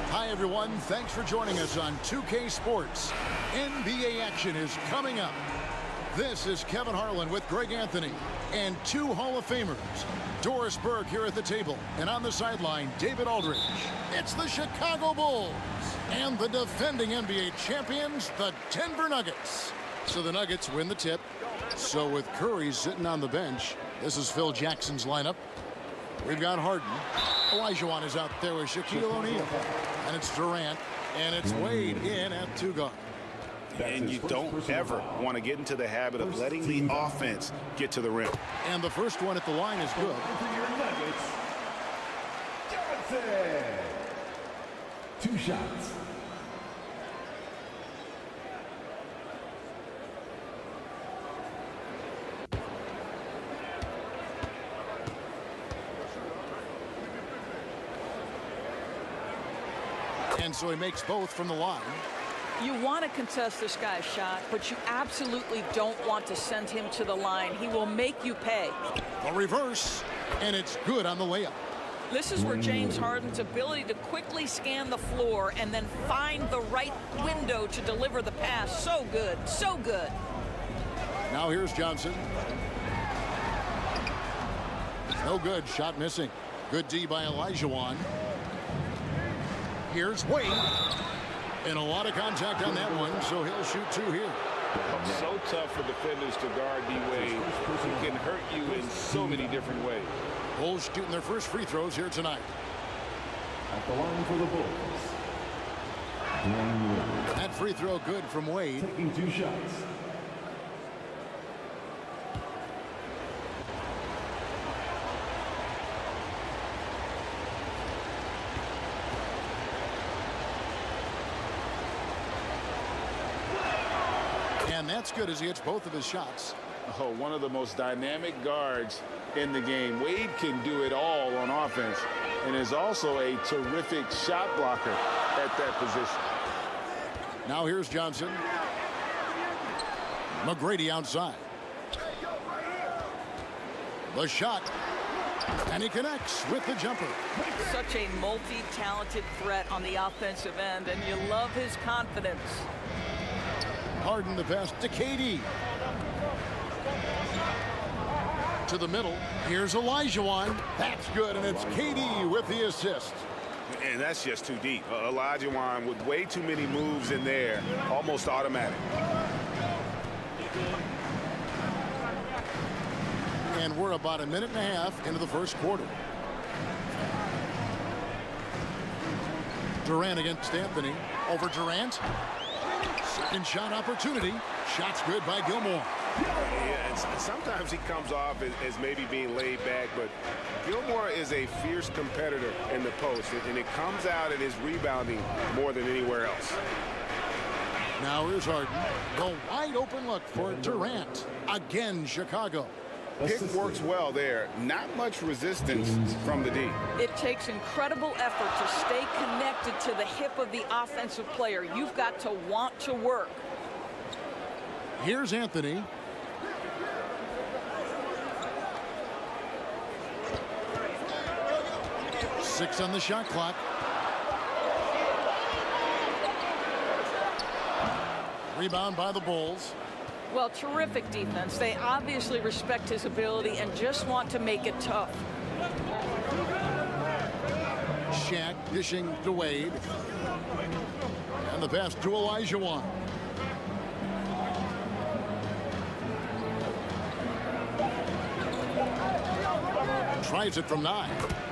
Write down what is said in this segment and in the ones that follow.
Hi, everyone. Thanks for joining us on 2K Sports. NBA action is coming up. This is Kevin Harlan with Greg Anthony and two Hall of Famers. Doris Burke here at the table, and on the sideline, David Aldridge. It's the Chicago Bulls and the defending NBA champions, the Denver Nuggets. So the Nuggets win the tip. So with Curry sitting on the bench, this is Phil Jackson's lineup. We've got Harden. Olajuwon is out there with Shaquille O'Neal. And it's Durant. And it's Wade in at two guard. And you don't ever want to get into the habit of letting the offense get to the rim. And the first one at the line is good. Two shots. And so he makes both from the line. You want to contest this guy's shot, but you absolutely don't want to send him to the line. He will make you pay. The reverse, and it's good on the layup. This is where James Harden's ability to quickly scan the floor and then find the right window to deliver the pass. So good, so good. Now here's Johnson. No good, shot missing. Good D by Olajuwon. Here's Wade. And a lot of contact on that one, so he'll shoot two here. So tough for defenders to guard D-Wade. He can hurt you in so many different ways. Bulls shooting their first free throws here tonight. At the line for the Bulls. That free throw good from Wade. Taking two shots. And that's good as he hits both of his shots. Oh, one of the most dynamic guards in the game. Wade can do it all on offense and is also a terrific shot blocker at that position. Now here's Johnson. McGrady outside. The shot. And he connects with the jumper. Such a multi-talented threat on the offensive end, and you love his confidence. Harden the pass to KD. To the middle. Here's Olajuwon. That's good, and it's KD with the assist. And that's just too deep. Olajuwon with way too many moves in there, almost automatic. And we're about a minute and a half into the first quarter. Durant against Anthony. Over Durant. Second shot opportunity. Shot's good by Gilmore. Yeah, and sometimes he comes off as maybe being laid back, but Gilmore is a fierce competitor in the post, and it comes out in his rebounding more than anywhere else. Now here's Harden. The wide open look for Durant. Again, Chicago. Pick works well there. Not much resistance from the D. It takes incredible effort to stay connected to the hip of the offensive player. You've got to want to work. Here's Anthony. Six on the shot clock. Rebound by the Bulls. Well, terrific defense. They obviously respect his ability and just want to make it tough. Shaq dishing to Wade. And the pass to Olajuwon. Tries it from 9.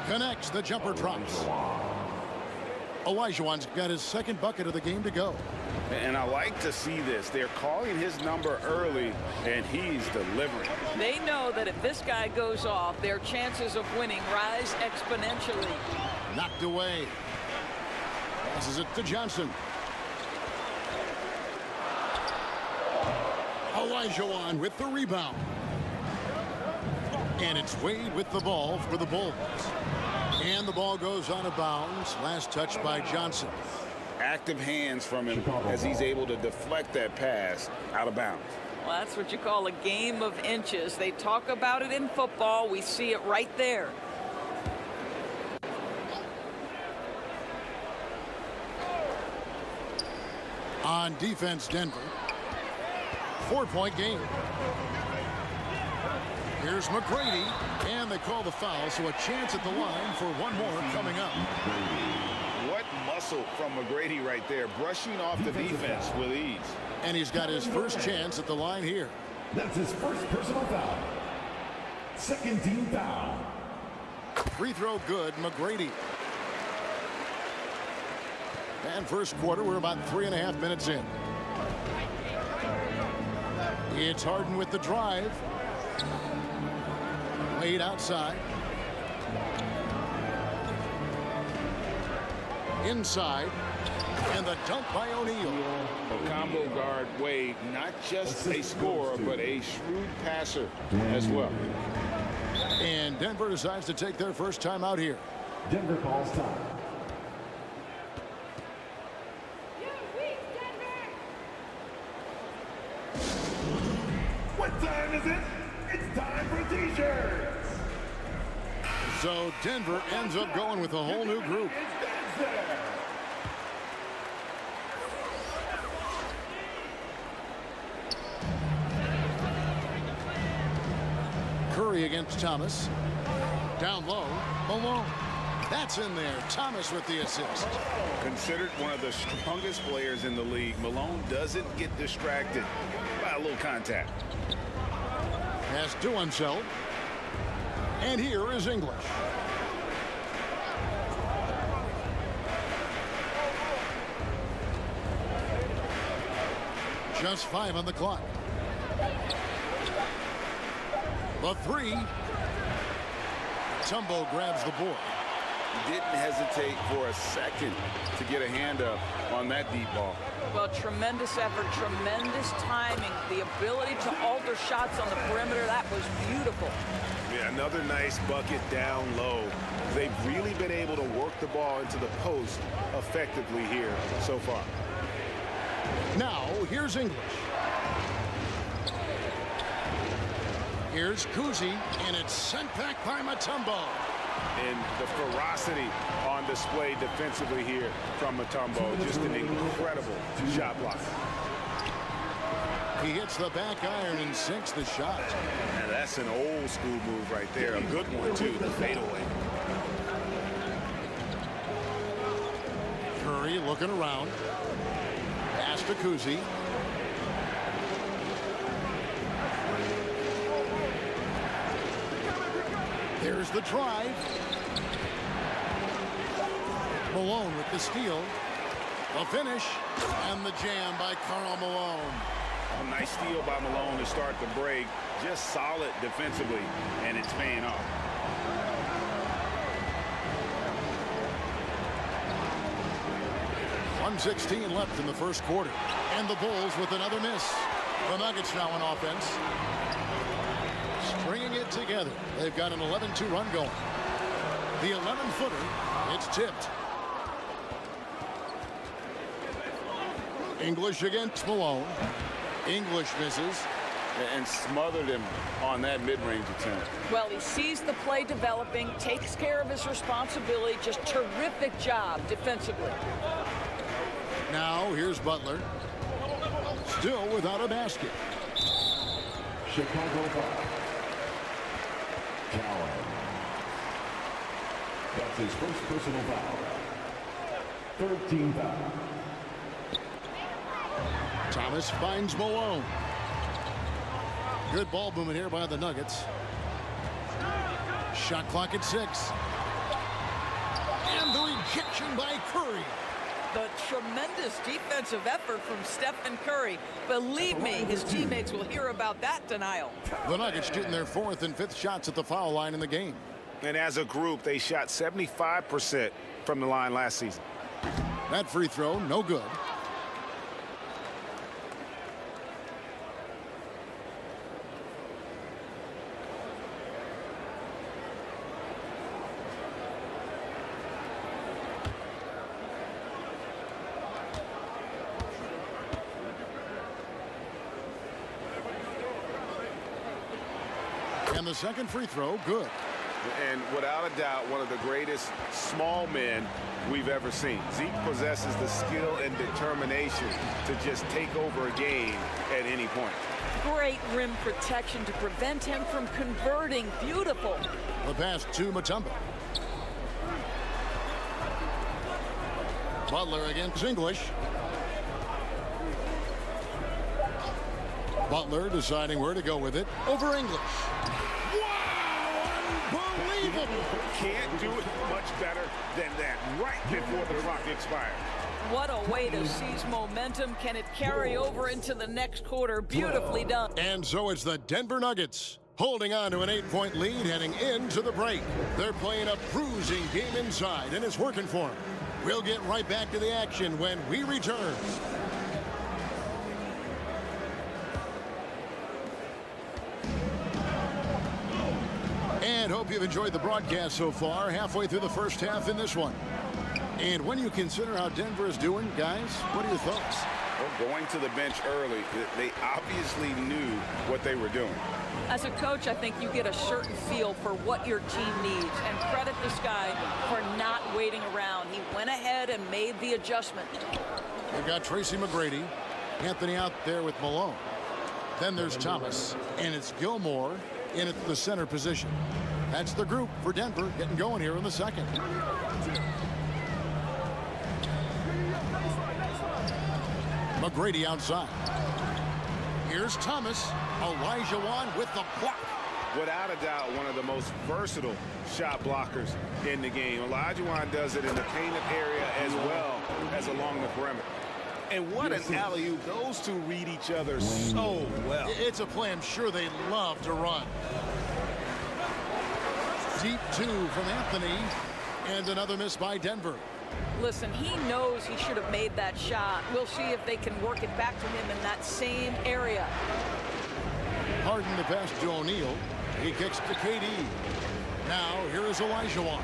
Connects. The jumper drops. Olajuwon's got his second bucket of the game to go. And I like to see this. They're calling his number early, and he's delivering. They know that if this guy goes off, their chances of winning rise exponentially. Knocked away. Passes it to Johnson. Olajuwon with the rebound. And it's Wade with the ball for the Bulls. And the ball goes out of bounds. Last touch by Johnson. Active hands from him as he's able to deflect that pass out of bounds. Well, that's what you call a game of inches. They talk about it in football. We see it right there. On defense, Denver. 4-point game. Here's McGrady, and they call the foul, so a chance at the line for one more coming up. What muscle from McGrady right there, brushing off the defense with ease. And he's got his first chance at the line here. That's his first personal foul. Second team foul. Free throw good, McGrady. And first quarter, we're about 3.5 minutes in. It's Harden with the drive. Wade outside. Inside. And the dunk by O'Neal. A combo guard Wade, not just a scorer, but a shrewd passer as well. And Denver decides to take their first time out here. Denver calls time. What time is it? It's time for t-shirts. So Denver ends up going with a whole new group. Curry against Thomas. Down low, Malone. That's in there. Thomas with the assist. Considered one of the strongest players in the league, Malone doesn't get distracted by a little contact. Has DUNCAN. And here is English. Just 5 on the clock. The three. Tumbo grabs the board. Didn't hesitate for a second to get a hand up on that deep ball. Well, tremendous effort, tremendous timing, the ability to alter shots on the perimeter. That was beautiful. Yeah, another nice bucket down low. They've really been able to work the ball into the post effectively here so far. Now, here's English. Here's Kuzi, and it's sent back by Mutombo. And the ferocity on display defensively here from Mutombo. Just an incredible shot block. He hits the back iron and sinks the shot. And that's an old school move right there. A good one, too, the fadeaway. Curry looking around. Pass to Kuzi. There's the drive. Malone with the steal. The finish. And the jam by Karl Malone. A nice steal by Malone to start the break. Just solid defensively, and it's paying off. .116 left in the first quarter. And the Bulls with another miss. The Nuggets now on offense. Stringing it together. They've got an 11-2 run going. The 11-footer, it's tipped. English against Malone. English misses. And smothered him on that mid-range attempt. Well, he sees the play developing, takes care of his responsibility. Just terrific job defensively. Now, here's Butler. Still without a basket. Chicago foul. KAWHI. That's his first personal foul. Third team foul. Thomas finds Malone. Good ball movement here by the Nuggets. Shot clock at 6. And the rejection by Curry. the tremendous defensive effort from Stephen Curry. Believe me, his teammates will hear about that denial. The Nuggets shooting their 4th and 5th shots at the foul line in the game. And as a group, they shot 75% from the line last season. That free throw, no good. And the second free throw, good. And without a doubt, one of the greatest small men we've ever seen. Zeke possesses the skill and determination to just take over a game at any point. Great rim protection to prevent him from converting. Beautiful. The pass to Mutombo. Butler against English. Butler deciding where to go with it. Over English. Wow! Unbelievable! Can't do it much better than that right before the clock expired. What a way to seize momentum. Can it carry over into the next quarter? Beautifully done. And so it's the Denver Nuggets holding on to an 8-point lead heading into the break. They're playing a bruising game inside, and it's working for them. We'll get right back to the action when we return. And hope you've enjoyed the broadcast so far, halfway through the first half in this one. And when you consider how Denver is doing, guys, what are your thoughts? Well, going to the bench early, they obviously knew what they were doing. As a coach, I think you get a certain feel for what your team needs, and credit this guy for not waiting around. He went ahead and made the adjustment. We've got Tracy McGrady, Anthony out there with Malone. Then there's Thomas, and it's Gilmore in at the center position. That's the group for Denver getting going here in the second. McGrady outside. Here's Thomas. Olajuwon with the block. Without a doubt, one of the most versatile shot blockers in the game. Olajuwon does it in the painted area as well as along the perimeter. And what an alley-oop. Those two read each other so well. It's a play I'm sure they love to run. Deep two from Anthony. And another miss by Denver. Listen, he knows he should have made that shot. We'll see if they can work it back to him in that same area. Harden the pass to O'Neal. He kicks to KD. Now, here is Olajuwon.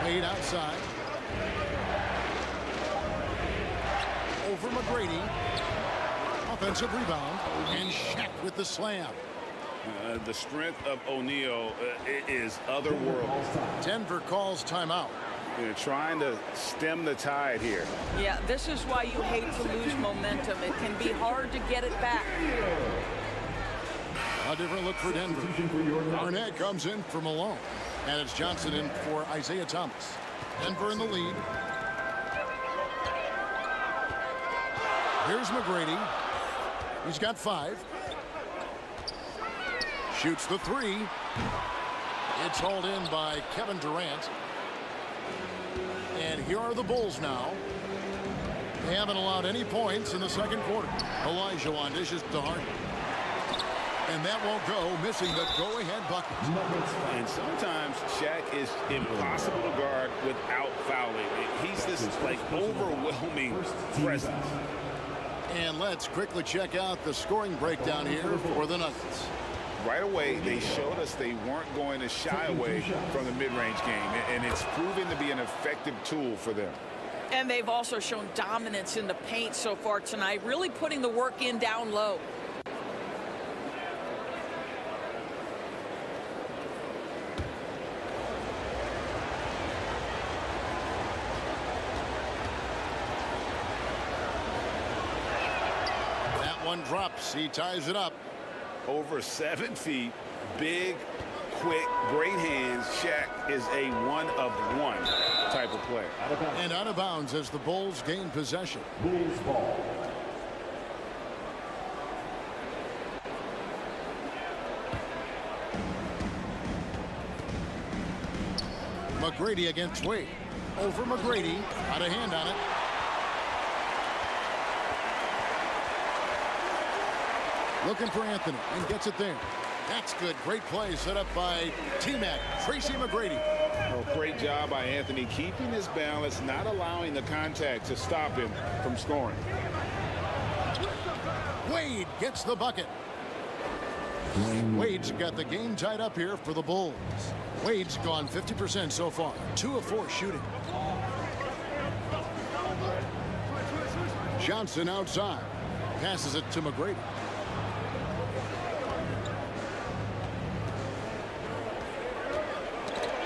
Played outside. Over McGrady. Offensive rebound. And Shaq with the slam. The strength of O'Neal is otherworldly. Denver calls timeout. They're trying to stem the tide here. Yeah, this is why you hate to lose momentum. It can be hard to get it back. A different look for Denver. Arnett comes in for Malone. And it's Johnson in for Isaiah Thomas. Denver in the lead. Here's McGrady. He's got 5. Shoots the 3. It's hauled in by Kevin Durant. And here are the Bulls now. They haven't allowed any points in the second quarter. Olajuwon dishes to Harden. And that won't go, missing the go-ahead bucket. And sometimes Shaq is impossible to guard without fouling. He's this like overwhelming presence. And let's quickly check out the scoring breakdown here for the Nuggets. Right away, they showed us they weren't going to shy away from the mid-range game, and it's proven to be an effective tool for them. And they've also shown dominance in the paint so far tonight, really putting the work in down low. That one drops. He ties it up. Over 7 feet, big, quick, great hands. Shaq is a one-of-one type of player. And out of bounds as the Bulls gain possession. Bulls ball. McGrady against Wade. over McGrady. Got a hand on it. Looking for Anthony and gets it there. That's good. Great play set up by T-Mac, Tracy McGrady. Oh, great job by Anthony, keeping his balance, not allowing the contact to stop him from scoring. Wade gets the bucket. Wade's got the game tied up here for the Bulls. Wade's gone 50% so far, 2 of 4 shooting. Johnson outside, passes it to McGrady.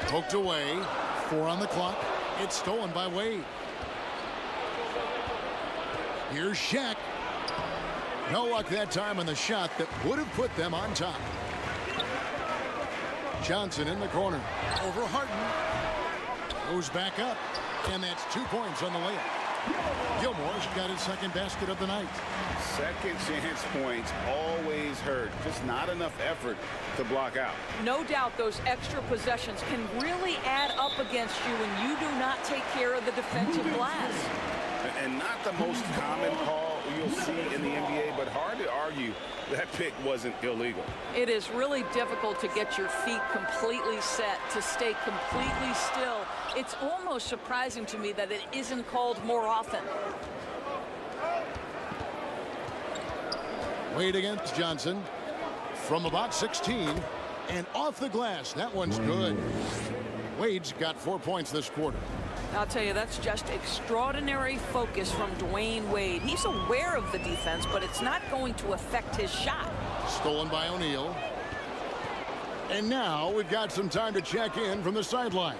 Poked away, 4 on the clock. It's stolen by Wade. Here's Shaq. No luck that time on the shot that would have put them on top. Johnson in the corner. Over Harden. Goes back up. And that's 2 points on the layup. Gilmore's got his second basket of the night. Second chance points always hurt. Just not enough effort to block out. No doubt those extra possessions can really add up against you when you do not take care of the defensive glass. And not the most common call you'll see in the NBA, but hard to argue that pick wasn't illegal. It is really difficult to get your feet completely set, to stay completely still. It's almost surprising to me that it isn't called more often. Wade against Johnson from about 16 and off the glass. That one's good. Wade's got 4 points this quarter. I'll tell you, that's just extraordinary focus from Dwayne Wade. He's aware of the defense, but it's not going to affect his shot. Stolen by O'Neal. And now we've got some time to check in from the sidelines.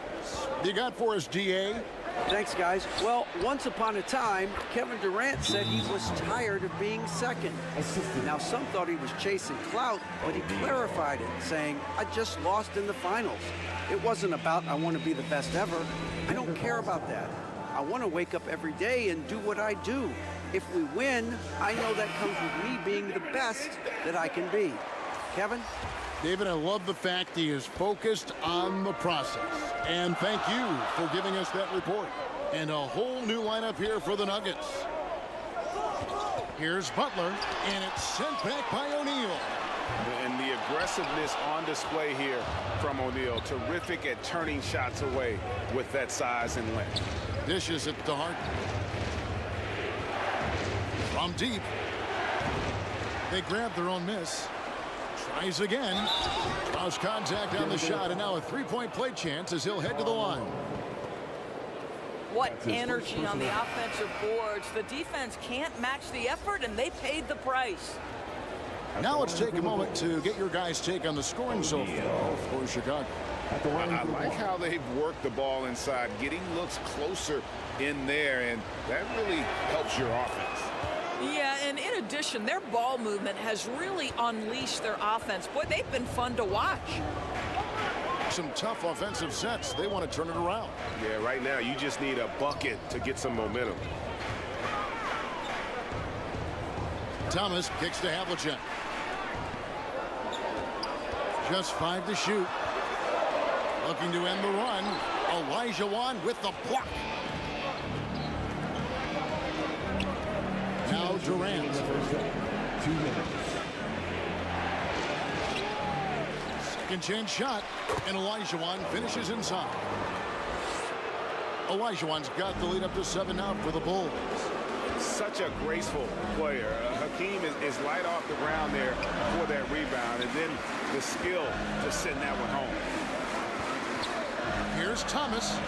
You got for us, DA? Thanks, guys. Well, once upon a time, Kevin Durant said he was tired of being second. Now, some thought he was chasing clout, but he clarified it, saying, I just lost in the finals. It wasn't about I want to be the best ever. I don't care about that. I want to wake up every day and do what I do. If we win, I know that comes with me being the best that I can be. Kevin? David, I love the fact he is focused on the process. And thank you for giving us that report. And a whole new lineup here for the Nuggets. Here's Butler, and it's sent back by O'Neal. And the aggressiveness on display here from O'Neal. Terrific at turning shots away with that size and length. Dishes it to Harden. From deep. They grab their own miss. Tries again. Lost contact on the shot, and now a three-point play chance as he'll head to the line. What energy on the offensive boards. The defense can't match the effort, and they paid the price. Now let's take a moment to get your guys' take on the scoring so far for Chicago. I like how they've worked the ball inside, getting looks closer in there, and that really helps your offense. Yeah, and in addition, their ball movement has really unleashed their offense. Boy, they've been fun to watch. Some tough offensive sets. They want to turn it around. Yeah, right now you just need a bucket to get some momentum. Thomas kicks to Havlicek. Just 5 to shoot. Looking to end the run. Olajuwon with the block. Now Durant. 2 minutes. Second chance shot. And Olajuwon finishes inside. Olajuwon's got the lead up to 7 now for the Bulls. Such a graceful player. Hakeem is light off the ground there for that rebound, and then the skill to send that one home. Here's Thomas.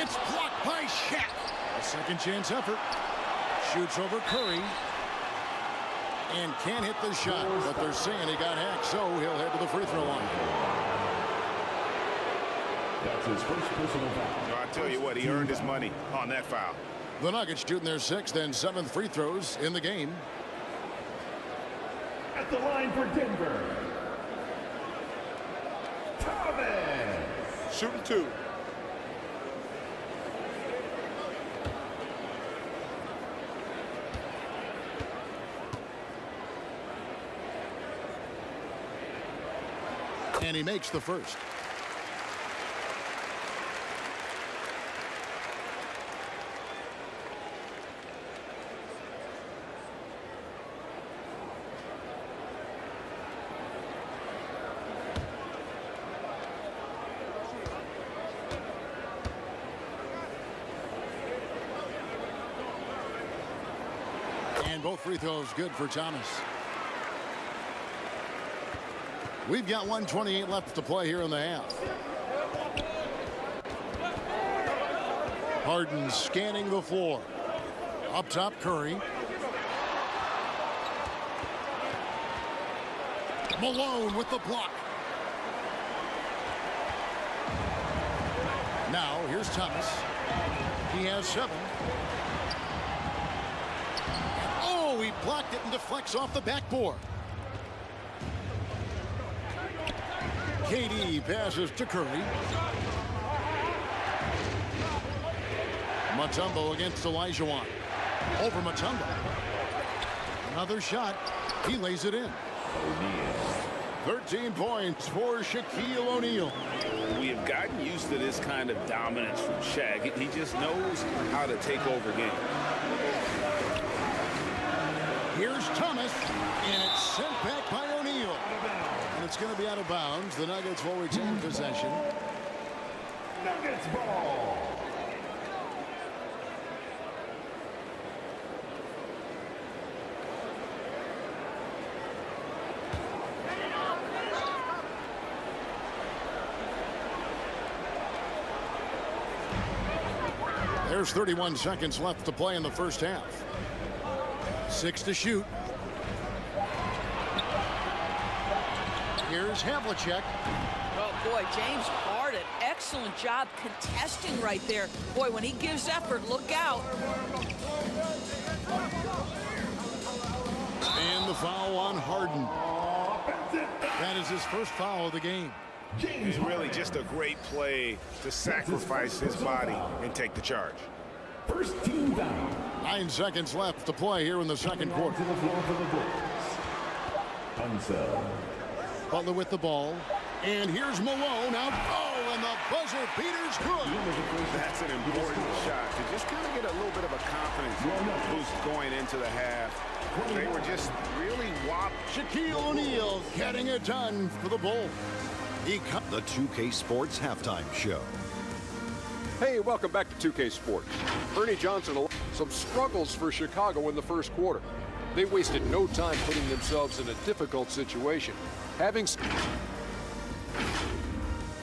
It's blocked by Shaq. A second chance effort. Shoots over Curry. And can't hit the shot, but they're saying he got hacked, so he'll head to the free throw line. That's his first personal foul. I tell you what, he earned his money on that foul. The Nuggets shooting their 6th and 7th free throws in the game. At the line for Denver, Thomas. Shooting 2. And he makes the first. And both free throws good for Thomas. We've got 1:28 left to play here in the half. Harden scanning the floor. Up top, Curry. Malone with the block. Now, here's Thomas. He has 7. Oh, he blocked it and deflects off the backboard. KD passes to Curry. Mutombo against Olajuwon. Over Mutombo. Another shot. He lays it in. 13 points for Shaquille O'Neal. We have gotten used to this kind of dominance from Shaq. He just knows how to take over games. Here's Thomas, and it's sent back by O'Neal. And it's going to be out of bounds. The Nuggets will retain possession. Nuggets ball. There's 31 seconds left to play in the first half. 6 to shoot. Here's Havlicek. Oh, boy, James Harden, excellent job contesting right there. Boy, when he gives effort, look out. And the foul on Harden. That is his first foul of the game. It's really just a great play to sacrifice his body and take the charge. First team down. 9 seconds left to play here in the second quarter. To the floor for the Bulls. DUNCAN. Butler with the ball. And here's Malone out. Oh, and the buzzer beater's good. That's an important shot to just kind of get a little bit of a confidence boost going into the half. They were just really whopped. Shaquille O'Neal getting it done for the Bulls. The 2K Sports Halftime Show. Hey, welcome back to 2K Sports. Ernie Johnson, some struggles for Chicago in the first quarter. They wasted no time putting themselves in a difficult situation.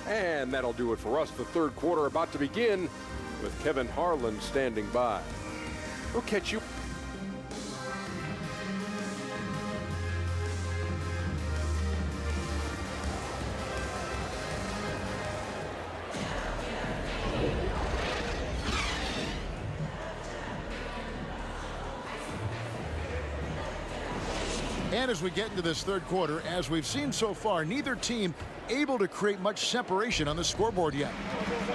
And that'll do it for us. The third quarter about to begin with Kevin Harlan standing by. We'll catch you. And as we get into this third quarter, as we've seen so far, neither team able to create much separation on the scoreboard yet.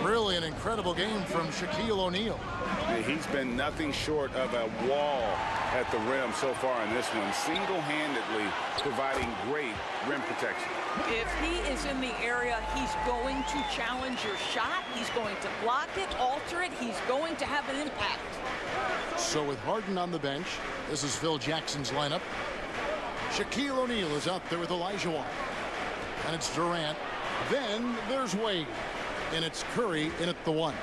Really an incredible game from Shaquille O'Neal. He's been nothing short of a wall at the rim so far in this one, single-handedly providing great rim protection. If he is in the area, he's going to challenge your shot. He's going to block it, alter it. He's going to have an impact. So with Harden on the bench, this is Phil Jackson's lineup. Shaquille O'Neal is out there with Olajuwon. And it's Durant. Then there's Wade. And it's Curry in at the 1.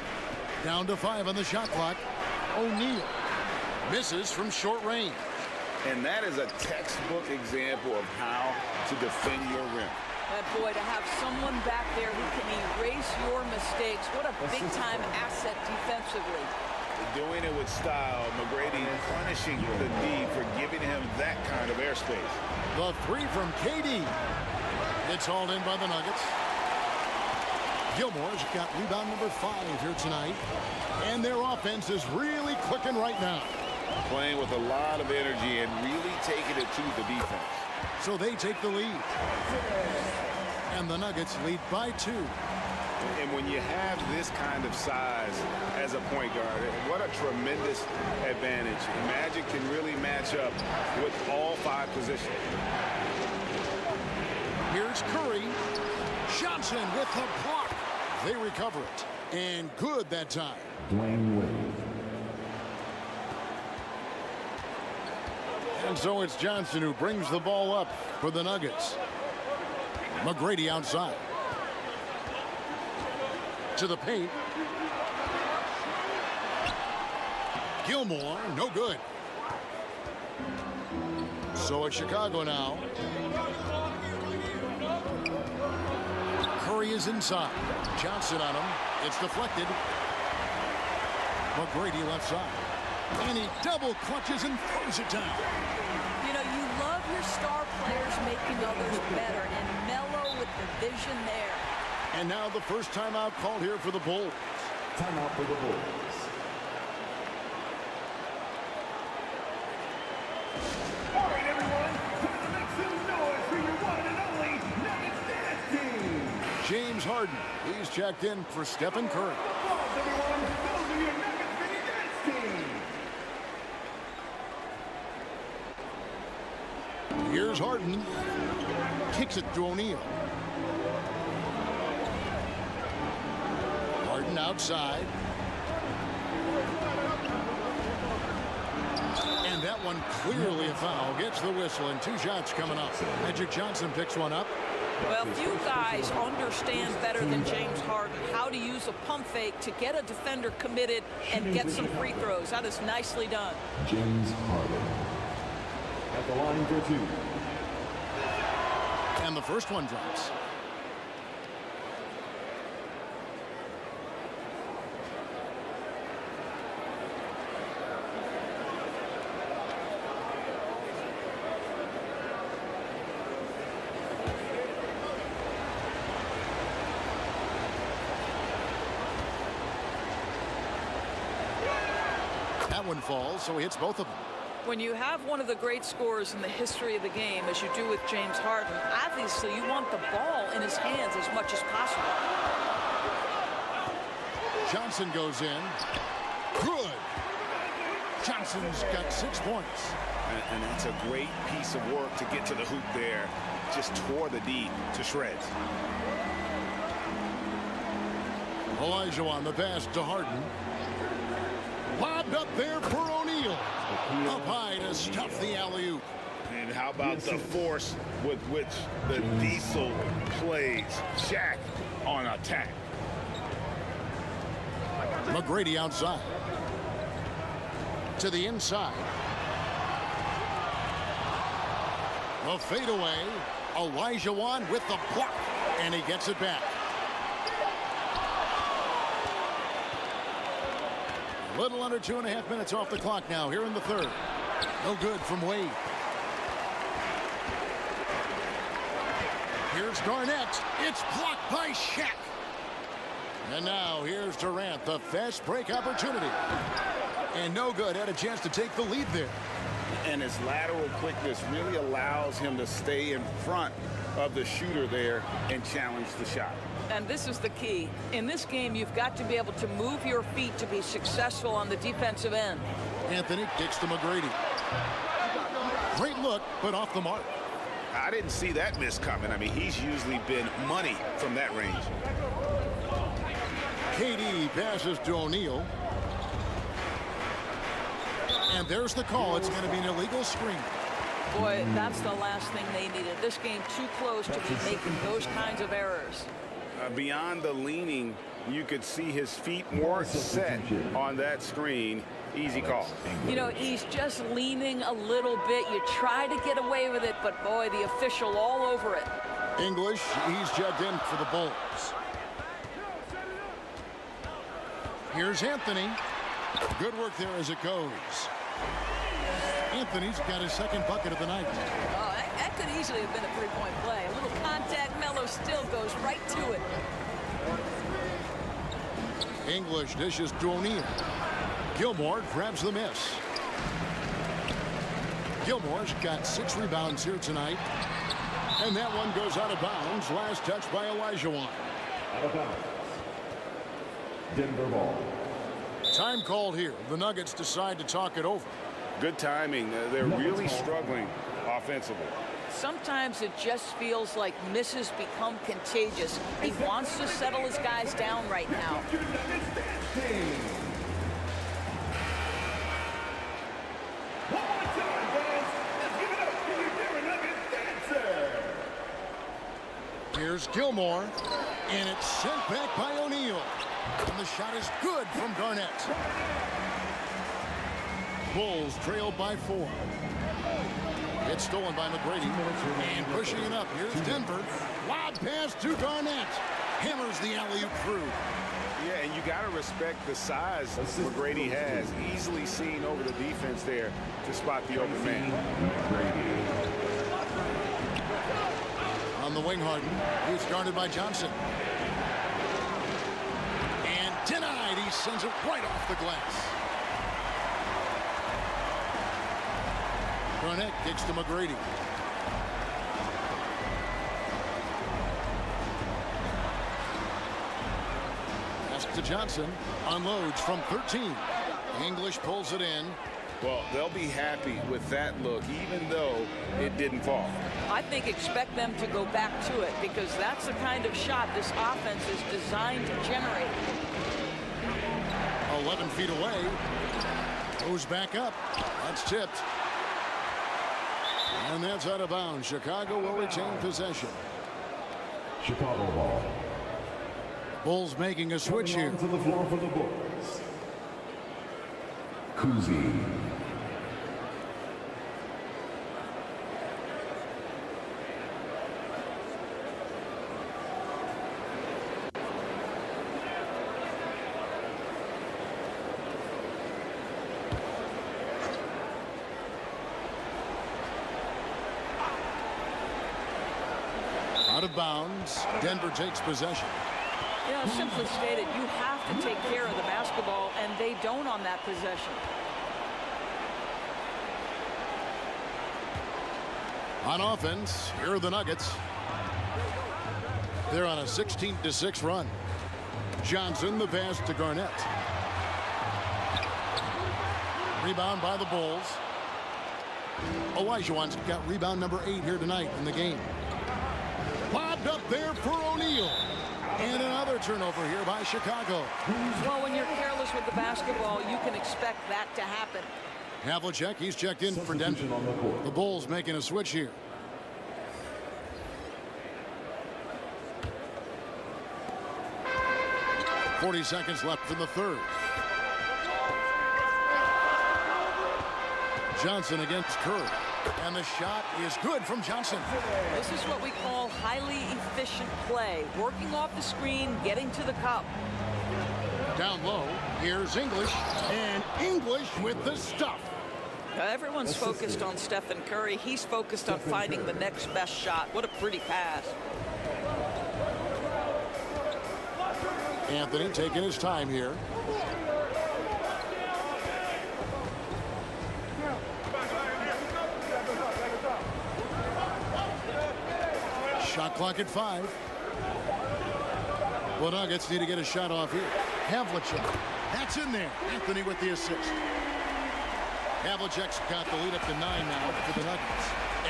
Down to 5 on the shot clock. O'Neal misses from short range. And that is a textbook example of how to defend your rim. And boy, to have someone back there who can erase your mistakes, what a big-time asset defensively. Doing it with style. McGrady punishing the D for giving him that kind of airspace. The 3 from KD. It's hauled in by the Nuggets. Gilmore's got rebound number 5 here tonight. And their offense is really clicking right now. Playing with a lot of energy and really taking it to the defense. So they take the lead. And the Nuggets lead by 2. And when you have this kind of size as a point guard, what a tremendous advantage. Magic can really match up with all 5 positions. Here's Curry. Johnson with the block. They recover it. And good that time. Dwayne Wade. And so it's Johnson who brings the ball up for the Nuggets. McGrady outside. To the paint. Gilmore, no good. So it's Chicago now. Curry is inside. Johnson on him. It's deflected. McGrady left side. And he double clutches and throws it down. You know, you love your star players making others better, and Melo with the vision there. And now the first timeout called here for the Bulls. Timeout for the Bulls. All right, everyone. Time to make some noise for your one and only Nuggets dance team. James Harden. He's checked in for Stephen Curry. Applause, everyone. Those are your Nuggets mini dance team. Here's Harden. Kicks it to O'Neal. Harden outside. And that one clearly a foul. Gets the whistle and 2 shots coming up. Magic Johnson picks one up. Well, few guys understand better than James Harden how to use a pump fake to get a defender committed and get some free throws. That is nicely done. James Harden at the line for 2. And the first one drops. That one falls, so he hits both of them. When you have one of the great scorers in the history of the game, as you do with James Harden, obviously you want the ball in his hands as much as possible. Johnson goes in. Good. Johnson's got 6 points. And it's a great piece of work to get to the hoop there. Just tore the D to shreds. Olajuwon the pass to Harden. Lobbed up there for O'Neal. Up high to stuff the alley-oop. And how about the force with which the Diesel plays Shaq on attack? McGrady outside. To the inside. A fadeaway. Olajuwon with the block. And he gets it back. Little under 2.5 minutes off the clock now here in the third. No good from Wade. Here's Garnett. It's blocked by Shaq. And now here's Durant, the fast break opportunity. And no good. Had a chance to take the lead there. And his lateral quickness really allows him to stay in front of the shooter there and challenge the shot. And this is the key. In this game, you've got to be able to move your feet to be successful on the defensive end. Anthony kicks to McGrady. Great look, but off the mark. I didn't see that miss coming. I mean, he's usually been money from that range. KD passes to O'Neal. And there's the call. It's going to be an illegal screen. Boy, that's the last thing they needed. This game too close to be making those kinds of errors. Beyond the leaning, you could see his feet weren't set on that screen. Easy call. You know, he's just leaning a little bit. You try to get away with it, but boy, the official all over it. English, he's checked in for the Bulls. Here's Anthony. Good work there as it goes. Anthony's got his second bucket of the night. Oh, that could easily have been a three-point play. A little contact, Melo still goes right to it. English dishes to O'Neal. Gilmore grabs the miss. Gilmore's got 6 rebounds here tonight. And that one goes out of bounds. Last touch by Olajuwon. Out of bounds. Denver ball. Time called here. The Nuggets decide to talk it over. Good timing. They're really struggling offensively. Sometimes it just feels like misses become contagious. He wants to settle his guys down right now. Here's Gilmore, and it's sent back by O'Neal. And the shot is good from Garnett. Bulls trail by 4. It's stolen by McGrady. And pushing it up. Here's Denver. Lob pass to Garnett. Hammers the alley-oop through. Yeah, and you got to respect the size McGrady has. Easily seen over the defense there to spot the open man. On the wing, Harden. He's guarded by Johnson. And denied. He sends it right off the glass. Garnett kicks to McGrady. Pass to Johnson. Unloads from 13. English pulls it in. Well, they'll be happy with that look, even though it didn't fall. I think expect them to go back to it because that's the kind of shot this offense is designed to generate. 11 feet away. Goes back up. That's tipped. And that's out of bounds. Chicago will retain possession. Chicago ball. Bulls making a switch here. To the floor for the Bulls. Kuzi. Out of bounds. Denver takes possession. You know, simply stated, you have to take care of the basketball, and they don't on that possession. On offense, here are the Nuggets. They're on a 16-6 run. Johnson, the pass to Garnett. Rebound by the Bulls. Olajuwon's got rebound number 8 here tonight in the game. Lobbed up there for O'Neal. And another turnover here by Chicago. Well, when you're careless with the basketball, you can expect that to happen. Havlicek, he's checked in for Denver. The Bulls making a switch here. .40 seconds left in the third. Johnson against Curry. And the shot is good from Johnson. This is what we call highly efficient play. Working off the screen, getting to the cup. Down low, here's English. And English with the stuff. Everyone's focused on Stephen Curry. He's focused on finding the next best shot. What a pretty pass. Anthony taking his time here. Shot clock at 5. Well, Nuggets need to get a shot off here. Havlicek. That's in there. Anthony with the assist. Havlicek's got the lead up to 9 now for the Nuggets.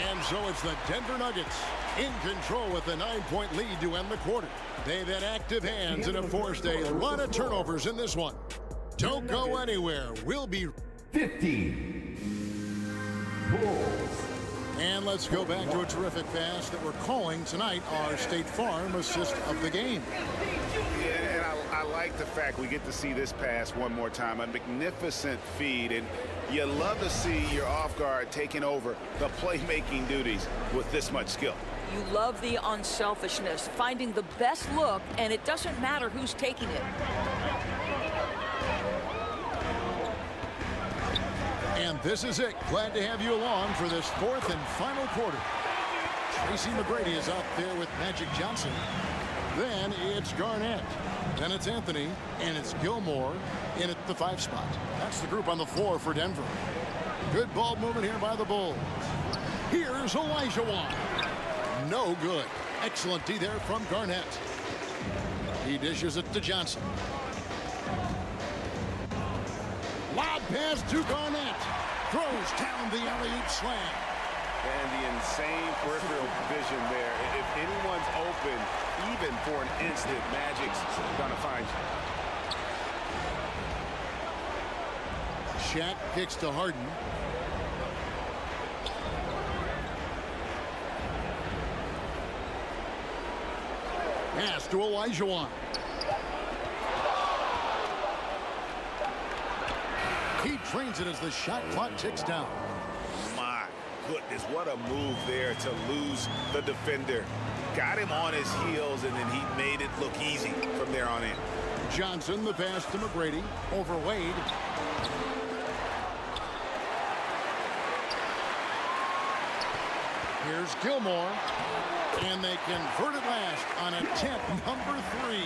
And so it's the Denver Nuggets in control with a 9-point lead to end the quarter. They've had active hands and have forced a lot of turnovers in this one. Don't go anywhere. We'll be 50. Bulls. And let's go back to a terrific pass that we're calling tonight our State Farm assist of the game. Yeah, and I like the fact we get to see this pass one more time. A magnificent feed, and you love to see your off guard taking over the playmaking duties with this much skill. You love the unselfishness, finding the best look, and it doesn't matter who's taking it. And this is it. Glad to have you along for this fourth and final quarter. Tracy McGrady is out there with Magic Johnson. Then it's Garnett. Then it's Anthony. And it's Gilmore in at the 5 spot. That's the group on the floor for Denver. Good ball movement here by the Bulls. Here's Olajuwon. No good. Excellent D there from Garnett. He dishes it to Johnson. Lob pass to Garnett. Throws down the alley-oop slam. And the insane peripheral vision there. If anyone's open, even for an instant, Magic's gonna find you. Shaq kicks to Harden. Pass to Olajuwon. He trains it as the shot clock ticks down. My, goodness, what a move there to lose the defender. Got him on his heels, and then he made it look easy from there on in. Johnson, the pass to McGrady, over Wade. Here's Gilmore, and they convert it last on attempt number 3.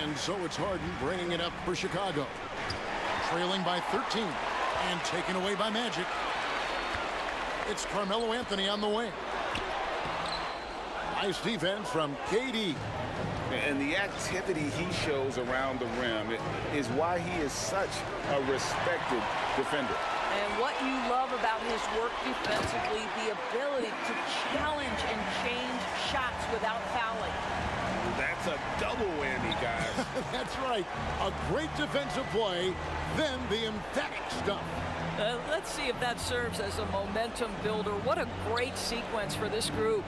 And so it's Harden bringing it up for Chicago. Trailing by 13 and taken away by Magic. It's Carmelo Anthony on the wing. Nice defense from KD. And the activity he shows around the rim is why he is such a respected defender. And what you love about his work defensively, the ability to challenge and change shots without fouling. That's a double whammy, guys. That's right. A great defensive play, then the emphatic stuff. Let's see if that serves as a momentum builder. What a great sequence for this group.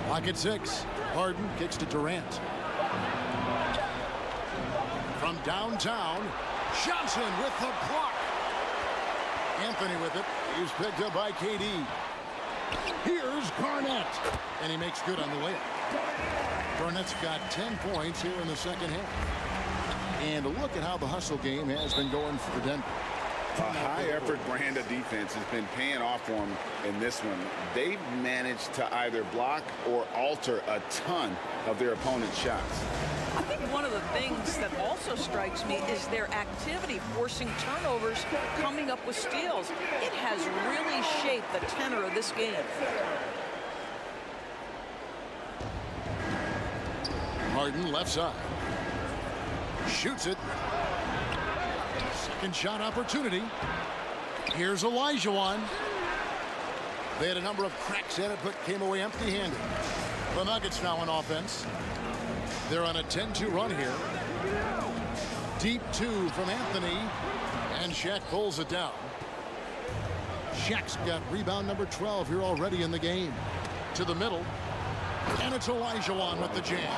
Clock at 6. Harden kicks to Durant. From downtown, Johnson with the block. Anthony with it. He's picked up by KD. Here's Garnett. And he makes good on the layup. Garnett's got 10 points here in the second half. And look at how the hustle game has been going for Denver. A high-effort brand of defense has been paying off for them in this one. They've managed to either block or alter a ton of their opponent's shots. I think one of the things that also strikes me is their activity forcing turnovers, coming up with steals. It has really shaped the tenor of this game. Harden left side. Shoots it. Second shot opportunity. Here's Olajuwon. They had a number of cracks at it, but came away empty-handed. The Nuggets now on offense. They're on a 10-2 run here. Deep 2 from Anthony, and Shaq pulls it down. Shaq's got rebound number 12 here already in the game. To the middle, and it's Olajuwon with the jam.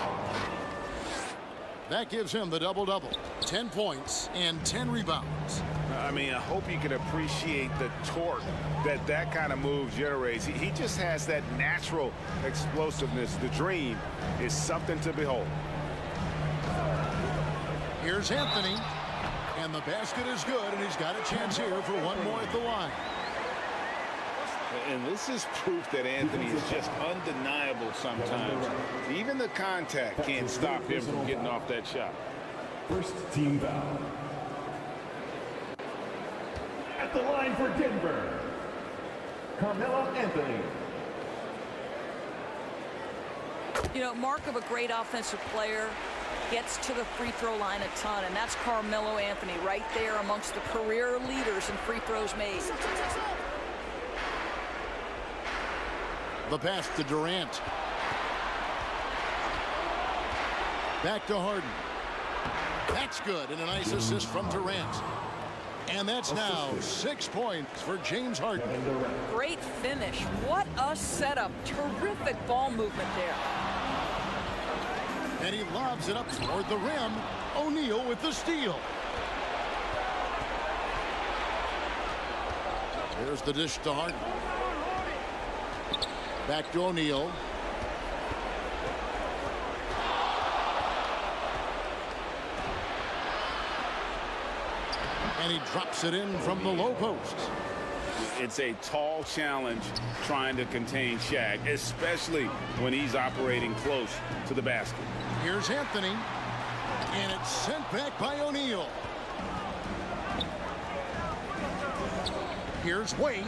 That gives him the double-double. 10 points and 10 rebounds. I mean, I hope you can appreciate the torque that kind of move generates. He just has that natural explosiveness. The dream is something to behold. Here's Anthony, and the basket is good, and he's got a chance here for one more at the line. And this is proof that Anthony is just undeniable sometimes. Even the contact can't stop him from getting off that shot. First team foul. At the line for Denver, Carmelo Anthony. You know, mark of a great offensive player, gets to the free throw line a ton, and that's Carmelo Anthony right there amongst the career leaders in free throws made. The pass to Durant. Back to Harden. That's good, and a nice assist from Durant. And that's now 6 points for James Harden. Great finish. What a setup. Terrific ball movement there. And he lobs it up toward the rim. O'Neal with the steal. Here's the dish to Harden. Back to O'Neal. And he drops it in from the low post. It's a tall challenge trying to contain Shaq, especially when he's operating close to the basket. Here's Anthony. And it's sent back by O'Neal. Here's Wade.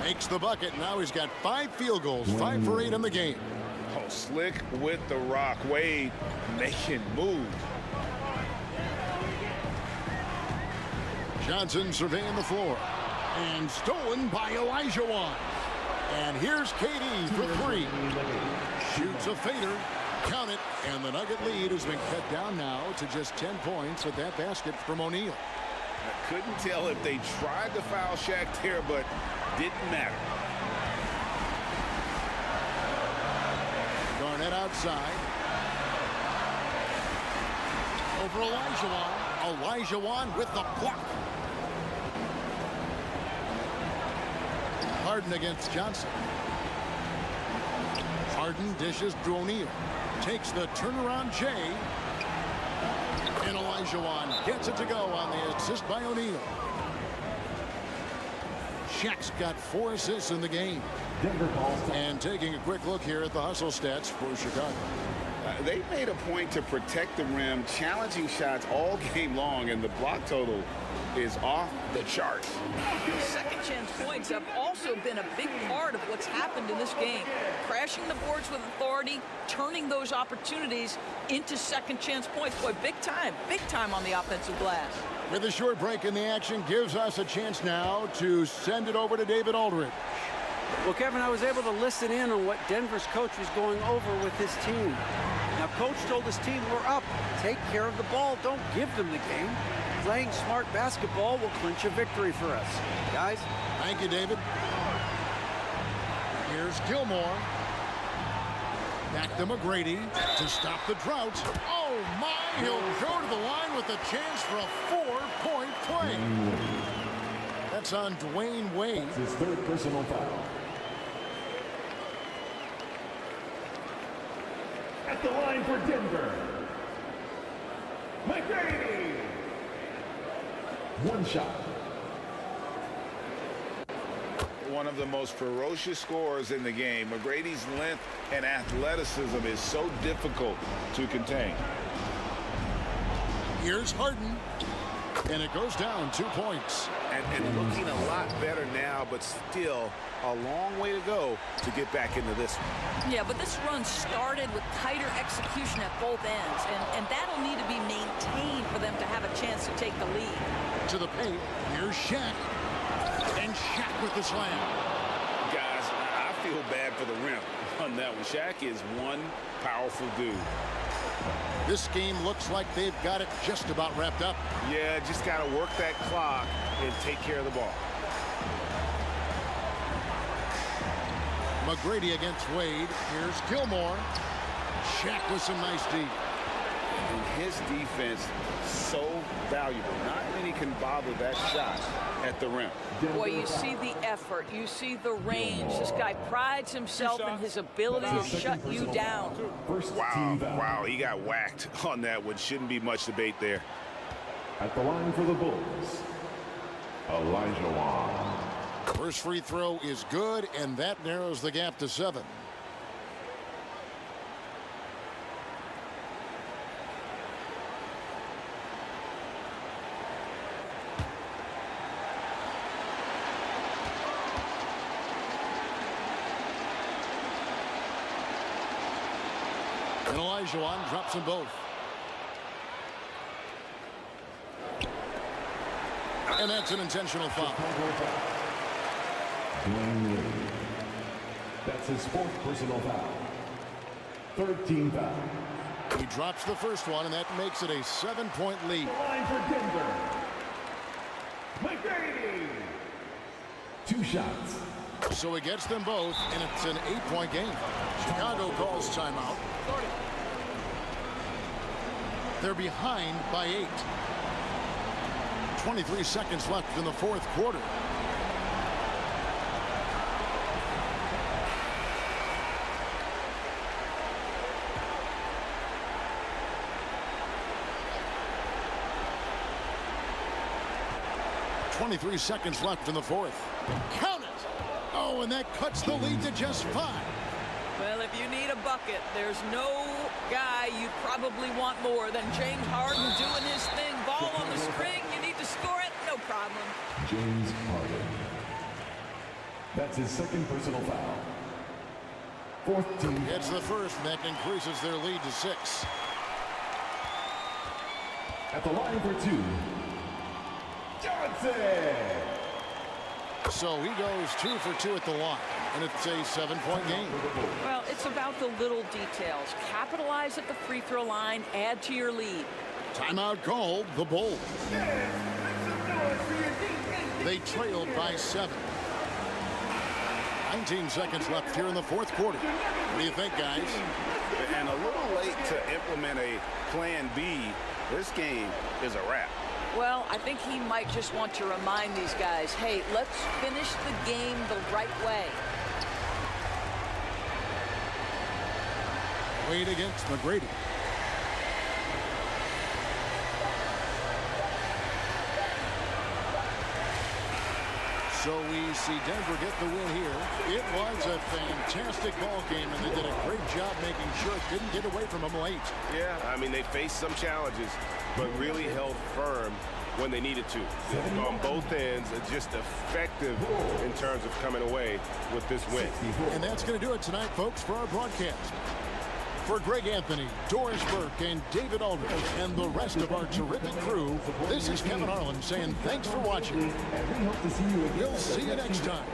Makes the bucket. Now he's got 5 field goals, 5 for 8 in the game. Oh, slick with the rock. Wade making moves. Johnson surveying the floor. And stolen by Olajuwon. And here's KD for 3. Shoots a fader. Count it. And the Nugget lead has been cut down now to just 10 points with that basket from O'Neal. I couldn't tell if they tried to foul Shaq there, but didn't matter. Garnett outside. Over Olajuwon with the block. Harden against Johnson. Harden dishes to O'Neal. Takes the turnaround Jay. And Olajuwon gets it to go on the assist by O'Neal. Shaq's got 4 assists in the game. And taking a quick look here at the hustle stats for Chicago. They made a point to protect the rim, challenging shots all game long, and the block total is off the charts. Second chance points have also been a big part of what's happened in this game. Crashing the boards with authority, turning those opportunities into second chance points. Boy, big time on the offensive glass. With a short break in the action, gives us a chance now to send it over to David Aldridge. Well, Kevin, I was able to listen in on what Denver's coach was going over with his team. Now, coach told his team, we're up. Take care of the ball. Don't give them the game. Playing smart basketball will clinch a victory for us. Guys? Thank you, David. Here's Gilmore. Back to McGrady to stop the drought. Oh, my! He'll go to the line with a chance for a 4-point play. That's on Dwayne Wade. His 3rd personal foul. At the line for Denver, McGrady. 1 shot. One of the most ferocious scorers in the game. McGrady's length and athleticism is so difficult to contain. Here's Harden. And it goes down 2 points. And looking a lot better now, but still a long way to go to get back into this one. Yeah, but this run started with tighter execution at both ends, and that'll need to be maintained for them to have a chance to take the lead. To the paint, here's Shaq. And Shaq with the slam. Guys, I feel bad for the rim on that one. Shaq is one powerful dude. This game looks like they've got it just about wrapped up. Yeah, just got to work that clock and take care of the ball. McGrady against Wade. Here's Gilmore. Shaq with some nice D. And his defense, so valuable. Not many can bother that shot at the rim. Boy, you see the effort. You see the range. This guy prides himself in his ability to shut you down. Wow, he got whacked on that one. Shouldn't be much debate there. At the line for the Bulls, Olajuwon. First free throw is good, and that narrows the gap to 7. And Olajuwon drops them both. And that's an intentional foul. That's his 4th personal foul. 13 foul. He drops the first one, and that makes it a 7-point lead. Line for Denver, McGrady. 2 shots. So he gets them both, and it's an 8-point game. Chicago calls timeout. They're behind by 8. 23 seconds left in the 4th quarter. .23 seconds left in the 4th. Count it! Oh, and that cuts the lead to just 5. Well, if you need a bucket, there's no guy you'd probably want more than James Harden doing his thing. Ball on the string, you need to score it, no problem. James Harden. That's his 2nd personal foul. 4th team. It's the first, and that increases their lead to 6. At the line for 2, Johnson. So he goes 2 for 2 at the line, and it's a 7-point game. Well, it's about the little details. Capitalize at the free throw line, add to your lead. Timeout called, the Bulls. They trailed by 7. 19 seconds left here in the fourth quarter. What do you think, guys? And a little late to implement a plan B. This game is a wrap. Well, I think he might just want to remind these guys, hey, let's finish the game the right way. Wade against McGrady. So we see Denver get the win here. It was a fantastic ball game, and they did a great job making sure it didn't get away from them late. Yeah, I mean, they faced some challenges, but really held firm when they needed to. On both ends, just effective in terms of coming away with this win. And that's going to do it tonight, folks, for our broadcast. For Greg Anthony, Doris Burke, and David Aldridge, and the rest of our terrific crew, this is Kevin Harlan saying thanks for watching. And we hope to see you again. We'll see you next time.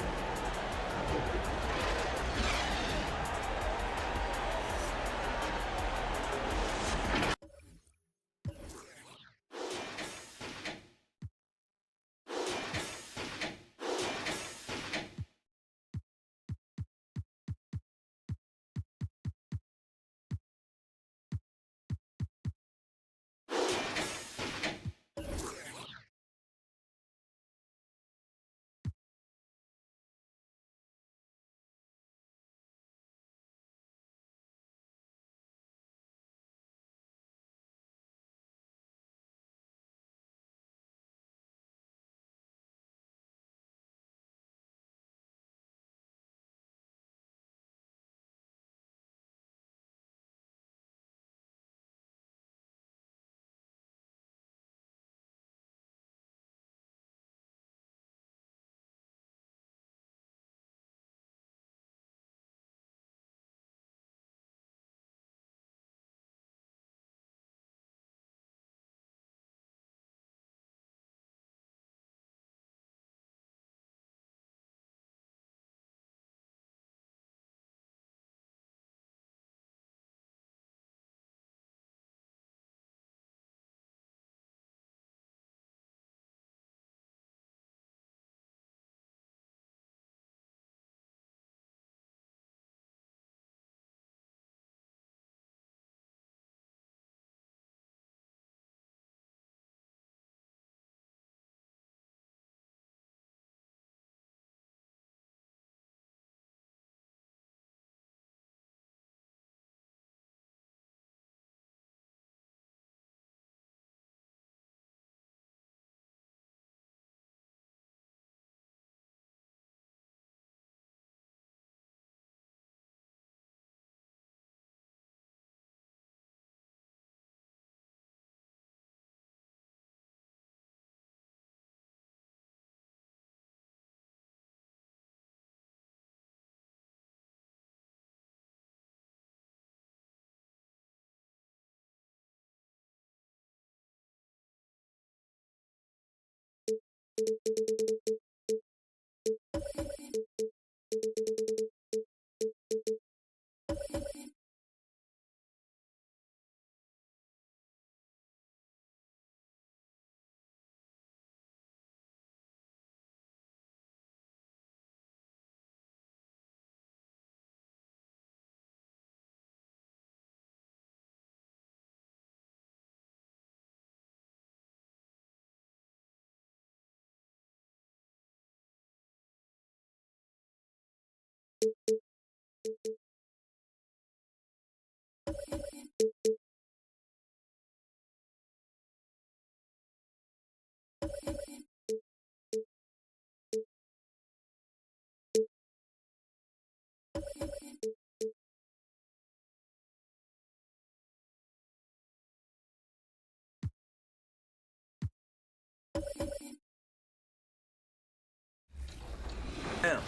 Now.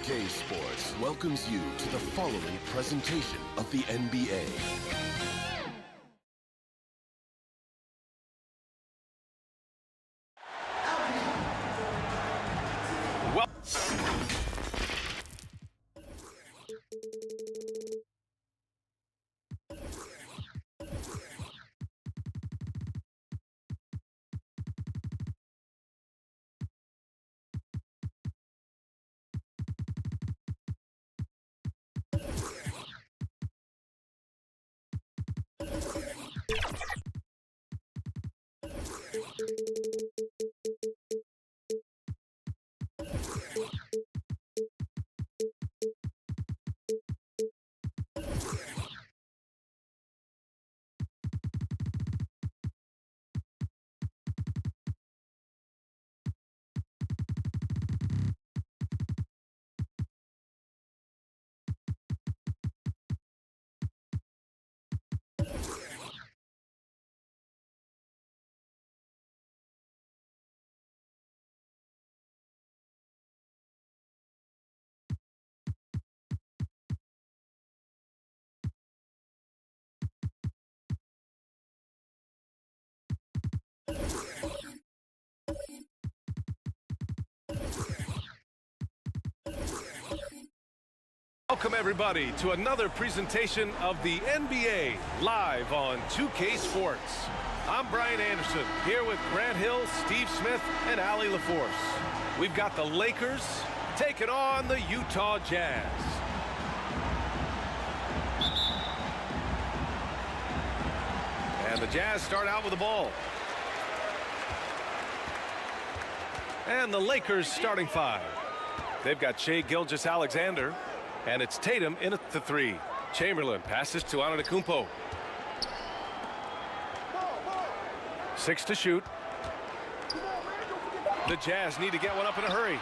K Sports welcomes you to the following presentation of the NBA. Welcome everybody to another presentation of the NBA live on 2K Sports. I'm Brian Anderson here with Grant Hill, Steve Smith, and Allie LaForce. We've got the Lakers taking on the Utah Jazz. And the Jazz start out with the ball. And the Lakers starting five. They've got Shai Gilgeous-Alexander. And it's Tatum in at the three. Chamberlain passes to Antetokounmpo. 6 to shoot. The Jazz need to get one up in a hurry.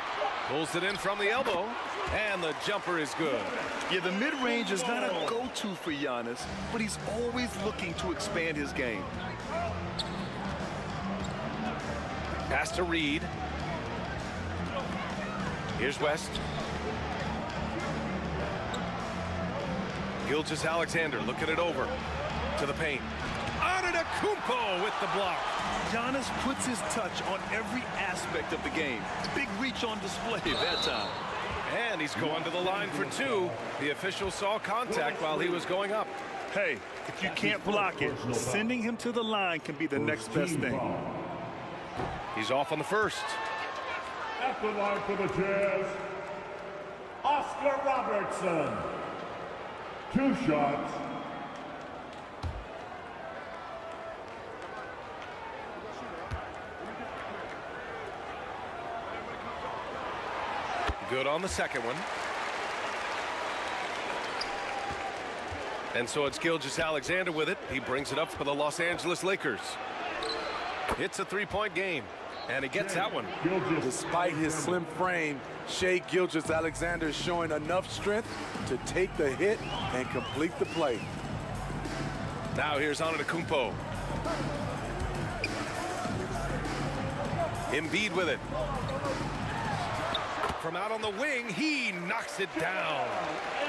Pulls it in from the elbow. And the jumper is good. Yeah, the mid-range is not a go-to for Giannis, but he's always looking to expand his game. Pass to Reed. Here's West. Gilgeous-Alexander looking it over to the paint. Antetokounmpo with the block. Giannis puts his touch on every aspect of the game. Big reach on display that time. And he's going to the line for two. The official saw contact while he was going up. Hey, if you can't block it, sending him to the line can be the next best thing. He's off on the first. At the line for the Jazz, Oscar Robertson. 2 shots. Good on the second one. And so it's Gilgeous-Alexander with it. He brings it up for the Los Angeles Lakers. It's a three-point game. And he gets that one. Despite his slim frame, Shai Gilgeous-Alexander is showing enough strength to take the hit and complete the play. Now here's Antetokounmpo. Embiid with it. From out on the wing, he knocks it down.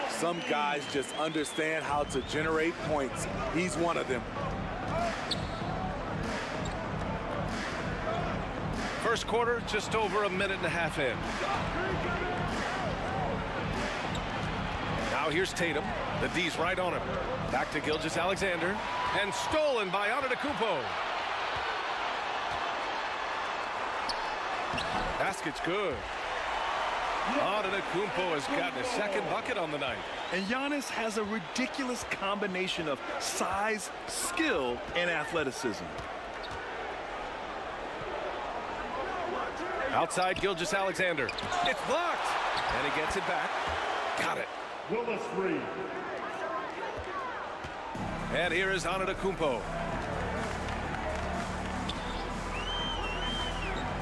Some guys just understand how to generate points. He's one of them. First quarter, just over a minute and a half in. Now here's Tatum. The D's right on him. Back to Gilgeous-Alexander. And stolen by Antetokounmpo. Basket's good. Antetokounmpo has gotten his second bucket on the night. And Giannis has a ridiculous combination of size, skill, and athleticism. Outside Gilgeous-Alexander. It's blocked. And he gets it back. Got it. Willis Reed. And here is Antetokounmpo.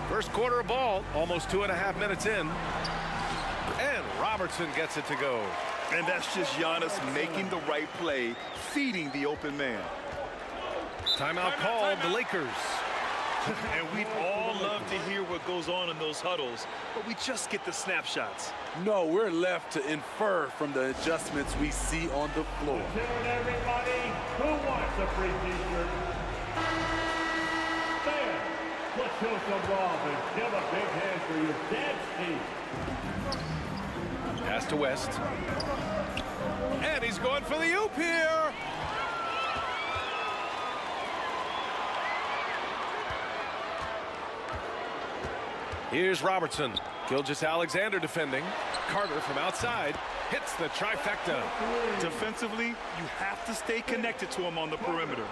First quarter of ball, almost 2.5 minutes in. And Robertson gets it to go. And that's just Giannis making the right play, feeding the open man. Timeout called, the Lakers. And we'd all love to hear what goes on in those huddles, but we just get the snapshots. No, we're left to infer from the adjustments we see on the floor. Tune everybody who wants a free t-shirt. Fans, let's show some love and give a big hand for your dad's team. Pass to West. And he's going for the oop here. Here's Robertson. Gilgeous-Alexander defending. Carter from outside hits the trifecta. Defensively, you have to stay connected to him on the perimeter.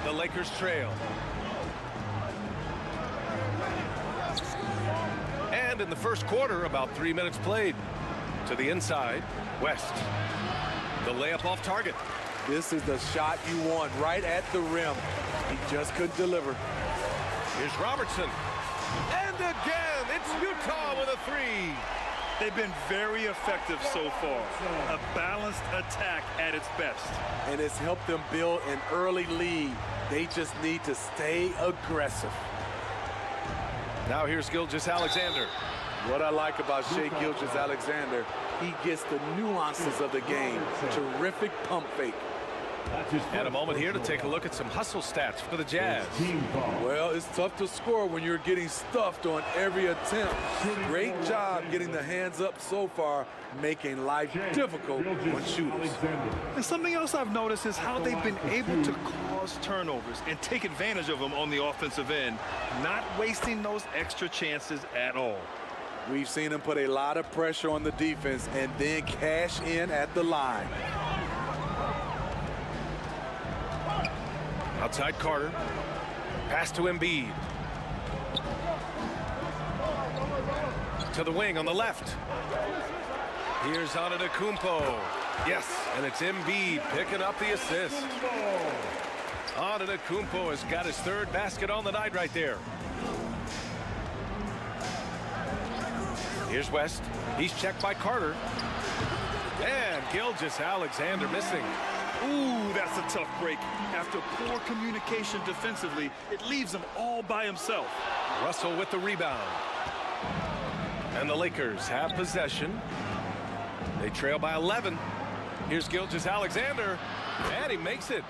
The Lakers trail. And in the first quarter, about 3 minutes played. To the inside, West. The layup off target. This is the shot you want, right at the rim. He just couldn't deliver. Here's Robertson. And again, it's Utah with a three. They've been very effective so far. A balanced attack at its best. And it's helped them build an early lead. They just need to stay aggressive. Now here's Gilgeous-Alexander. What I like about Shai Gilgeous-Alexander, he gets the nuances of the game. Terrific pump fake. And a moment here to take a look at some hustle stats for the Jazz. Well, it's tough to score when you're getting stuffed on every attempt. Great job getting the hands up so far, making life difficult on shooters. And something else I've noticed is how they've been able to cause turnovers and take advantage of them on the offensive end, not wasting those extra chances at all. We've seen them put a lot of pressure on the defense and then cash in at the line. Outside Carter. Pass to Embiid. To the wing on the left. Here's Antetokounmpo. Yes, and it's Embiid picking up the assist. Antetokounmpo has got his third basket on the night right there. Here's West. He's checked by Carter. And Gilgeous-Alexander missing. Ooh, that's a tough break. After poor communication defensively, it leaves him all by himself. Russell with the rebound. And the Lakers have possession. They trail by 11. Here's Gilgeous-Alexander, and he makes it.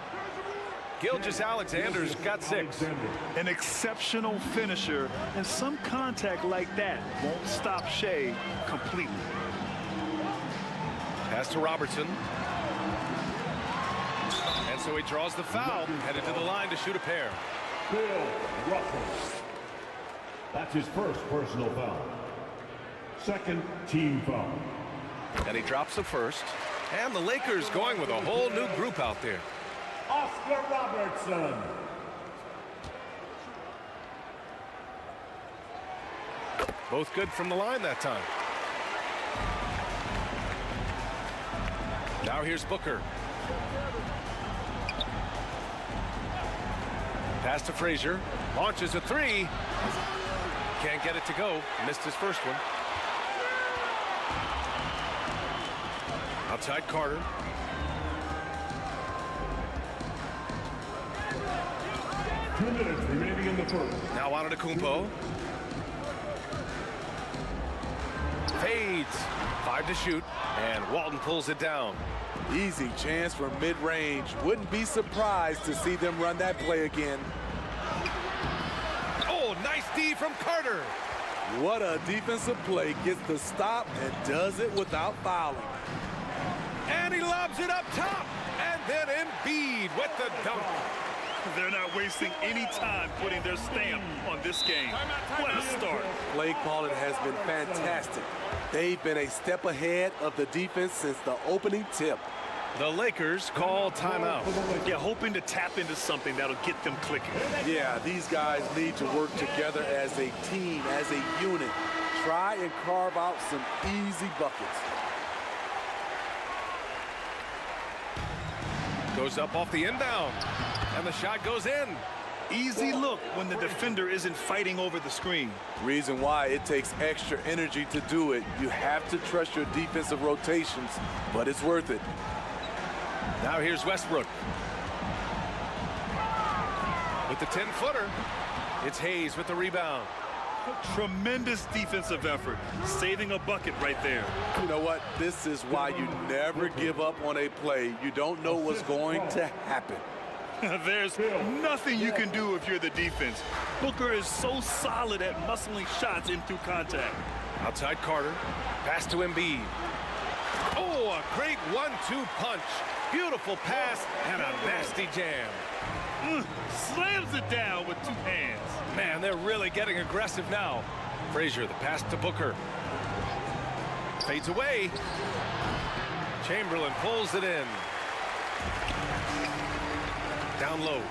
Gilgeous-Alexander's got 6. An exceptional finisher, and some contact like that won't stop Shai completely. Pass to Robertson. And so he draws the foul, headed to the line to shoot a pair. Bill Russell. That's his first personal foul. Second team foul. And he drops the first. And the Lakers going with a whole new group out there. Oscar Robertson. Both good from the line that time. Now here's Booker. Pass to Frazier. Launches a three. Can't get it to go. Missed his first one. Outside Carter. Two minutes remaining in the first. Now Antetokounmpo. Fades. 5 to shoot. And Walton pulls it down. Easy chance for mid-range. Wouldn't be surprised to see them run that play again. Oh, nice D from Carter. What a defensive play. Gets the stop and does it without fouling. And he lobs it up top. And then Embiid with the dunk. They're not wasting any time putting their stamp on this game. What a start. Play calling has been fantastic. They've been a step ahead of the defense since the opening tip. The Lakers call timeout. Yeah, hoping to tap into something that'll get them clicking. Yeah, these guys need to work together as a team, as a unit. Try and carve out some easy buckets. Goes up off the inbound. And the shot goes in. Easy look when the defender isn't fighting over the screen. Reason why it takes extra energy to do it. You have to trust your defensive rotations, but it's worth it. Now here's Westbrook. With the 10-footer, it's Hayes with the rebound. Tremendous defensive effort, saving a bucket right there. You know what? This is why you never give up on a play. You don't know what's going to happen. There's nothing you can do if you're the defense. Booker is so solid at muscling shots in through contact. Outside Carter. Pass to Embiid. Oh, a great 1-2 punch. Beautiful pass and a nasty jam. Slams it down with 2 hands. Man, they're really getting aggressive now. Frazier, the pass to Booker. Fades away. Chamberlain pulls it in. Down low.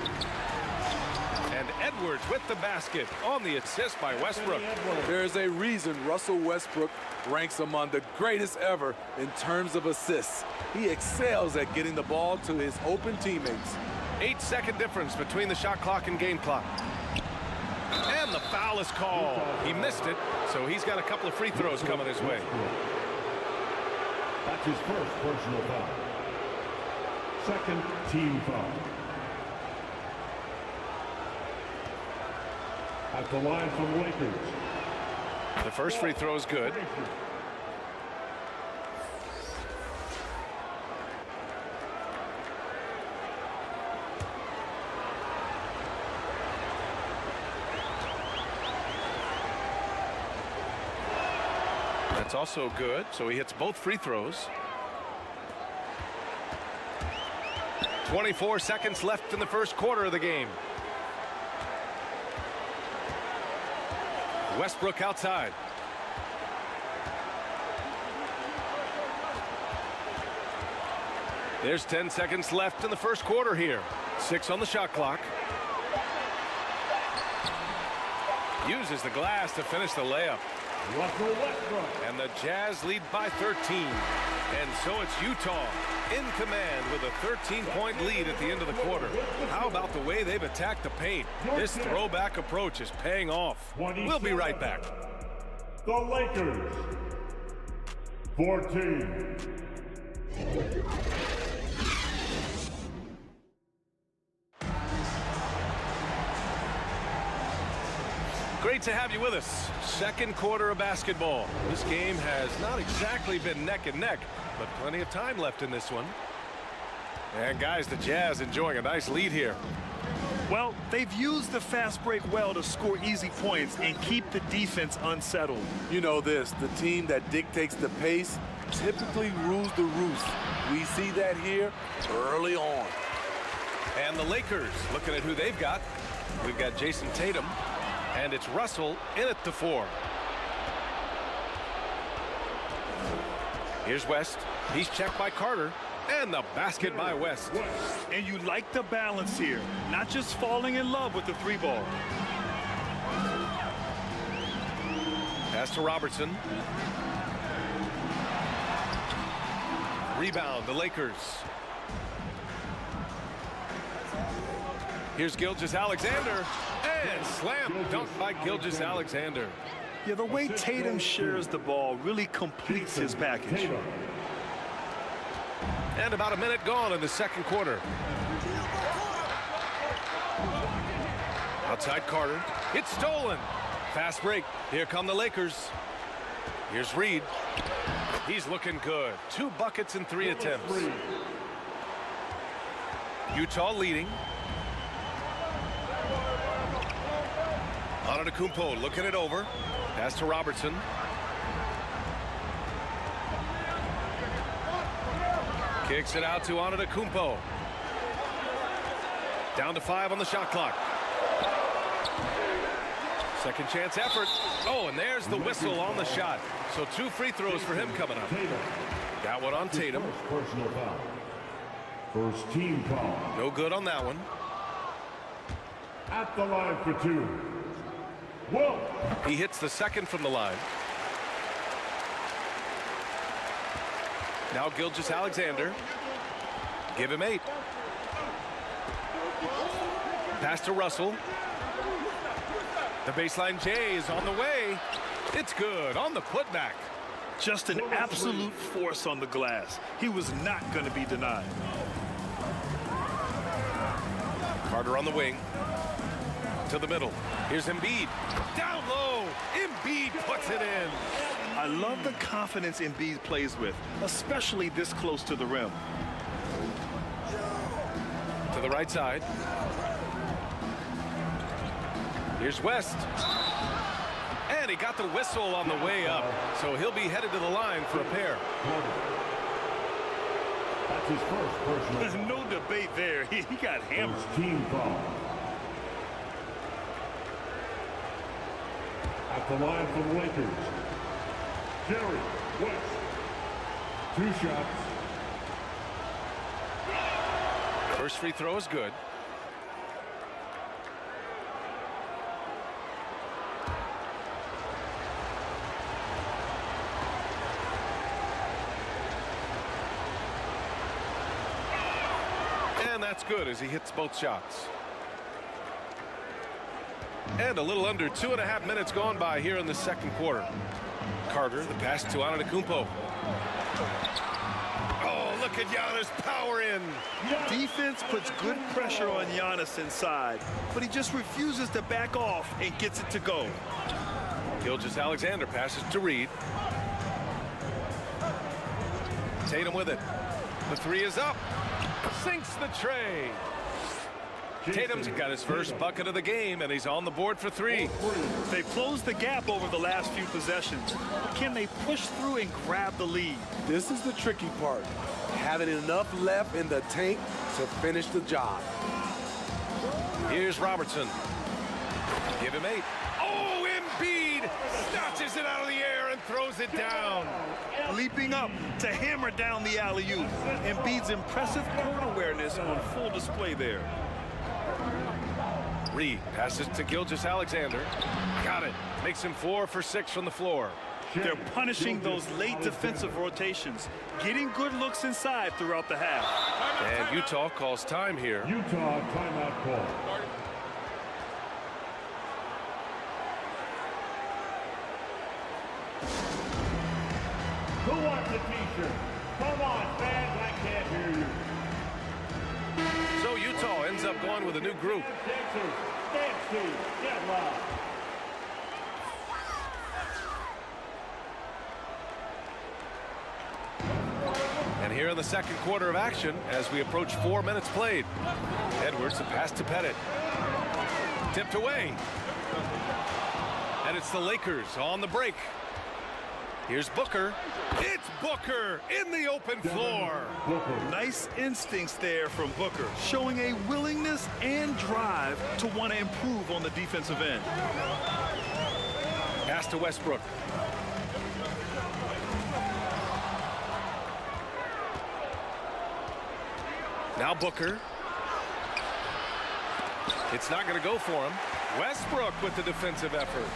And Edwards with the basket on the assist by Westbrook. There's a reason Russell Westbrook ranks among the greatest ever in terms of assists. He excels at getting the ball to his open teammates. 8-second difference between the shot clock and game clock. And the foul is called. He missed it, so he's got a couple of free throws coming his way. That's his first personal foul. Second team foul. At the line from Lakers. The first free throw is good. That's also good, so he hits both free throws. 24 seconds left in the first quarter of the game. Westbrook outside. There's 10 seconds left in the first quarter here. 6 on the shot clock. Uses the glass to finish the layup. And the Jazz lead by 13. And so it's Utah in command with a 13-point lead at the end of the quarter. How about the way they've attacked the paint? This throwback approach is paying off. We'll be right back. The Lakers, 14. Great to have you with us. Second quarter of basketball. This game has not exactly been neck and neck, but plenty of time left in this one. And guys, the Jazz enjoying a nice lead here. Well, they've used the fast break well to score easy points and keep the defense unsettled. You know this, the team that dictates the pace typically rules the roost. We see that here early on. And the Lakers, looking at who they've got. We've got Jason Tatum, and it's Russell in at the 4. Here's West. He's checked by Carter. And the basket by West. And you like the balance here. Not just falling in love with the 3-ball. Pass to Robertson. Rebound, the Lakers. Here's Gilgeous-Alexander. And slam dunk by Gilgeous-Alexander. Yeah, the way Tatum shares the ball really completes his package. And about a minute gone in the second quarter. Outside Carter. It's stolen. Fast break. Here come the Lakers. Here's Reed. He's looking good. 2 buckets in 3 attempts. Utah leading. Antetokounmpo looking it over. Pass to Robertson. Kicks it out to Antetokounmpo. Down to 5 on the shot clock. Second chance effort. Oh, and there's the whistle on the shot. So 2 free throws for him coming up. Got one on Tatum. Personal foul. First team foul. No good on that one. At the line for 2. Whoa. He hits the second from the line. Now Gilgeous-Alexander. Give him 8. Pass to Russell. The baseline J is on the way. It's good on the putback. Just an absolute force on the glass. He was not going to be denied. Carter on the wing. To the middle. Here's Embiid. Down low. Embiid puts it in. I love the confidence Embiid plays with, especially this close to the rim. To the right side. Here's West. And he got the whistle on the way up, so he'll be headed to the line for a pair. That's his first personal. There's no debate there. He got hammered. First team foul. At the line for the Lakers, Jerry West. 2 shots. First free throw is good. And that's good as he hits both shots. And a little under 2.5 minutes gone by here in the second quarter. Carter, the pass to Antetokounmpo. Oh, look at Giannis power in. Defense puts good pressure on Giannis inside, but he just refuses to back off and gets it to go. Gilgeous-Alexander passes to Reed. Tatum with it. The three is up. Sinks the tray. Tatum's got his first bucket of the game, and he's on the board for three. They've closed the gap over the last few possessions. Can they push through and grab the lead? This is the tricky part. Having enough left in the tank to finish the job. Here's Robertson. Give him 8. Oh, Embiid snatches it out of the air and throws it down. Leaping up to hammer down the alley-oop. Embiid's impressive court awareness on full display there. Reed passes to Gilgeous-Alexander. Got it. Makes him 4 for 6 from the floor. They're punishing those late defensive rotations, getting good looks inside throughout the half. And Utah calls time here. Utah timeout call. Who wants a t-shirt? Come on, fans, I can't hear you. So Utah ends up going with a new group. Get loud. And here in the second quarter of action, as we approach 4 minutes played. Edwards, the pass to Pettit. Tipped away. And it's the Lakers on the break. Here's Booker. It's Booker in the open floor. Nice instincts there from Booker, showing a willingness and drive to want to improve on the defensive end. Pass to Westbrook. Now Booker. It's not going to go for him. Westbrook with the defensive effort.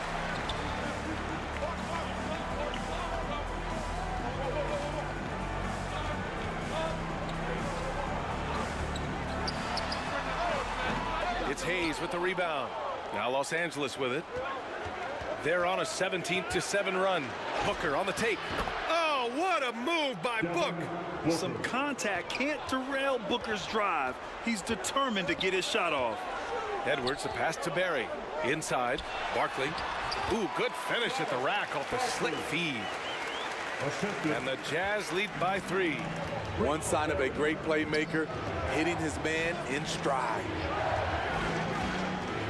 It's Hayes with the rebound. Now Los Angeles with it. They're on a 17-7 run. Booker on the take. Oh, what a move by Book. Some contact can't derail Booker's drive. He's determined to get his shot off. Edwards, the pass to Barry. Inside, Barkley. Ooh, good finish at the rack off the slick feed. And the Jazz lead by 3. One sign of a great playmaker, hitting his man in stride.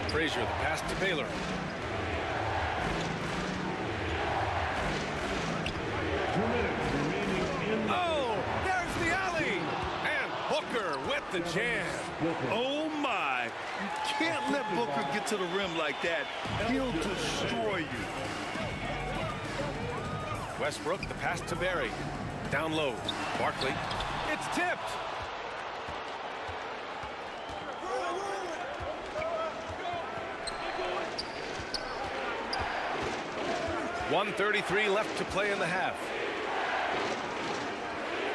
Frazier, the pass to Baylor. Oh, there's the alley. And Booker with the jam. Oh, my. You can't let Booker get to the rim like that. He'll destroy you. Westbrook, the pass to Barry. Down low. Barkley. It's tipped. .133 left to play in the half.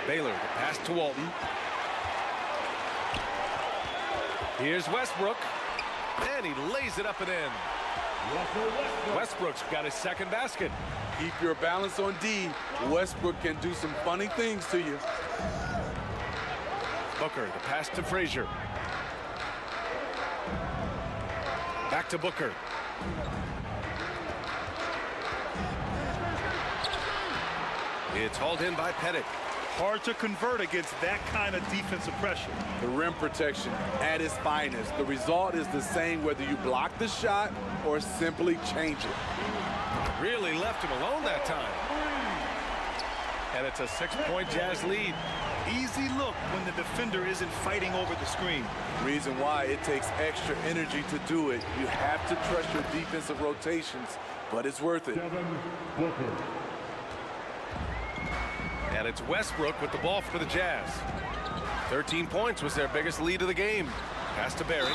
Baylor, the pass to Walton. Here's Westbrook. And he lays it up and in. Westbrook's got his second basket. Keep your balance on D. Westbrook can do some funny things to you. Booker, the pass to Frazier. Back to Booker. It's hauled in by Pettit. Hard to convert against that kind of defensive pressure. The rim protection at its finest. The result is the same whether you block the shot or simply change it. Really left him alone that time. And it's a 6-point Jazz lead. Easy look when the defender isn't fighting over the screen. Reason why it takes extra energy to do it. You have to trust your defensive rotations, but it's worth it. And it's Westbrook with the ball for the Jazz. 13 points was their biggest lead of the game. Pass to Barry.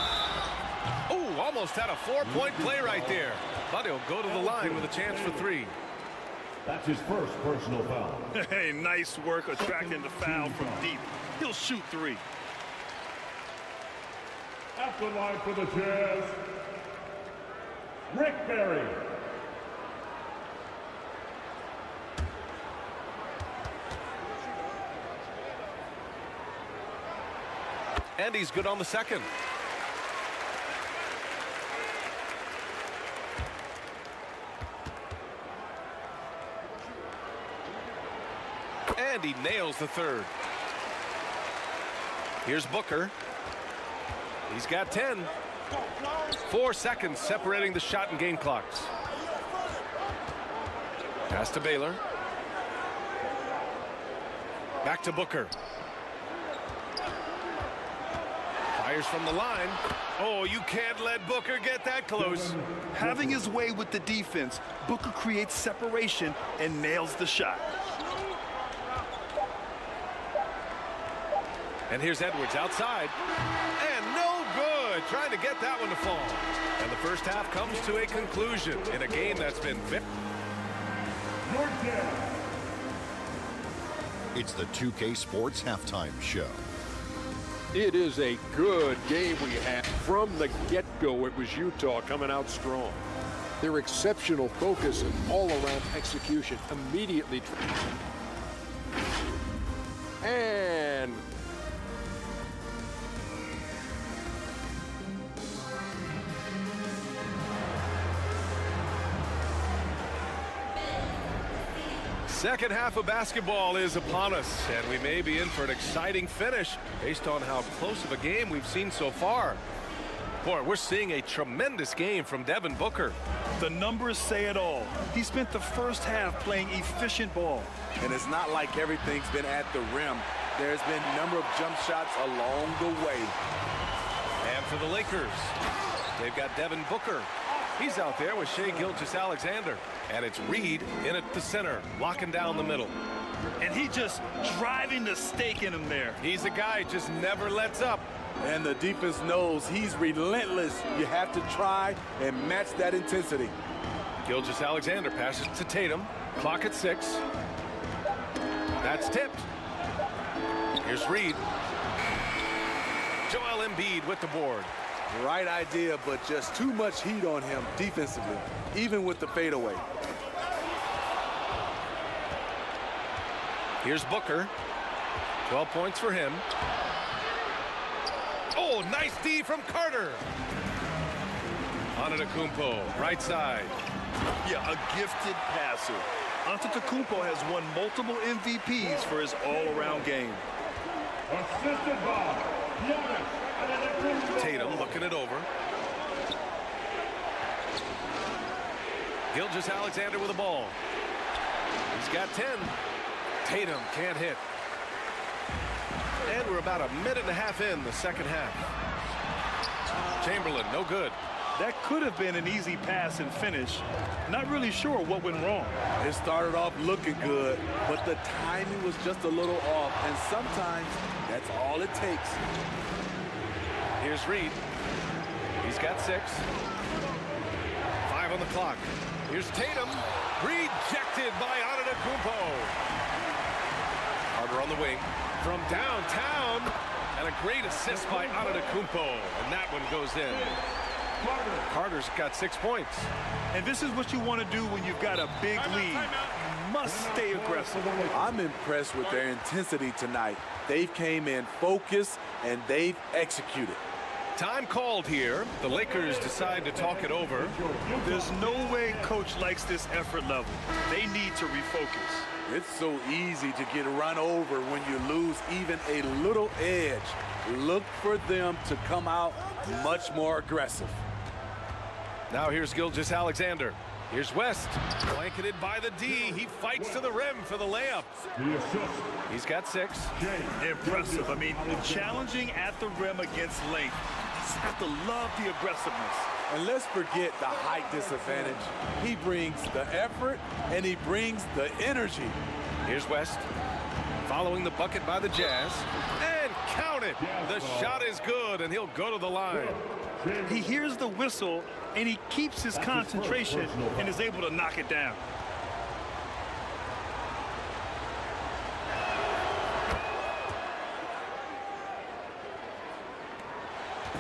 Oh, almost had a 4-point play right there. But he'll go to the line with a chance for 3. That's his first personal foul. Hey, nice work attracting the foul from deep. He'll shoot 3. At the line for the Jazz, Rick Barry. And he's good on the second. And he nails the third. Here's Booker. He's got 10. 4 seconds separating the shot and game clocks. Pass to Baylor. Back to Booker. Fires from the line. Oh, you can't let Booker get that close. Having his way with the defense, Booker creates separation and nails the shot. And here's Edwards outside. And no good. Trying to get that one to fall. And the first half comes to a conclusion in a game that's been It's the 2K Sports Halftime Show. It is a good game we had. From the get-go, it was Utah coming out strong. Their exceptional focus and all-around execution immediately. And second half of basketball is upon us, and we may be in for an exciting finish based on how close of a game we've seen so far. Boy, we're seeing a tremendous game from Devin Booker. The numbers say it all. He spent the first half playing efficient ball. And it's not like everything's been at the rim. There's been a number of jump shots along the way. And for the Lakers, they've got Devin Booker. He's out there with Shai Gilgeous-Alexander. And it's Reed in at the center, locking down the middle. And he just driving the stake in him there. He's a guy who just never lets up. And the defense knows he's relentless. You have to try and match that intensity. Gilgeous-Alexander passes to Tatum. Clock at 6. That's tipped. Here's Reed. Joel Embiid with the board. Right idea, but just too much heat on him defensively, even with the fadeaway. Here's Booker. 12 points for him. Oh, nice D from Carter. Antetokounmpo, right side. Yeah, a gifted passer. Antetokounmpo has won multiple MVPs for his all-around game. Assisted by Tatum looking it over. Gilgeous-Alexander with the ball. He's got 10. Tatum can't hit. And we're about a minute and a half in the second half. Chamberlain, no good. That could have been an easy pass and finish. Not really sure what went wrong. It started off looking good, but the timing was just a little off, and sometimes that's all it takes. Here's Reed. He's got 6. 5 on the clock. Here's Tatum. Rejected by Antetokounmpo. Carter on the wing. From downtown. And a great assist by Antetokounmpo. And that one goes in. Carter's got 6 points. And this is what you want to do when you've got a big lead. You must stay aggressive. I'm impressed with their intensity tonight. They've came in focused, and they've executed. Time called here. The Lakers decide to talk it over. There's no way coach likes this effort level. They need to refocus. It's so easy to get run over when you lose even a little edge. Look for them to come out much more aggressive. Now here's Gilgeous-Alexander. Here's West. Blanketed by the D. He fights to the rim for the layup. He's got 6. Impressive. I mean, challenging at the rim against length. You have to love the aggressiveness. And let's forget the height disadvantage. He brings the effort, and he brings the energy. Here's West. Following the bucket by the Jazz. And count it. The shot is good, and he'll go to the line. He hears the whistle, and he keeps his concentration and is able to knock it down.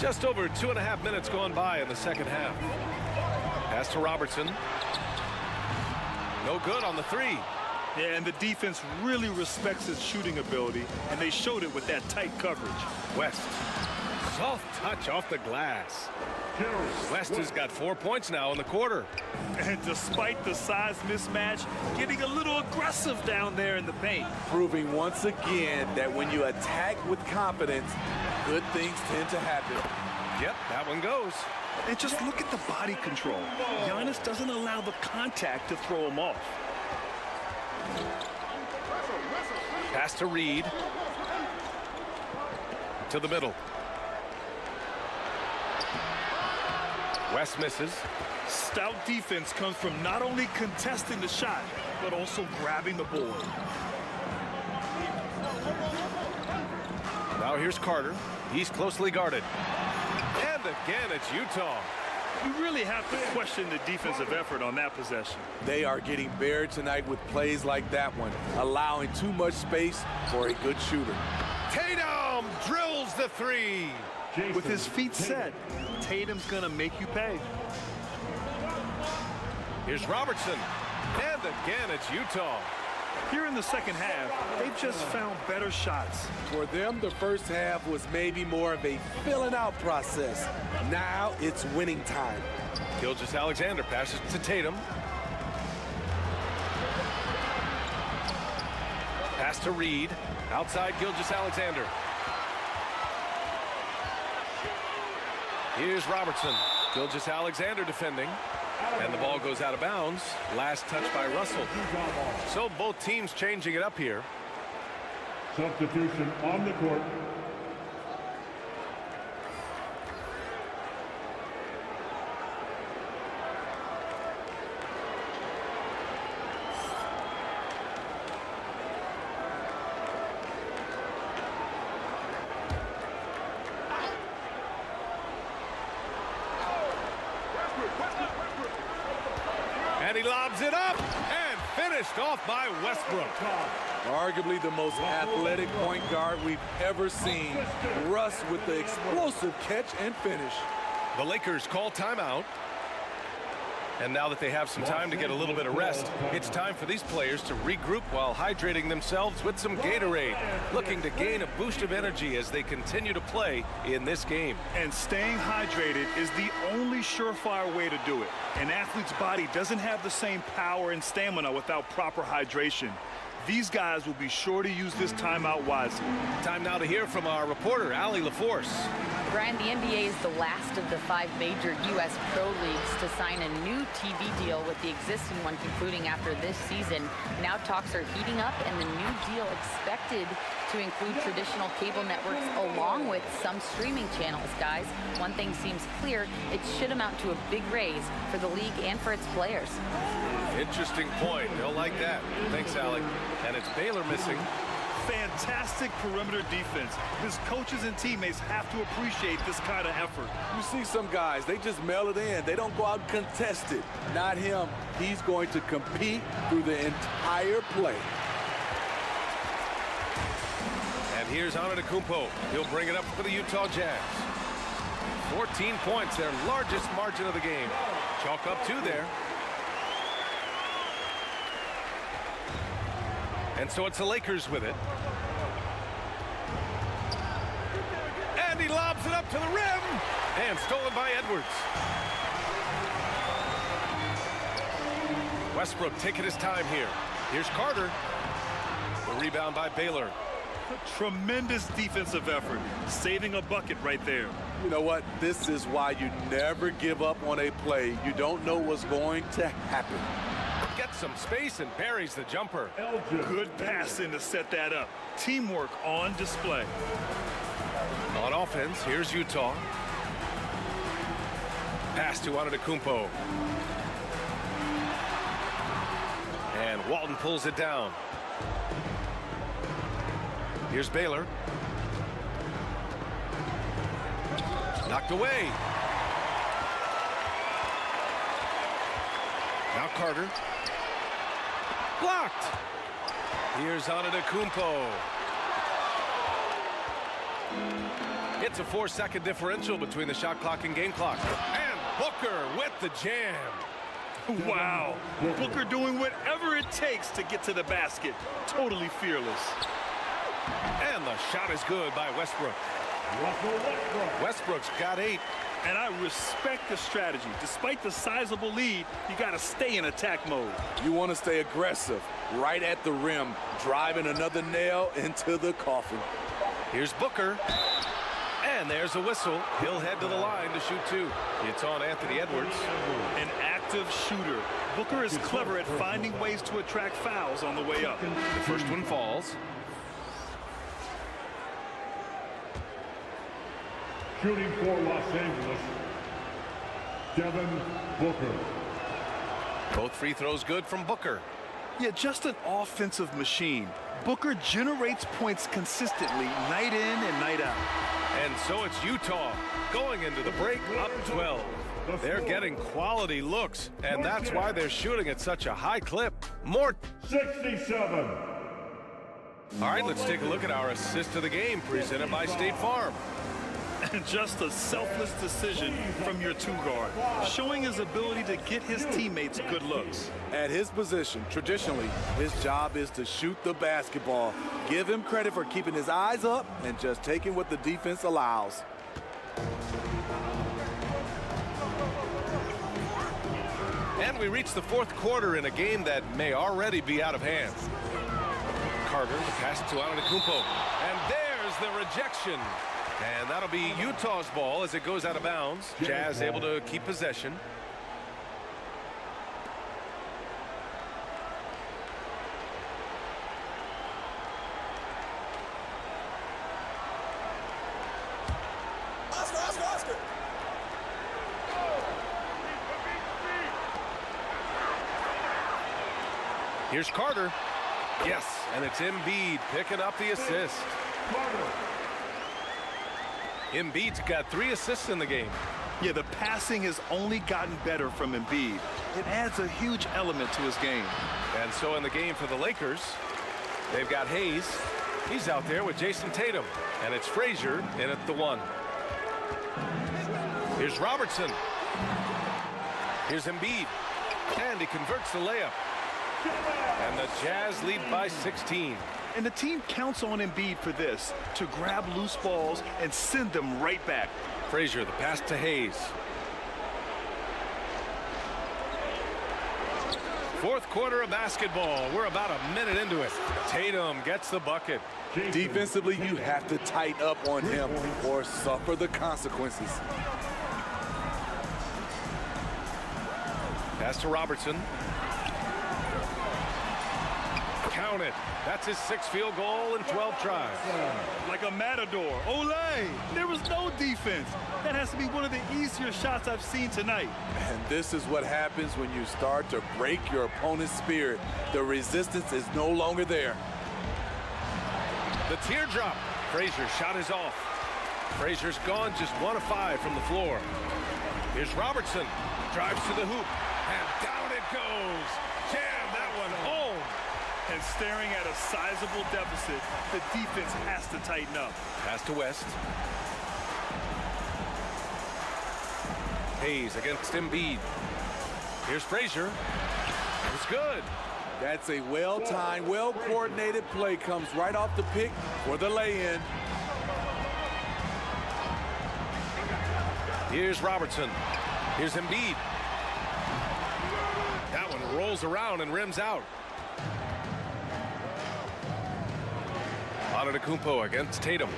Just over 2.5 minutes gone by in the second half. Pass to Robertson. No good on the three. Yeah, and the defense really respects his shooting ability, and they showed it with that tight coverage. West. Soft touch off the glass. West has got 4 points now in the quarter. And despite the size mismatch, getting a little aggressive down there in the paint. Proving once again that when you attack with confidence, good things tend to happen. Yep, that one goes. And just look at the body control. Giannis doesn't allow the contact to throw him off. Pass to Reed. To the middle. West misses. Stout defense comes from not only contesting the shot, but also grabbing the board. Now here's Carter. He's closely guarded. And again, it's Utah. You really have to question the defensive effort on that possession. They are getting buried tonight with plays like that one, allowing too much space for a good shooter. Tatum drills the three. With his feet set, Tatum's gonna make you pay. Here's Robertson. And again, it's Utah. Here in the second half, they've just found better shots. For them, the first half was maybe more of a filling out process. Now it's winning time. Gilgeous-Alexander passes to Tatum. Pass to Reed. Outside Gilgeous-Alexander. Here's Robertson. Gilgeous-Alexander defending. And the ball goes out of bounds. Last touch by Russell. So both teams changing it up here. Substitution on the court. And he lobs it up and finished off by Westbrook. Arguably the most athletic point guard we've ever seen. Russ with the explosive catch and finish. The Lakers call timeout. And now that they have some time to get a little bit of rest, it's time for these players to regroup while hydrating themselves with some Gatorade, looking to gain a boost of energy as they continue to play in this game. And staying hydrated is the only surefire way to do it. An athlete's body doesn't have the same power and stamina without proper hydration. These guys will be sure to use this timeout wisely. Time now to hear from our reporter, Allie LaForce. Brian, the NBA is the last of the 5 major U.S. pro leagues to sign a new TV deal, with the existing one concluding after this season. Now talks are heating up, and the new deal expected to include traditional cable networks along with some streaming channels. Guys, one thing seems clear: it should amount to a big raise for the league and for its players. Interesting point. They'll like that. Thanks, Allie. And it's Baylor missing. Fantastic perimeter defense. His coaches and teammates have to appreciate this kind of effort. You see some guys, they just mail it in. They don't go out and contest it. Not him. He's going to compete through the entire play. And here's Antetokounmpo. He'll bring it up for the Utah Jazz. 14 points, their largest margin of the game. Chalk up 2 there. And so it's the Lakers with it. And he lobs it up to the rim. And stolen by Edwards. Westbrook taking his time here. Here's Carter. The rebound by Baylor. A tremendous defensive effort, saving a bucket right there. You know what? This is why you never give up on a play. You don't know what's going to happen. Gets some space and buries the jumper. Good passing to set that up. Teamwork on display. On offense, here's Utah. Pass to Antetokounmpo. And Walton pulls it down. Here's Baylor. Knocked away. Now Carter. Blocked. Here's Antetokounmpo. It's a 4-second differential between the shot clock and game clock. And Booker with the jam. Wow. Booker doing whatever it takes to get to the basket. Totally fearless. And the shot is good by Westbrook. Westbrook's got 8. And I respect the strategy. Despite the sizable lead, you got to stay in attack mode. You want to stay aggressive, right at the rim, driving another nail into the coffin. Here's Booker. And there's a whistle. He'll head to the line to shoot 2. It's on Anthony Edwards. An active shooter. Booker is clever at finding ways to attract fouls on the way up. The first one falls. Shooting for Los Angeles, Devin Booker. Both free throws good from Booker. Yeah, just an offensive machine. Booker generates points consistently, night in and night out. And so it's Utah going into the break up 12. They're getting quality looks, and that's why they're shooting at such a high clip. More 67. All right, let's take a look at our assist of the game presented by State Farm. And just a selfless decision from your 2-guard, showing his ability to get his teammates good looks. At his position, traditionally, his job is to shoot the basketball. Give him credit for keeping his eyes up and just taking what the defense allows. And we reach the 4th quarter in a game that may already be out of hand. Carter, the pass to Antetokounmpo. And there's the rejection. And that'll be Utah's ball as it goes out of bounds. Jazz able to keep possession. Oscar. Here's Carter. Yes, and it's Embiid picking up the assist. Embiid's got 3 assists in the game. Yeah, the passing has only gotten better from Embiid. It adds a huge element to his game. And so in the game for the Lakers, they've got Hayes. He's out there with Jason Tatum. And it's Frazier in at the 1. Here's Robertson. Here's Embiid. And he converts the layup. And the Jazz lead by 16. And the team counts on Embiid for this, to grab loose balls and send them right back. Frazier, the pass to Hayes. 4th quarter of basketball. We're about a minute into it. Tatum gets the bucket. Defensively, you have to tighten up on him or suffer the consequences. Pass to Robertson. Count it. That's his 6th field goal in 12 tries. Like a matador. Olay! There was no defense. That has to be one of the easier shots I've seen tonight. And this is what happens when you start to break your opponent's spirit. The resistance is no longer there. The teardrop. Frazier's shot is off. Frazier's gone just 1 of 5 from the floor. Here's Robertson. Drives to the hoop. And down it goes. Jam that one home. And staring at a sizable deficit, the defense has to tighten up. Pass to West. Hayes against Embiid. Here's Frazier. It's good. That's a well-timed, well-coordinated play. Comes right off the pick for the lay-in. Here's Robertson. Here's Embiid. That one rolls around and rims out. Antetokounmpo against Tatum.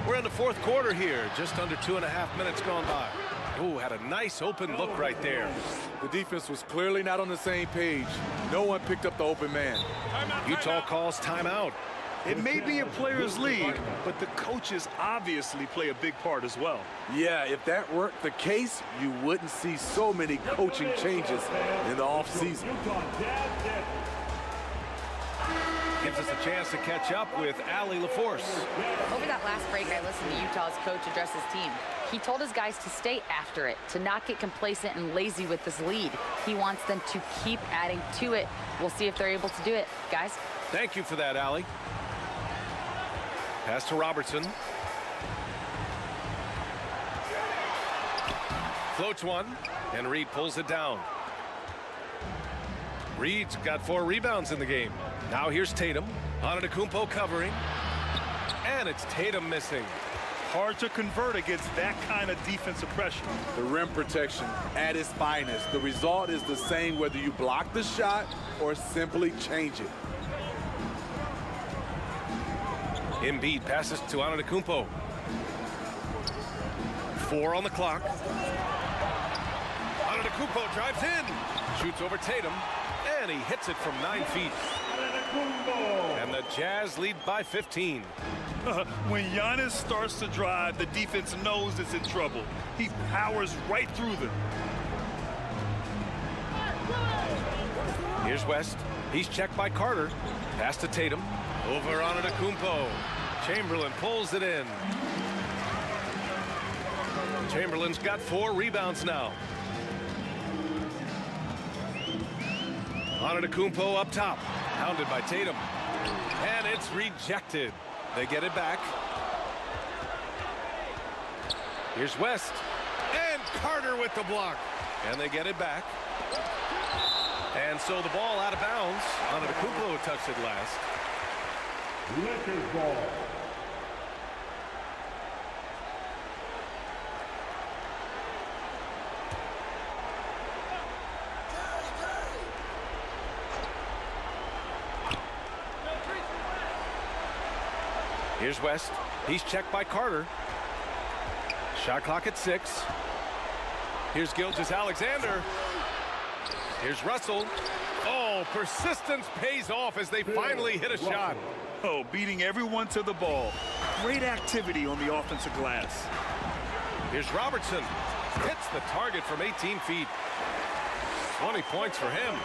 We're in the 4th quarter here. Just under 2.5 minutes gone by. Ooh, had a nice open look right there. The defense was clearly not on the same page. No one picked up the open man. Utah calls timeout. It may be a players' league, but the coaches obviously play a big part as well. Yeah, if that weren't the case, you wouldn't see so many coaching changes in the offseason. Gives us a chance to catch up with Allie LaForce. Over that last break, I listened to Utah's coach address his team. He told his guys to stay after it, to not get complacent and lazy with this lead. He wants them to keep adding to it. We'll see if they're able to do it, guys. Thank you for that, Allie. Pass to Robertson. Floats one, and Reed pulls it down. Reed's got 4 rebounds in the game. Now here's Tatum. Antetokounmpo covering. And it's Tatum missing. Hard to convert against that kind of defensive pressure. The rim protection at its finest. The result is the same whether you block the shot or simply change it. Embiid passes to Antetokounmpo. 4 on the clock. Antetokounmpo drives in. Shoots over Tatum. And he hits it from 9 feet. And the Jazz lead by 15. When Giannis starts to drive, the defense knows it's in trouble. He powers right through them. Here's West. He's checked by Carter. Pass to Tatum. Over on Antetokounmpo. Chamberlain pulls it in. Chamberlain's got 4 rebounds now. Antetokounmpo up top. Hounded by Tatum. And it's rejected. They get it back. Here's West. And Carter with the block. And they get it back. And so the ball out of bounds. Antetokounmpo touched it last. Lakers ball. Here's West. He's checked by Carter. Shot clock at 6. Here's Gilgeous-Alexander. Here's Russell. Oh, persistence pays off as they finally hit a shot. Oh, beating everyone to the ball. Great activity on the offensive glass. Here's Robertson. Hits the target from 18 feet. 20 points for him.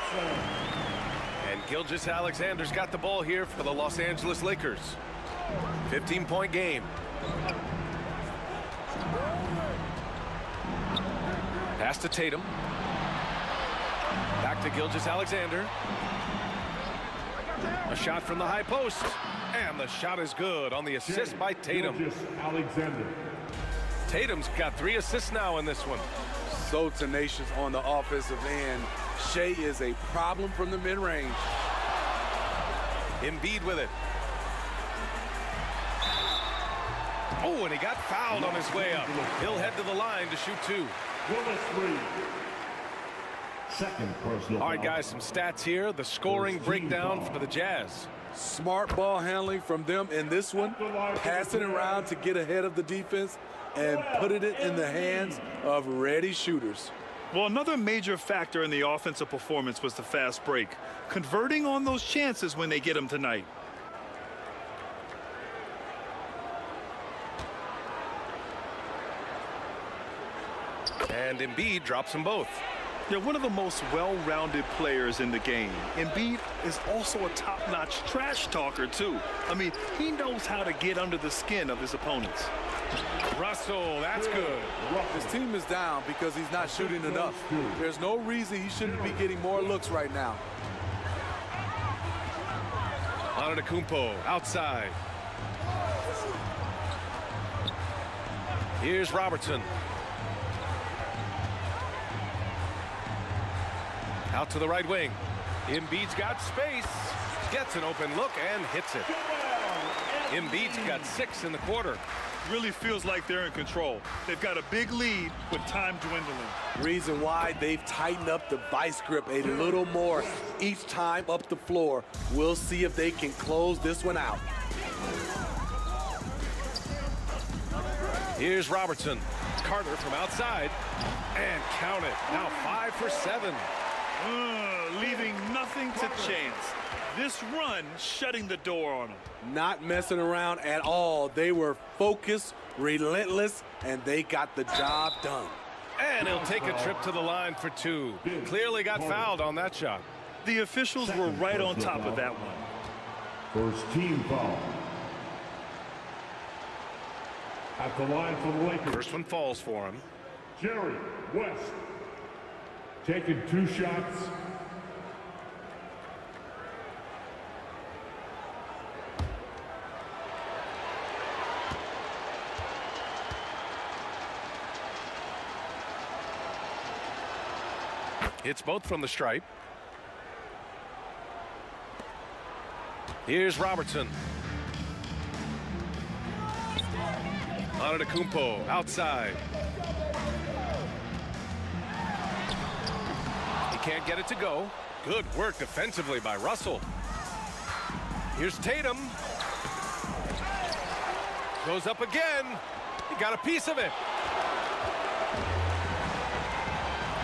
And Gilgeous-Alexander's got the ball here for the Los Angeles Lakers. 15-point game. Pass to Tatum. Back to Gilgeous-Alexander. A shot from the high post. And the shot is good on the assist by Tatum. Gilgeous-Alexander. Tatum's got 3 assists now in this one. So tenacious on the offensive end. Shai is a problem from the mid-range. Embiid with it. Oh, and he got fouled on his way up. He'll head to the line to shoot 2. Second personal. All right, guys, some stats here. The scoring breakdown for the Jazz. Smart ball handling from them in this one. Passing around to get ahead of the defense and putting it in the hands of ready shooters. Well, another major factor in the offensive performance was the fast break. Converting on those chances when they get them tonight. And Embiid drops them both. They're one of the most well-rounded players in the game. Embiid is also a top-notch trash talker, too. I mean, he knows how to get under the skin of his opponents. Russell, that's good. His team is down because he's not shooting enough. There's no reason he shouldn't be getting more looks right now. Antetokounmpo outside. Here's Robertson. Out to the right wing. Embiid's got space. Gets an open look and hits it. Embiid's got 6 in the quarter. Really feels like they're in control. They've got a big lead with time dwindling. Reason why they've tightened up the vice grip a little more each time up the floor. We'll see if they can close this one out. Here's Robertson. Carter from outside. And count it. Now 5 for 7. Leaving nothing to chance. This run shutting the door on them. Not messing around at all. They were focused, relentless, and they got the job done. And he'll take a trip to the line for 2. Clearly got fouled on that shot. The officials were right on top of that one. First team foul. At the line for the Lakers. First one falls for him. Jerry West. Taking 2 shots. Hits both from the stripe. Here's Robertson. Antetokounmpo outside. He can't get it to go. Good work defensively by Russell. Here's Tatum. Goes up again. He got a piece of it.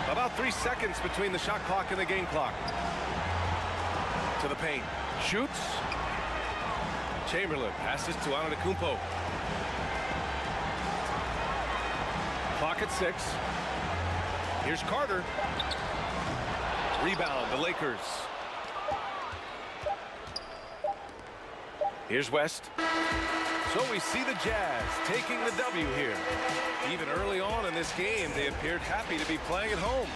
About 3 seconds between the shot clock and the game clock. To the paint. Shoots. Chamberlain passes to Antetokounmpo. Clock at 6. Here's Carter. Rebound, the Lakers. Here's West. So we see the Jazz taking the W here. Even early on in this game, they appeared happy to be playing at home.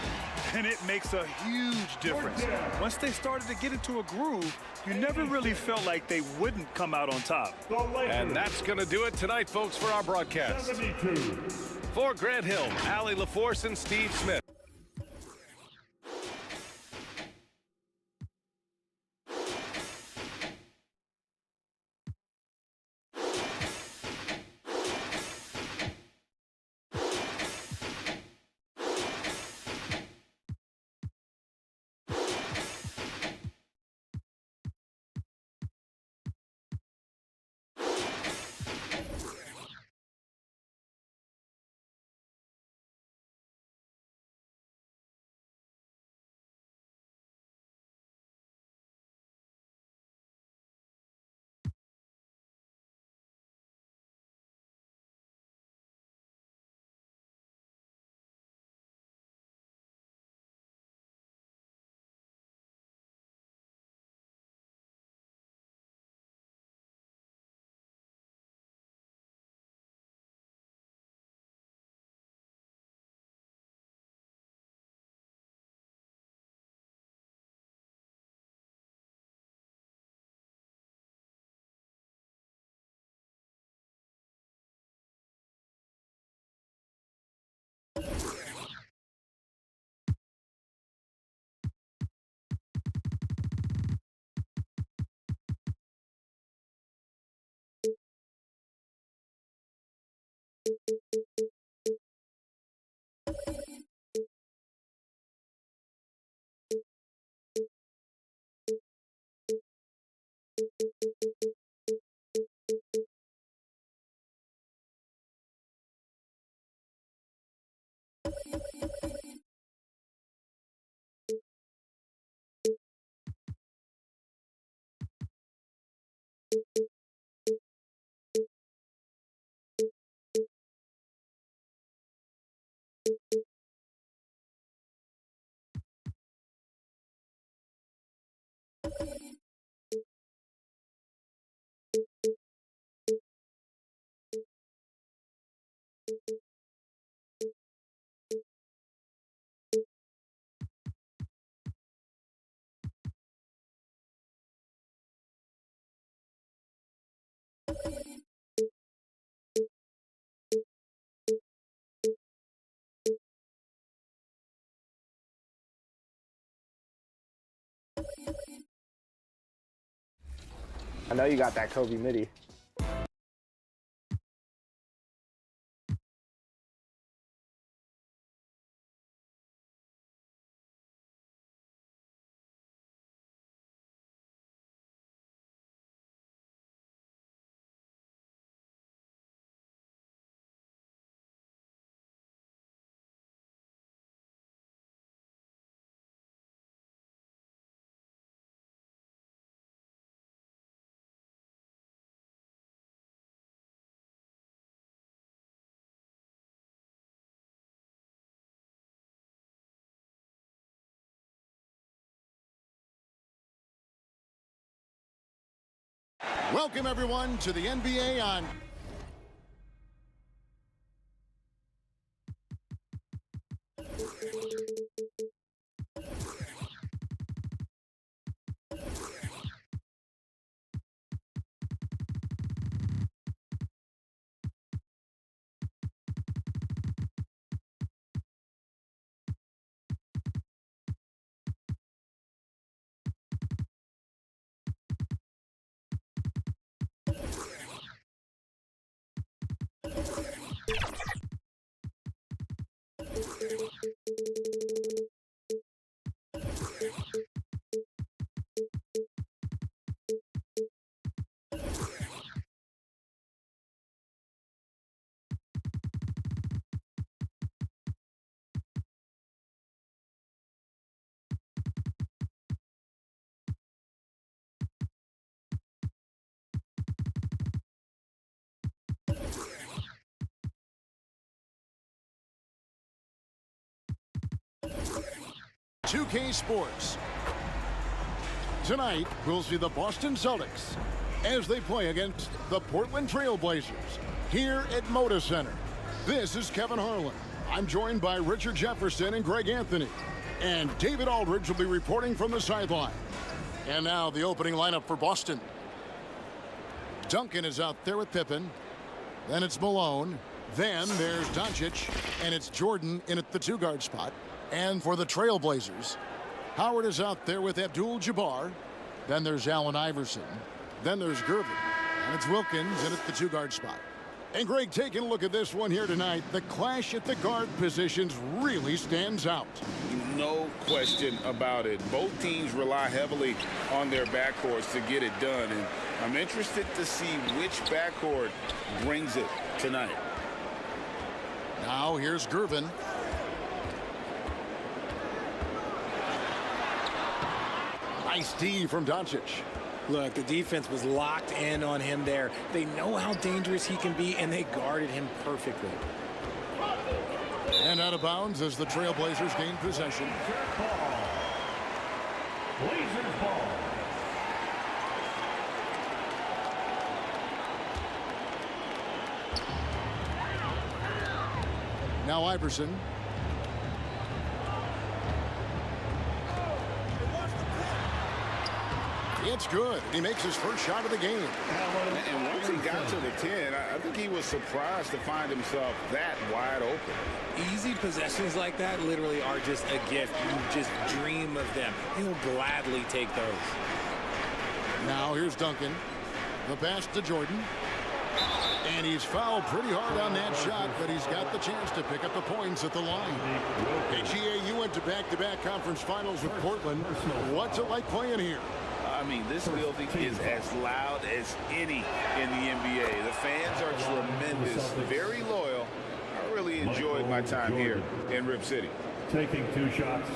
And it makes a huge difference. Once they started to get into a groove, you never really felt like they wouldn't come out on top. And that's going to do it tonight, folks, for our broadcast. 72. For Grant Hill, Allie LaForce, and Steve Smith. I know you got that Kobe midi. Welcome, everyone, to the NBA on... .2K Sports. Tonight, we'll see the Boston Celtics as they play against the Portland Trail Blazers here at Moda Center. This is Kevin Harlan. I'm joined by Richard Jefferson and Greg Anthony. And David Aldridge will be reporting from the sideline. And now the opening lineup for Boston. Duncan is out there with Pippen. Then it's Malone. Then there's DONCIC. And it's Jordan in at the two-guard spot. And for the Trailblazers, Howard is out there with Abdul-Jabbar. Then there's Allen Iverson. Then there's Gervin. And it's Wilkins in at the two-guard spot. And Greg, taking a look at this one here tonight, the clash at the guard positions really stands out. No question about it. Both teams rely heavily on their backcourts to get it done. And I'm interested to see which backcourt brings it tonight. Now here's Gervin. Nice D from DONCIC. Look, the defense was locked in on him there. They know how dangerous he can be, and they guarded him perfectly. And out of bounds as the Trailblazers gain possession. Blazers ball. Now Iverson. It's good. He makes his first shot of the game. And once he got to the 10, I think he was surprised to find himself that wide open. Easy possessions like that literally are just a gift. You just dream of them. He'll gladly take those. Now here's Duncan. The pass to Jordan. And he's fouled pretty hard on that shot, but he's got the chance to pick up the points at the line. Hey, GA, you went to back-to-back conference finals with Portland. What's it like playing here? I mean, this building is as loud as any in the NBA. The fans are tremendous, very loyal. I really enjoyed my time here in Rip City. Taking two shots.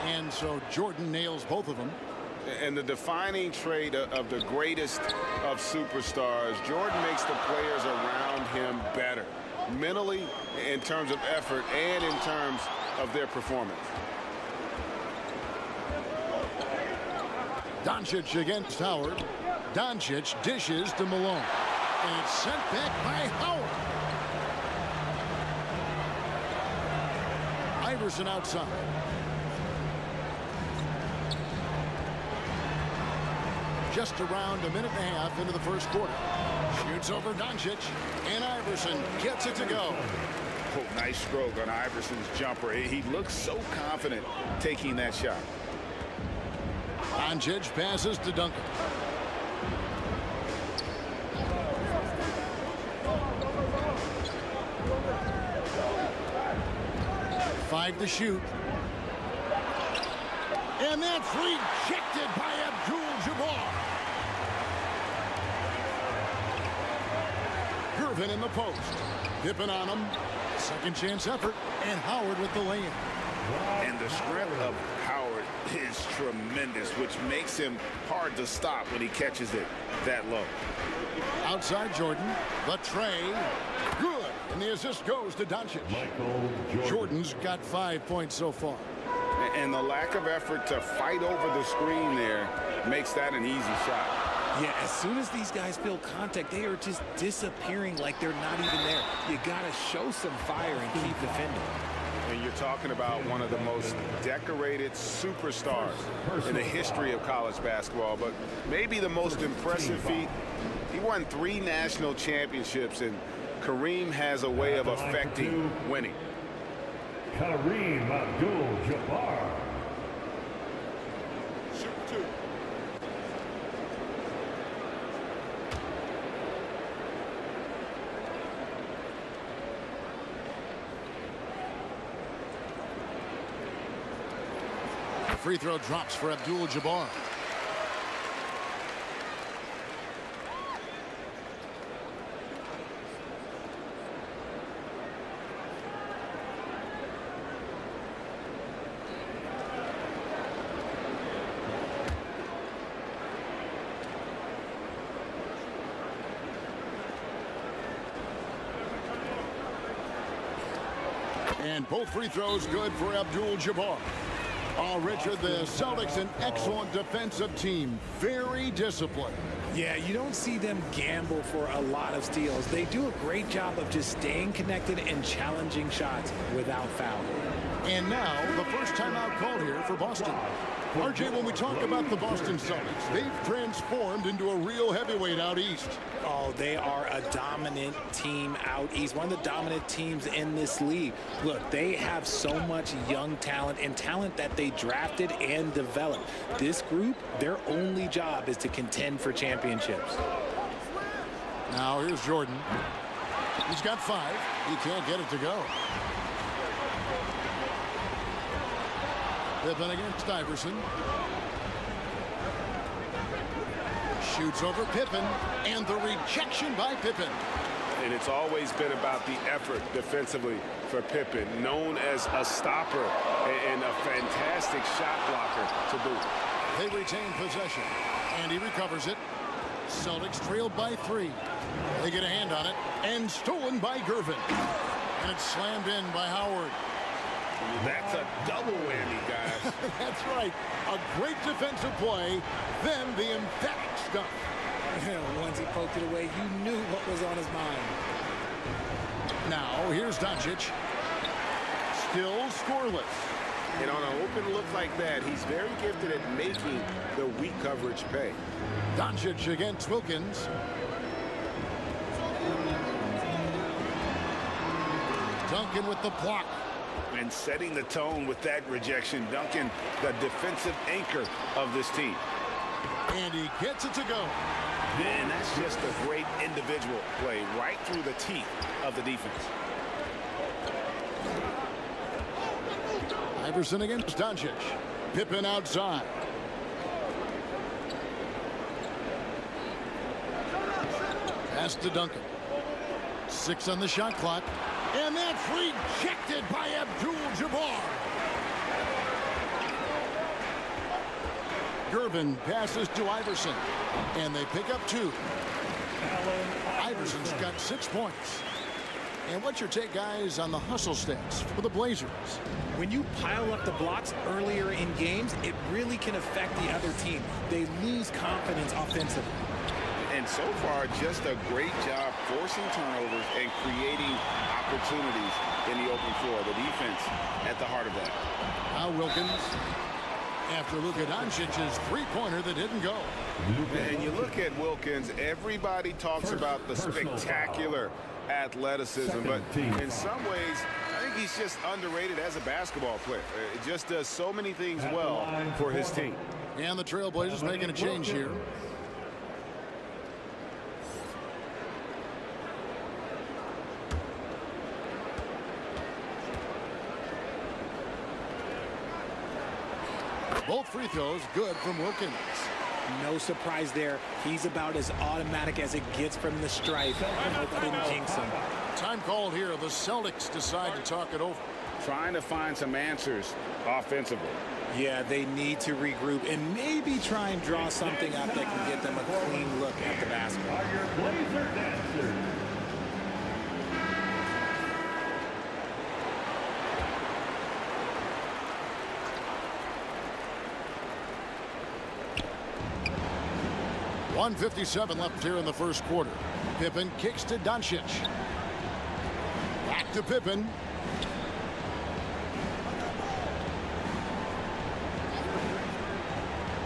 And so Jordan nails both of them. And the defining trait of the greatest of superstars, Jordan makes the players around him better, mentally, in terms of effort, and in terms of their performance. DONCIC against Howard. DONCIC dishes to Malone. And it's sent back by Howard. Iverson outside. Just around a minute and a half into the first quarter. Shoots over DONCIC, and Iverson gets it to go. Oh, nice stroke on Iverson's jumper. He looks so confident taking that shot. DONCIC passes to Duncan. Five to shoot. And that's rejected by Abdul-Jabbar. Gervin in the post. Pippen on him. Second chance effort. And Howard with the lay-in. And the strength of Howard is tremendous, which makes him hard to stop when he catches it that low. Outside Jordan, the tray, good, and the assist goes to DONCIC. Jordan's got 5 points so far. And the lack of effort to fight over the screen there makes that an easy shot. Yeah, as soon as these guys feel contact, they are just disappearing like they're not even there. You gotta show some fire and keep defending. And you're talking about one of the most decorated superstars in the history of college basketball, but maybe the most impressive feat. He won 3 national championships, and Kareem has a way of affecting winning. Kareem Abdul-Jabbar. Free throw drops for Abdul-Jabbar. And both free throws good for Abdul-Jabbar. Oh, Richard, the Celtics, an excellent defensive team. Very disciplined. Yeah, you don't see them gamble for a lot of steals. They do a great job of just staying connected and challenging shots without foul. And now, the first timeout called here for Boston. RJ, when we talk about the Boston Celtics, they've transformed into a real heavyweight out east. Oh, they are a dominant team out east, one of the dominant teams in this league. Look, they have so much young talent and talent that they drafted and developed. This group, their only job is to contend for championships. Now here's Jordan. He's got 5. He can't get it to go. Pippen against Iverson. Shoots over Pippen, and the rejection by Pippen. And it's always been about the effort defensively for Pippen, known as a stopper and a fantastic shot blocker to boot. They retain possession, and he recovers it. Celtics trailed by 3. They get a hand on it, and stolen by Gervin. And it's slammed in by Howard. That's a double whammy, guys. That's right. A great defensive play, then the emphatic stuff. Once he poked it away, you knew what was on his mind. Now, here's DONCIC. Still scoreless. And on an open look like that, he's very gifted at making the weak coverage pay. DONCIC against Wilkins. Duncan with the block. And setting the tone with that rejection. Duncan, the defensive anchor of this team. And he gets it to go. And that's just a great individual play right through the teeth of the defense. Iverson against DONCIC. Pippen outside. Pass to Duncan. 6 on the shot clock. And that's rejected by Abdul-Jabbar. Gervin passes to Iverson. And they pick up 2. Iverson's got 6 points. And what's your take, guys, on the hustle stats for the Blazers? When you pile up the blocks earlier in games, it really can affect the other team. They lose confidence offensively. And so far, just a great job forcing turnovers and creating opportunities in the open floor. The defense at the heart of that. Now Wilkins, after Luka Doncic's 3-pointer that didn't go. And you look at Wilkins, everybody talks about the spectacular athleticism, but in some ways, I think he's just underrated as a basketball player. It just does so many things well for his team. And the Trailblazers making a change here. Both free throws good from Wilkins. No surprise there. He's about as automatic as it gets from the stripe. I hope I didn't jinx him. Time called here. The Celtics decide to talk it over. Trying to find some answers offensively. Yeah, they need to regroup and maybe try and draw something up that can get them a clean look at the basketball. Are your Blazer dancers. .157 left here in the first quarter. Pippen kicks to DUNCIC. Back to Pippen.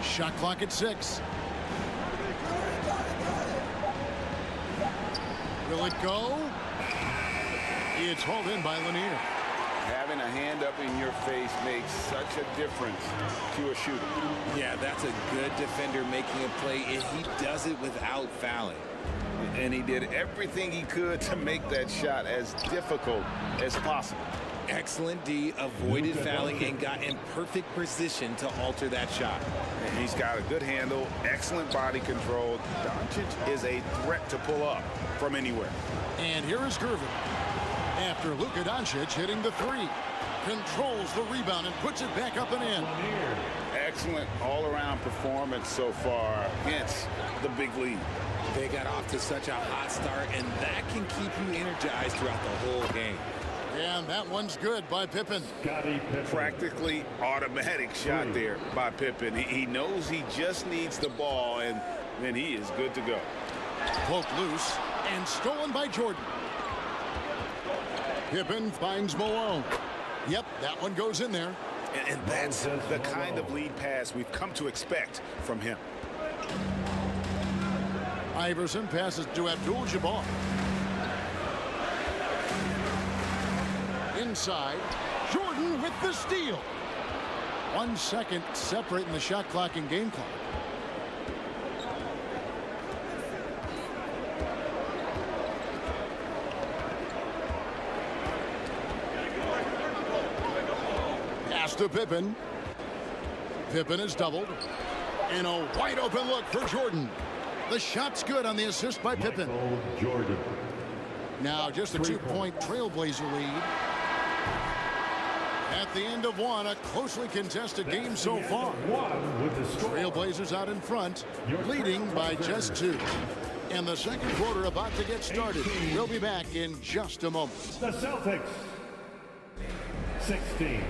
Shot clock at 6. Will it go? It's hauled in by Lanier. Having a hand up in your face makes such a difference to a shooter. Yeah, that's a good defender making a play, and he does it without fouling. And he did everything he could to make that shot as difficult as possible. Excellent D, avoided fouling, and got in perfect position to alter that shot. And he's got a good handle, excellent body control. DONCIC is a threat to pull up from anywhere. And here is Gervin. After Luka Doncic hitting the 3. Controls the rebound and puts it back up and in. Excellent all-around performance so far against the big lead. They got off to such a hot start, and that can keep you energized throughout the whole game. And that one's good by Pippen. Practically automatic shot there by Pippen. He knows he just needs the ball, and then he is good to go. Poked loose and stolen by Jordan. Pippen finds Malone. Yep, that one goes in there. And that's the kind of lead pass we've come to expect from him. Iverson passes to Abdul-Jabbar. Inside, Jordan with the steal. 1 second separating the shot clock and game clock. Pass to Pippen. Pippen is doubled. And a wide open look for Jordan. The shot's good on the assist by Pippen. Jordan. Now just a 2-point Trailblazer lead. At the end of one, a closely contested game so far. Trailblazers out in front, leading by just 2. And the second quarter about to get started. We'll be back in just a moment. The Celtics, 16.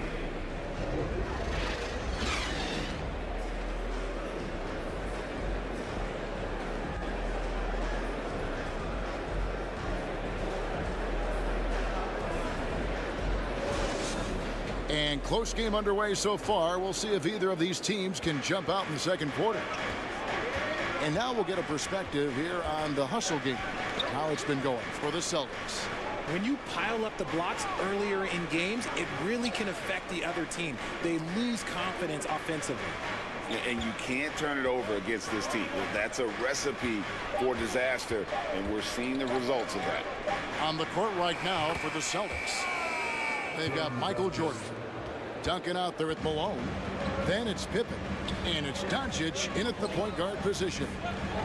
And close game underway so far. We'll see if either of these teams can jump out in the second quarter. And now we'll get a perspective here on the hustle game, how it's been going for the Celtics. When you pile up the blocks earlier in games, it really can affect the other team. They lose confidence offensively. And you can't turn it over against this team. That's a recipe for disaster, and we're seeing the results of that. On the court right now for the Celtics, they've got Michael Jordan. Duncan out there at Malone. Then it's Pippen. And it's DONCIC in at the point guard position.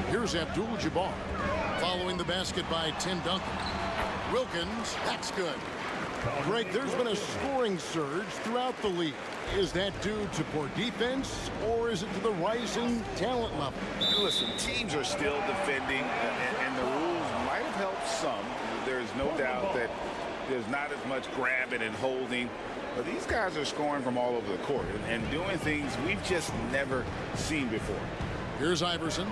Here's Abdul-Jabbar. Following the basket by Tim Duncan. Wilkins, that's good. Greg, there's been a scoring surge throughout the league. Is that due to poor defense, or is it to the rising talent level? Listen, teams are still defending, and the rules might have helped some. There's no doubt that there's not as much grabbing and holding. But these guys are scoring from all over the court and doing things we've just never seen before. Here's Iverson.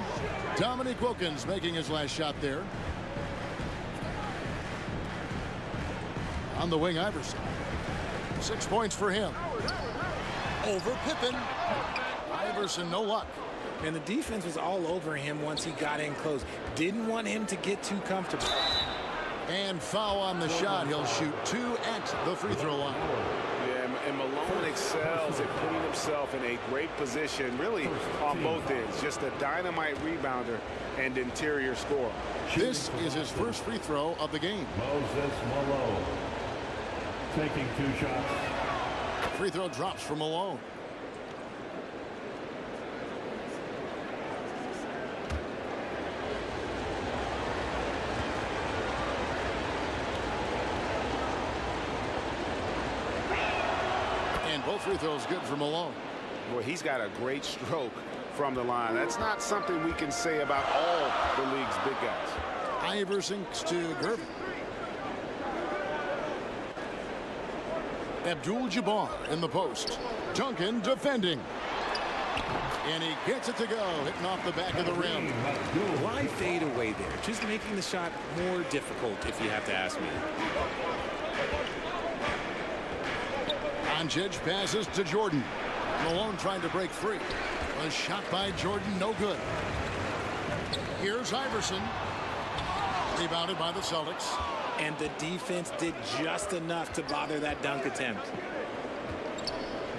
Dominique Wilkins making his last shot there. On the wing, Iverson. 6 points for him. Over Pippen. Iverson, no luck. And the defense was all over him once he got in close. Didn't want him to get too comfortable. And foul on the shot. He'll shoot 2 at the free throw line. Yeah, and Malone excels at putting himself in a great position, really on both ends. Just a dynamite rebounder and interior scorer. This is his first free throw of the game. Moses Malone taking 2 shots. Free throw drops for Malone. And both free throws good for Malone. Well, he's got a great stroke from the line. That's not something we can say about all the league's big guys. Iverson to Gervin. Abdul-Jabbar in the post. Duncan defending. And he gets it to go, hitting off the back of the rim. Why fade away there? Just making the shot more difficult, if you have to ask me. Doncic passes to Jordan. Malone trying to break free. A shot by Jordan, no good. Here's Iverson. Rebounded by the Celtics. And the defense did just enough to bother that dunk attempt.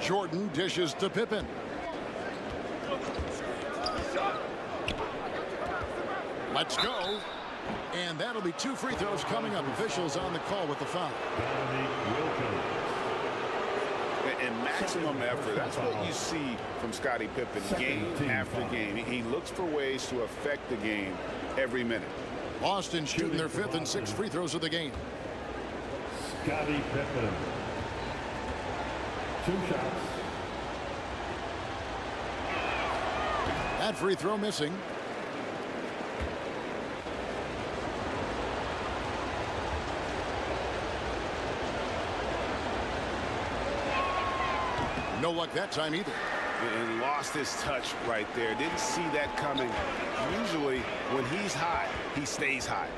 Jordan dishes to Pippen. Let's go. And that'll be 2 free throws coming up. Officials on the call with the foul. And maximum effort, that's what you see from Scottie Pippen game after game. He looks for ways to affect the game every minute. Boston shooting their 5th and 6th free throws of the game. Scottie Pippen. 2 shots. That free throw missing. No luck that time either. And lost his touch right there. Didn't see that coming. Usually when he's hot, he stays hot.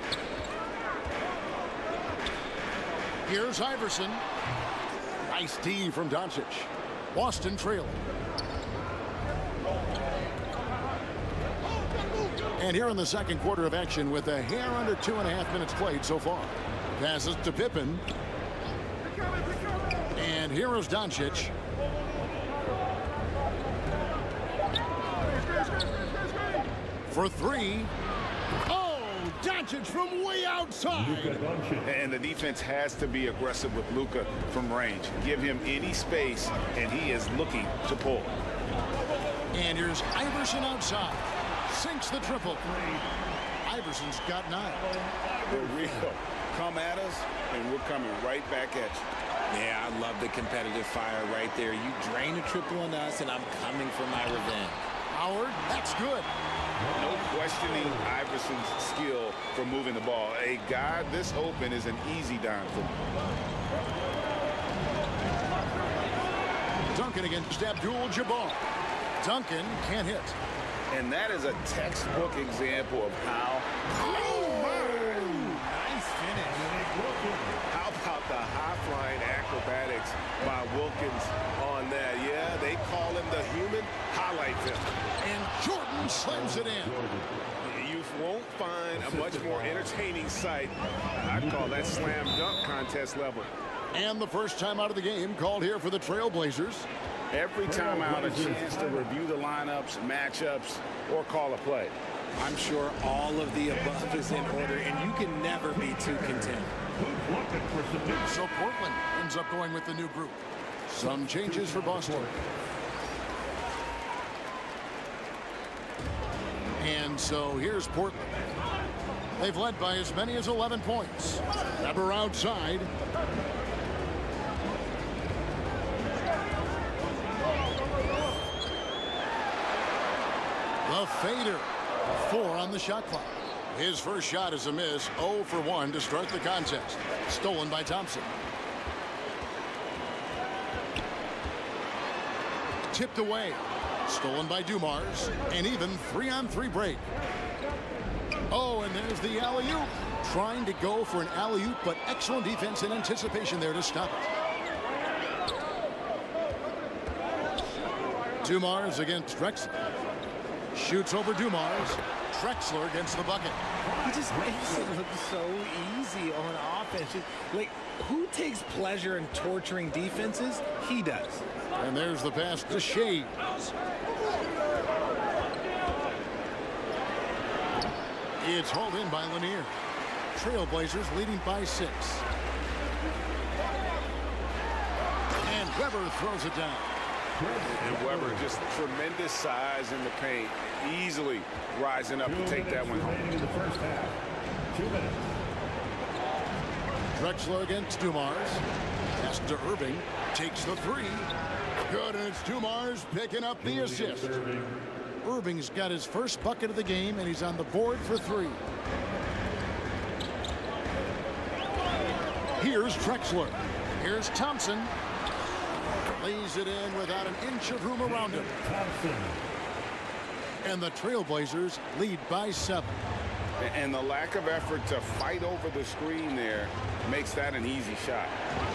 Here's Iverson. Nice D from Doncic. Boston trailing. And here in the second quarter of action with a hair under 2.5 minutes played so far. Passes to Pippen. And here is Doncic. For 3. Oh, Doncic from way outside. And the defense has to be aggressive with Luka from range. Give him any space, and he is looking to pull. And here's Iverson outside. Sinks the triple. Iverson's got 9. For real. Come at us, and we're coming right back at you. Yeah, I love the competitive fire right there. You drain a triple on us, and I'm coming for my revenge. Howard, that's good. No questioning Iverson's skill for moving the ball. A guy this open is an easy dime for him. Duncan against Abdul-Jabbar. Duncan can't hit. And that is a textbook example of how... Nice finish. How about the high-flying acrobatics by Wilkins on that? Yeah, they call him the human highlight film. And Jordan slams it in. You won't find a much more entertaining sight. I'd call that slam dunk contest level. And the first time out of the game called here for the Trailblazers. Every time out, a chance to review the lineups, matchups, or call a play. I'm sure all of the above is in order, and you can never be too content. So Portland ends up going with the new group. Some changes for Boston. And so here's Portland. They've led by as many as 11 points. Weber outside. The fader. 4 on the shot clock. His first shot is a miss. 0 for 1 to start the contest. Stolen by Thompson. Tipped away. Stolen by DUMARS. And even 3-on-3 break. Oh, and there's the alley-oop. Trying to go for an alley-oop, but excellent defense and anticipation there to stop it. DUMARS against Drexler. Shoots over DUMARS. Drexler against the bucket. He just makes it look so easy on offense. Like, who takes pleasure in torturing defenses? He does. And there's the pass to SCHAYES. It's hauled in by Lanier. Trailblazers leading by 6. And Weber throws it down. And Weber, just tremendous size in the paint, easily rising up to take that one home. Drexler against DUMARS. Pass to Irving. Takes the 3. Good, and it's DUMARS picking up the assist. Irving's got his first bucket of the game, and he's on the board for 3. Here's Drexler. Here's Thompson. Lays it in without an inch of room around him. And the Trailblazers lead by 7. And the lack of effort to fight over the screen there makes that an easy shot.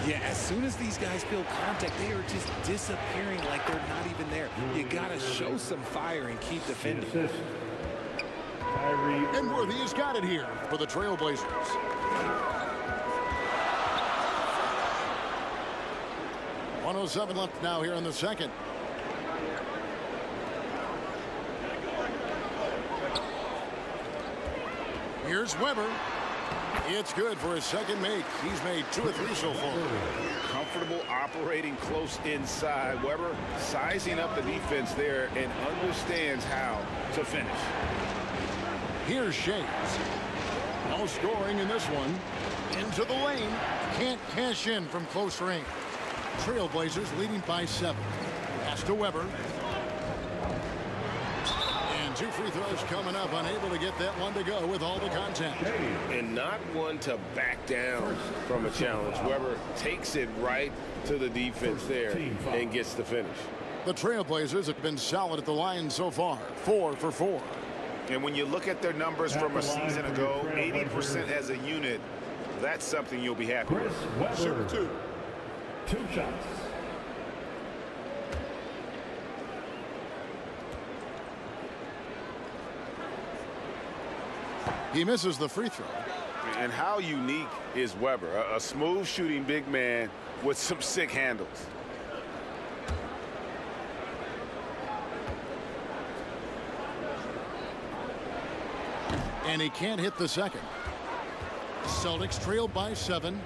Yeah, as soon as these guys feel contact, they are just disappearing like they're not even there. You got to show some fire and keep defending. And Worthy's got it here for the Trailblazers. .107 left now here in the second. Here's Weber. It's good for his second make. He's made 2 or 3 so far. Comfortable operating close inside. Weber sizing up the defense there and understands how to finish. Here's Shays. No scoring in this one. Into the lane. Can't cash in from close range. Trailblazers leading by 7. Pass to Weber. And 2 free throws coming up. Unable to get that one to go with all the contact. And not one to back down from a challenge. Weber takes it right to the defense there and gets the finish. The Trailblazers have been solid at the line so far. 4 for 4. And when you look at their numbers from a season ago, 80% as a unit, that's something you'll be happy with. Super 2. 2 shots. He misses the free throw. And how unique is Weber? A smooth shooting big man with some sick handles. And he can't hit the second. Celtics trail by 7.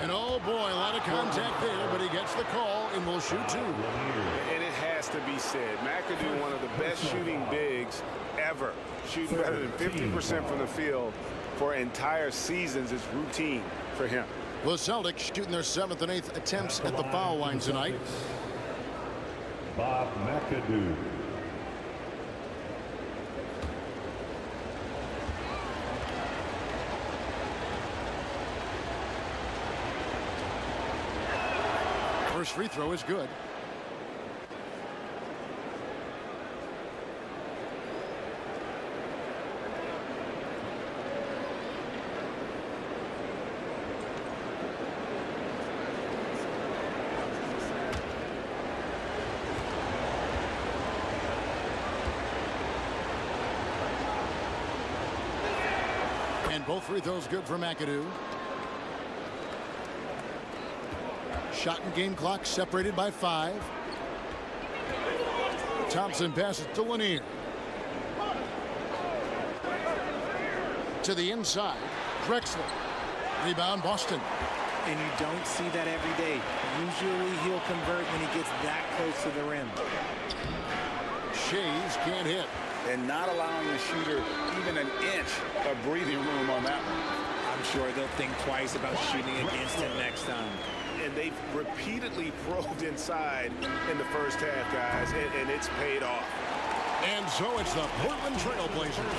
And oh boy, a lot of contact there, but he gets the call and will shoot 2. And it has to be said, McAdoo, one of the best shooting bigs ever. Shooting better than 50% from the field for entire seasons is routine for him. The Celtics shooting their 7th and 8th attempts at the foul line tonight. Bob McAdoo. First free throw is good. And both free throws good for McAdoo. Shot and game clock separated by 5. Thompson passes to Lanier. To the inside. Drexler. Rebound Boston. And you don't see that every day. Usually he'll convert when he gets that close to the rim. Shays can't hit. And not allowing the shooter even an inch of breathing room on that one. I'm sure they'll think twice about shooting against him next time. And they've repeatedly probed inside in the first half, guys, and it's paid off. And so it's the Portland Trailblazers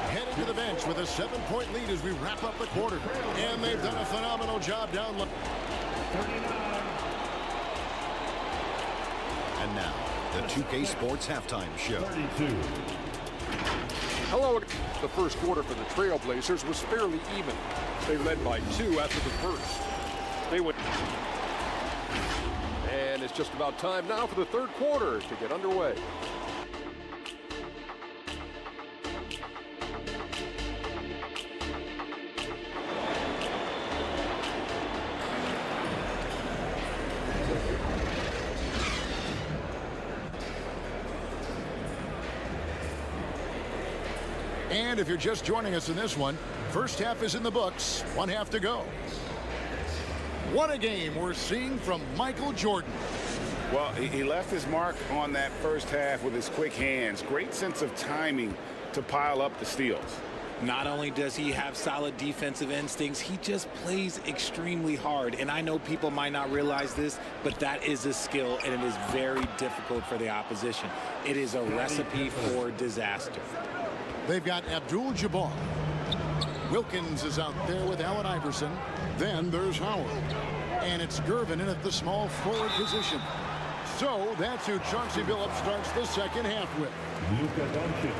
heading to the bench with a 7-point lead as we wrap up the quarter. And they've done a phenomenal job down low. And now, the 2K Sports Halftime Show. Hello. The first quarter for the Trailblazers was fairly even. They led by 2 after the first. They went. And it's just about time now for the third quarter to get underway. And if you're just joining us in this one, first half is in the books. 1 half to go. What a game we're seeing from Michael Jordan. Well, he left his mark on that first half with his quick hands. Great sense of timing to pile up the steals. Not only does he have solid defensive instincts, he just plays extremely hard. And I know people might not realize this, but that is a skill, and it is very difficult for the opposition. It is a recipe for disaster. They've got Abdul-Jabbar. Wilkins is out there with Allen Iverson. Then there's Howard. And it's Gervin in at the small forward position. So that's who Chauncey Billups starts the second half with. Luka Doncic.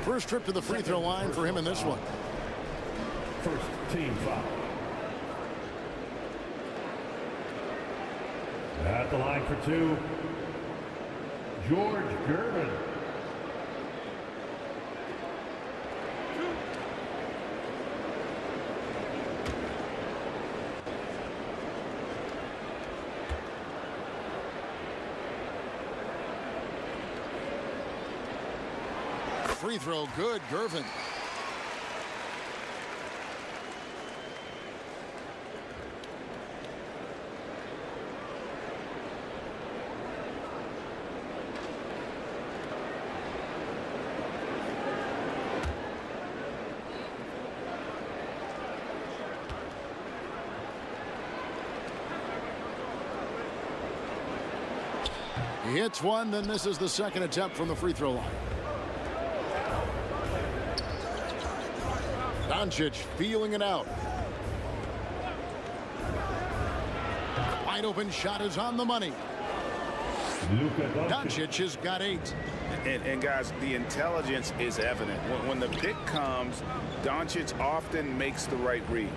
First trip to the free throw line for him in this one. First team foul. At the line for two, George Gervin. Free throw good, Gervin. He hits one, then misses the second attempt from the free throw line. Doncic feeling it out. Wide open shot is on the money. Doncic has got 8. And guys, the intelligence is evident. When the pick comes, Doncic often makes the right read.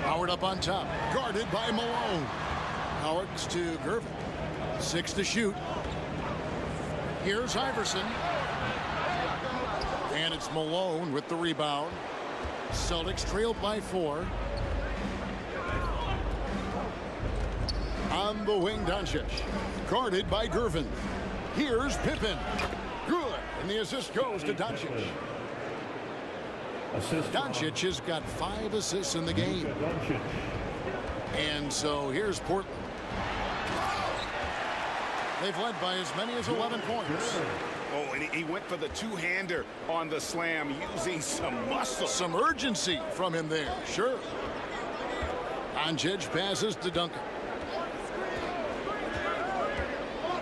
Howard up on top, guarded by Malone. Howard's to Gervin. 6 to shoot. Here's Iverson. And it's Malone with the rebound. Celtics trailed by 4. On the wing, Doncic. Guarded by Gervin. Here's Pippen. Good. And the assist goes to Doncic. Doncic has got 5 assists in the game. And so here's Portland. They've led by as many as 11 points. Oh, and he went for the two-hander on the slam, using some muscle. Some urgency from him there, sure. Doncic passes to Duncan.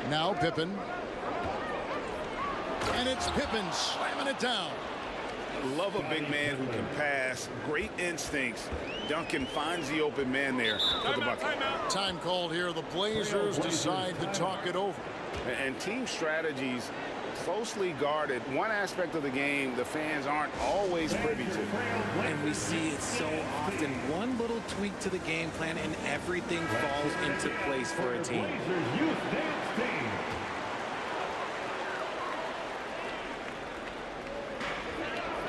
Now Pippen. And it's Pippen slamming it down. Love a big man who can pass. Great instincts. Duncan finds the open man there for the bucket. Time called here. The Blazers decide to talk it over. And team strategies closely guarded. One aspect of the game the fans aren't always privy to. And we see it so often. One little tweak to the game plan and everything falls into place for a team.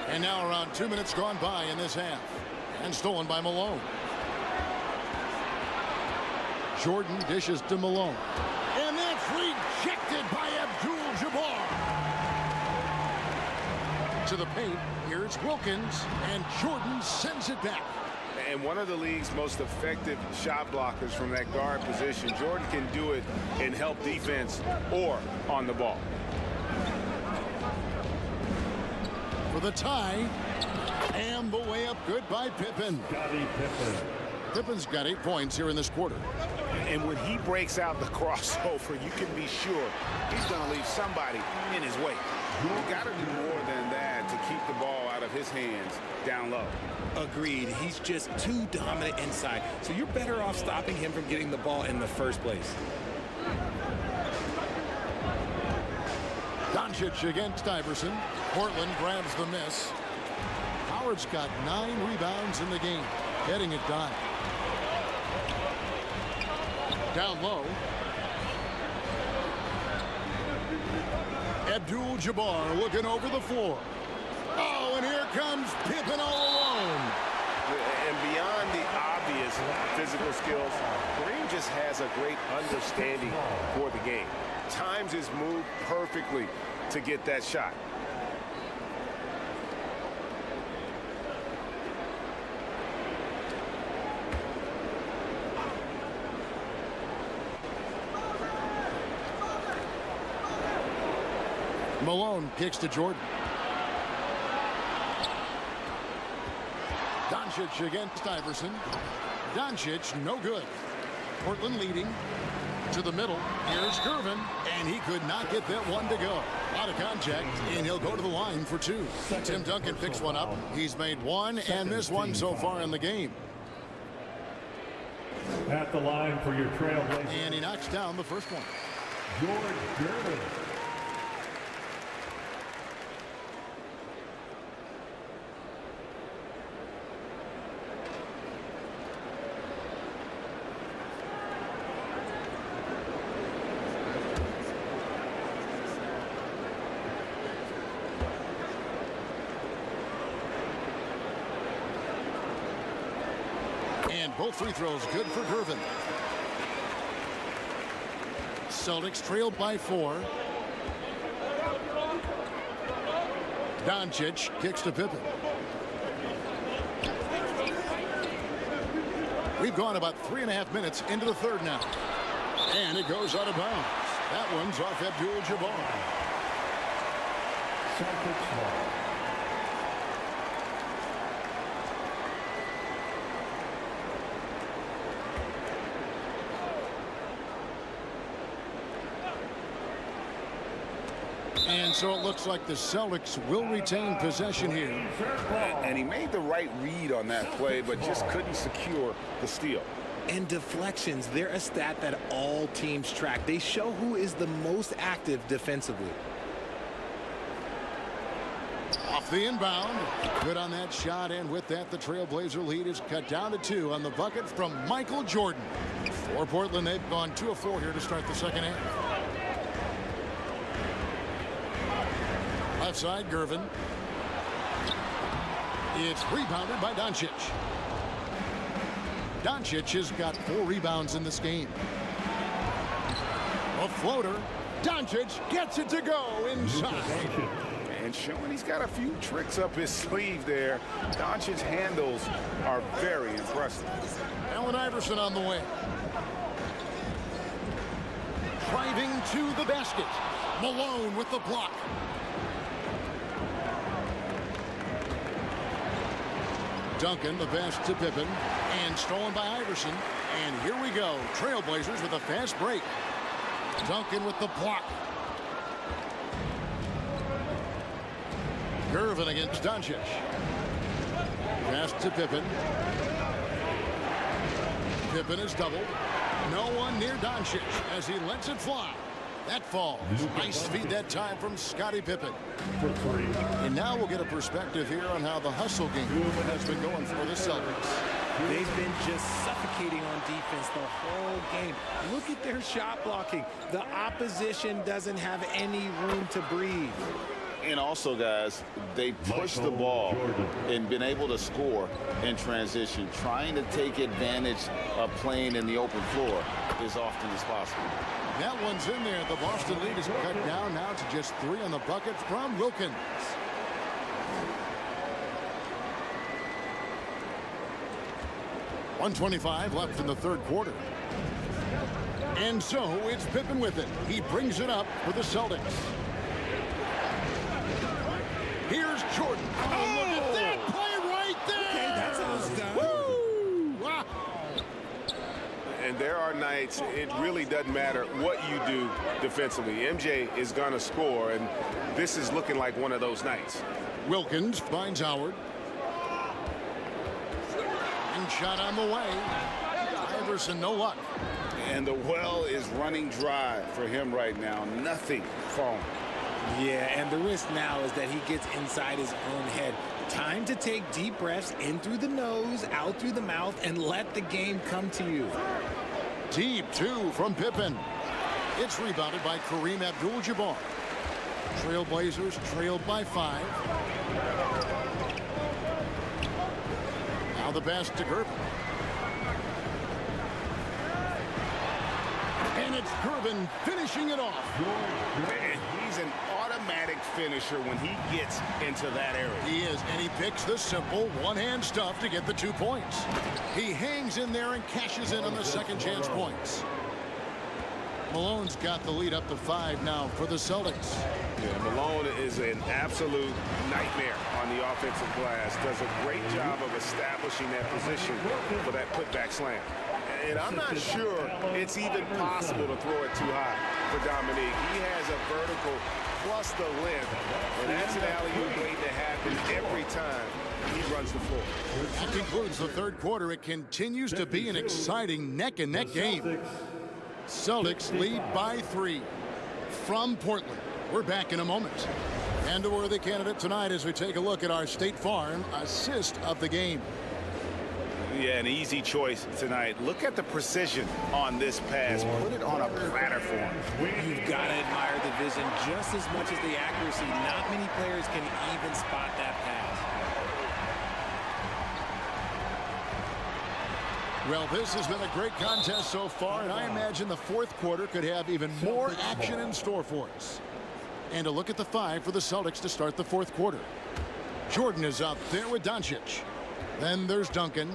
And now around 2 minutes gone by in this half. And stolen by Malone. Jordan dishes to Malone. And that's rejected by Abdul-Jabbar. To the paint, here's Wilkins, and Jordan sends it back. And one of the league's most effective shot blockers from that guard position. Jordan can do it in help defense or on the ball. For the tie, and the way up good by Pippen. Pippen's got 8 points here in this quarter. And when he breaks out the crossover, you can be sure he's going to leave somebody in his way. You got to do more than that to keep the ball out of his hands down low. Agreed. He's just too dominant inside. So you're better off stopping him from getting the ball in the first place. Doncic against Iverson. Portland grabs the miss. Howard's got 9 rebounds in the game. Heading it down. Down low. Abdul-Jabbar looking over the floor. Oh, and here comes Pippen all alone. And beyond the obvious physical skills, Kareem just has a great understanding for the game. Times his move perfectly to get that shot. Malone kicks to Jordan. Doncic against Iverson. Doncic, no good. Portland leading to the middle. Here's Gervin, and he could not get that one to go. Out of contact, and he'll go to the line for two. Tim Duncan picks one up. He's made one and missed one so far in the game. At the line for your Trailblazers. And he knocks down the first one. George Gervin. And both free throws good for Gervin. Celtics trailed by 4. Doncic kicks to Pippen. We've gone about 3.5 minutes into the third now. And it goes out of bounds. That one's off Abdul-Jabbar. Celtics ball. And so it looks like the Celtics will retain possession here. And he made the right read on that play, but just couldn't secure the steal. And deflections, they're a stat that all teams track. They show who is the most active defensively. Off the inbound. Good on that shot, and with that, the Trailblazer lead is cut down to 2 on the bucket from Michael Jordan. For Portland, they've gone 2 of 4 here to start the second half. Left side, Gervin. It's rebounded by Doncic. Doncic has got 4 rebounds in this game. A floater. Doncic gets it to go inside. And showing he's got a few tricks up his sleeve there. Doncic's handles are very impressive. Allen Iverson on the way. Driving to the basket. Malone with the block. Duncan, the pass to Pippen, and stolen by Iverson. And here we go. Trailblazers with a fast break. Duncan with the block. Gervin against Doncic. Pass to Pippen. Pippen is doubled. No one near Doncic as he lets it fly. That falls. Nice feed that time from Scottie Pippen. And now we'll get a perspective here on how the hustle game has been going for the Celtics. They've been just suffocating on defense the whole game. Look at their shot blocking. The opposition doesn't have any room to breathe. And also, guys, they pushed the ball and been able to score in transition, trying to take advantage of playing in the open floor as often as possible. That one's in there. The Boston lead is cut down now to just 3 on the bucket from Wilkins. .125 left in the third quarter. And so it's Pippen with it. He brings it up for the Celtics. Here's Jordan. Oh, look at that play right there. Okay, that's how it's done. Woo! Wow. And there are nights it really doesn't matter what you do defensively. MJ is going to score, and this is looking like one of those nights. Wilkins finds Howard. And shot on the way. Iverson, no luck. And the well is running dry for him right now. Nothing falling. Yeah, and the risk now is that he gets inside his own head. Time to take deep breaths in through the nose, out through the mouth, and let the game come to you. Deep 2 from Pippen. It's rebounded by Kareem Abdul-Jabbar. Trailblazers trailed by 5. Now the pass to Gervin. And it's Gervin finishing it off. Man, he's an automatic finisher when he gets into that area. He is, and he picks the simple one-hand stuff to get the 2 points. He hangs in there and cashes in on the second chance points. Malone's got the lead up to 5 now for the Celtics. Yeah, Malone is an absolute nightmare on the offensive glass. Does a great job of establishing that position for that putback slam. And I'm not sure it's even possible to throw it too high for Dominique. He has a vertical plus the length, and that's an alley-oop waiting to happen every time he runs the floor. That concludes the third quarter. It continues to be an exciting neck-and-neck game. Celtics lead by 3 from Portland. We're back in a moment. And a worthy candidate tonight as we take a look at our State Farm assist of the game. Yeah, an easy choice tonight. Look at the precision on this pass. Put it on a platter for him. You've got to admire the vision just as much as the accuracy. Not many players can even spot that pass. Well, this has been a great contest so far, and I imagine the fourth quarter could have even more action in store for us. And a look at the 5 for the Celtics to start the fourth quarter. Jordan is out there with DONCIC. Then there's Duncan.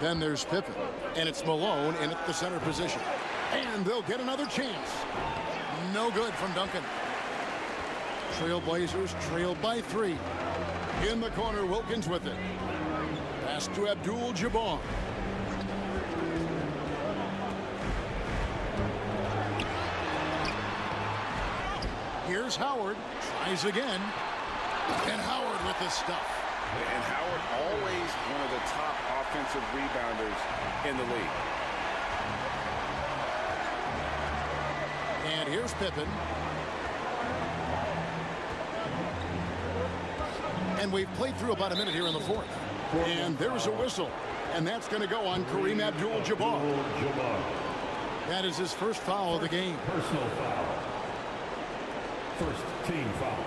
Then there's Pippen. And it's Malone in at the center position. And they'll get another chance. No good from Duncan. Trailblazers trail by 3. In the corner, Wilkins with it. Pass to Abdul-Jabbar. Here's Howard. Tries again. And Howard with the stuff. And Howard always one of the top offensive rebounders in the league. And here's Pippen. And we've played through about a minute here in the fourth. And there's a whistle. And that's going to go on Kareem Abdul-Jabbar. That is his first foul of the game. Personal foul. First team foul.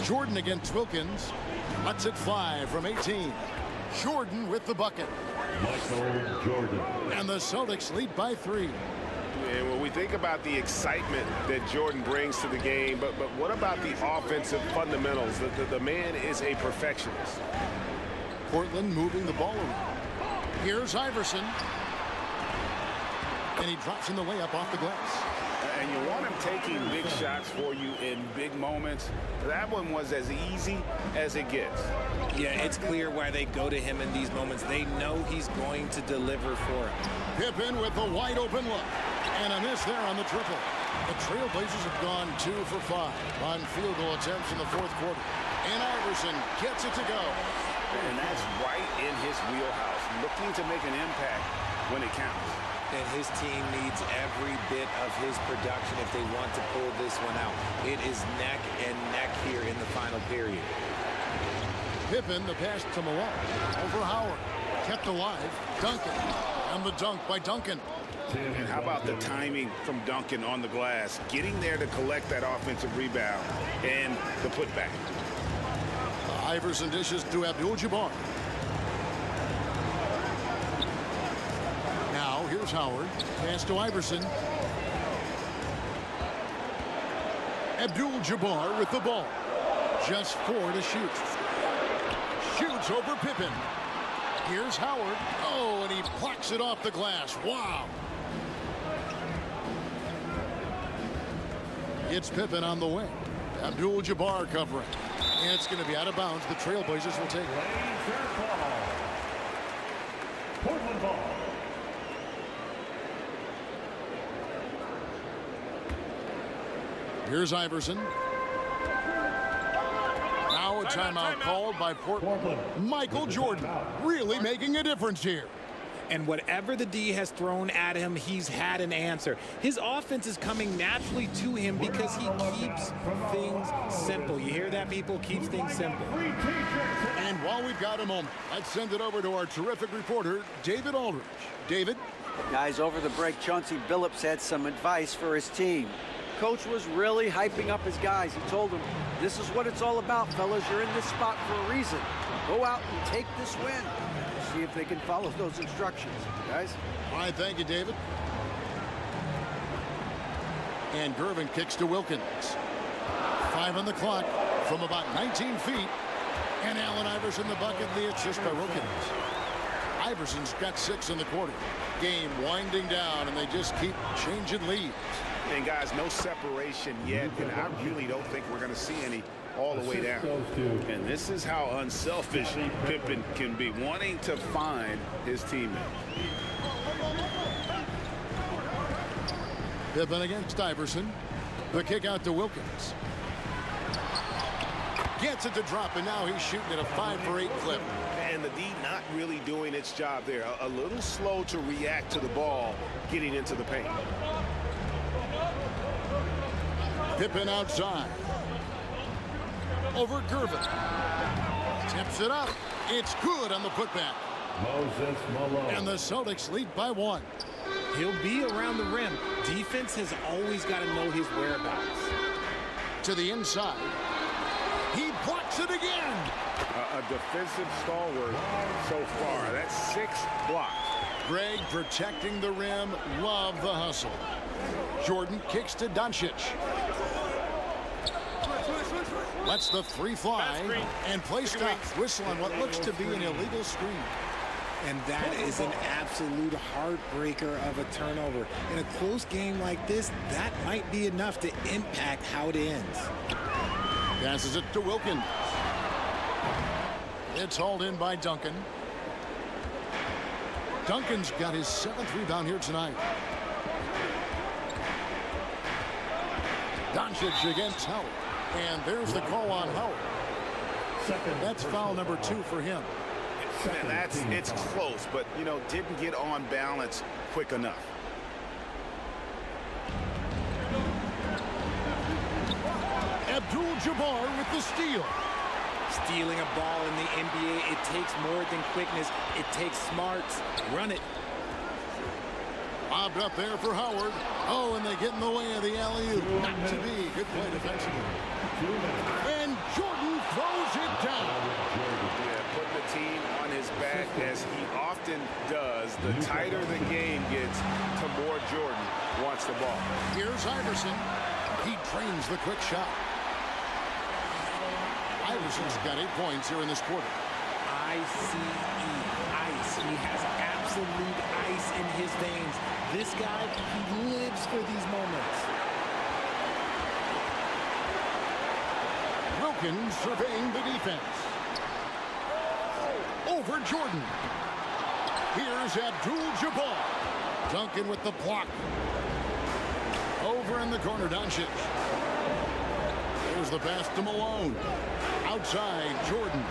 Jordan against Wilkins. Lets it fly from 18. Jordan with the bucket. Michael Jordan. And the Celtics lead by 3. And when we think about the excitement that Jordan brings to the game, but what about the offensive fundamentals? The man is a perfectionist. Portland moving the ball around. Here's Iverson. And he drops in the layup off the glass. And you want him taking big shots for you in big moments. That one was as easy as it gets. Yeah, it's clear why they go to him in these moments. They know he's going to deliver for him. Pippen with the wide open look. And a miss there on the triple. The Trailblazers have gone 2 for 5 on field goal attempts in the fourth quarter. And Iverson gets it to go. And that's right in his wheelhouse, looking to make an impact when it counts. And his team needs every bit of his production if they want to pull this one out. It is neck and neck here in the final period. Pippen, the pass to Malone. Over Howard. Kept alive. Duncan. And the dunk by Duncan. And how about the timing from Duncan on the glass? Getting there to collect that offensive rebound and the putback. Iverson dishes to Abdul-Jabbar. Now here's Howard. Pass to Iverson. Abdul-Jabbar with the ball. Just 4 to shoot. Shoots over Pippen. Here's Howard. Oh, and he plucks it off the glass. Wow. It's Pippen on the wing. Abdul-Jabbar covering. And it's going to be out of bounds. The Trailblazers will take it. Portland ball. Here's Iverson. Now a timeout called by Portland. Michael Jordan really making a difference here. And whatever the D has thrown at him, he's had an answer. His offense is coming naturally to him because he keeps things simple. You hear that, people? Keeps things simple. And while we've got a moment, let's send it over to our terrific reporter, David Aldridge. David? Guys, over the break, Chauncey Billups had some advice for his team. Coach was really hyping up his guys. He told them, this is what it's all about, fellas. You're in this spot for a reason. Go out and take this win. See if they can follow those instructions, guys. All right, thank you, David. And Gervin kicks to Wilkins. 5 on the clock from about 19 feet. And Allen Iverson Iverson the bucket, the assist by Wilkins. Iverson's got 6 in the quarter. Game winding down, and they just keep changing leads. And guys, no separation yet, and I really don't think we're going to see any all the way down. And this is how unselfish Pippen can be, wanting to find his teammate. Pippen against Iverson. The kick out to Wilkins. Gets it to drop, and now he's shooting at a 5-for-8 clip. And the D not really doing its job there. A little slow to react to the ball getting into the paint. Pippen outside. Over Gervin. Tips it up. It's good on the putback. Malone. And the Celtics lead by 1. He'll be around the rim. Defense has always got to know his whereabouts. To the inside. He blocks it again. A defensive stalwart so far. That's 6 blocks. Greg protecting the rim. Love the hustle. Jordan kicks to DONCIC. Lets the 3 fly. And play stops. Whistle on what looks to be an illegal screen. And that is an absolute heartbreaker of a turnover. In a close game like this, that might be enough to impact how it ends. Passes it to Wilkins. It's hauled in by Duncan. Duncan's got his 7th rebound here tonight. DONCIC against Howard. And there's the call on Howard. That's foul number 2 for him. And it's close, but, you know, didn't get on balance quick enough. Abdul-Jabbar with the steal. Stealing a ball in the NBA, it takes more than quickness. It takes smarts. Run it. Bobbed up there for Howard. Oh, and they get in the way of the alley-oop. Not to be. Good play defensively. And Jordan throws it down. Yeah, putting the team on his back as he often does. The tighter the game gets, the more Jordan wants the ball. Here's Iverson. He trains the quick shot. Iverson's got 8 points here in this quarter. ICE, ice. He has absolute ice in his veins. This guy, he lives for these moments. Wilkins surveying the defense. Over Jordan. Here's Abdul-Jabbar. Duncan with the block. Over in the corner, DONCIC. There's the pass to Malone. Outside, Jordan.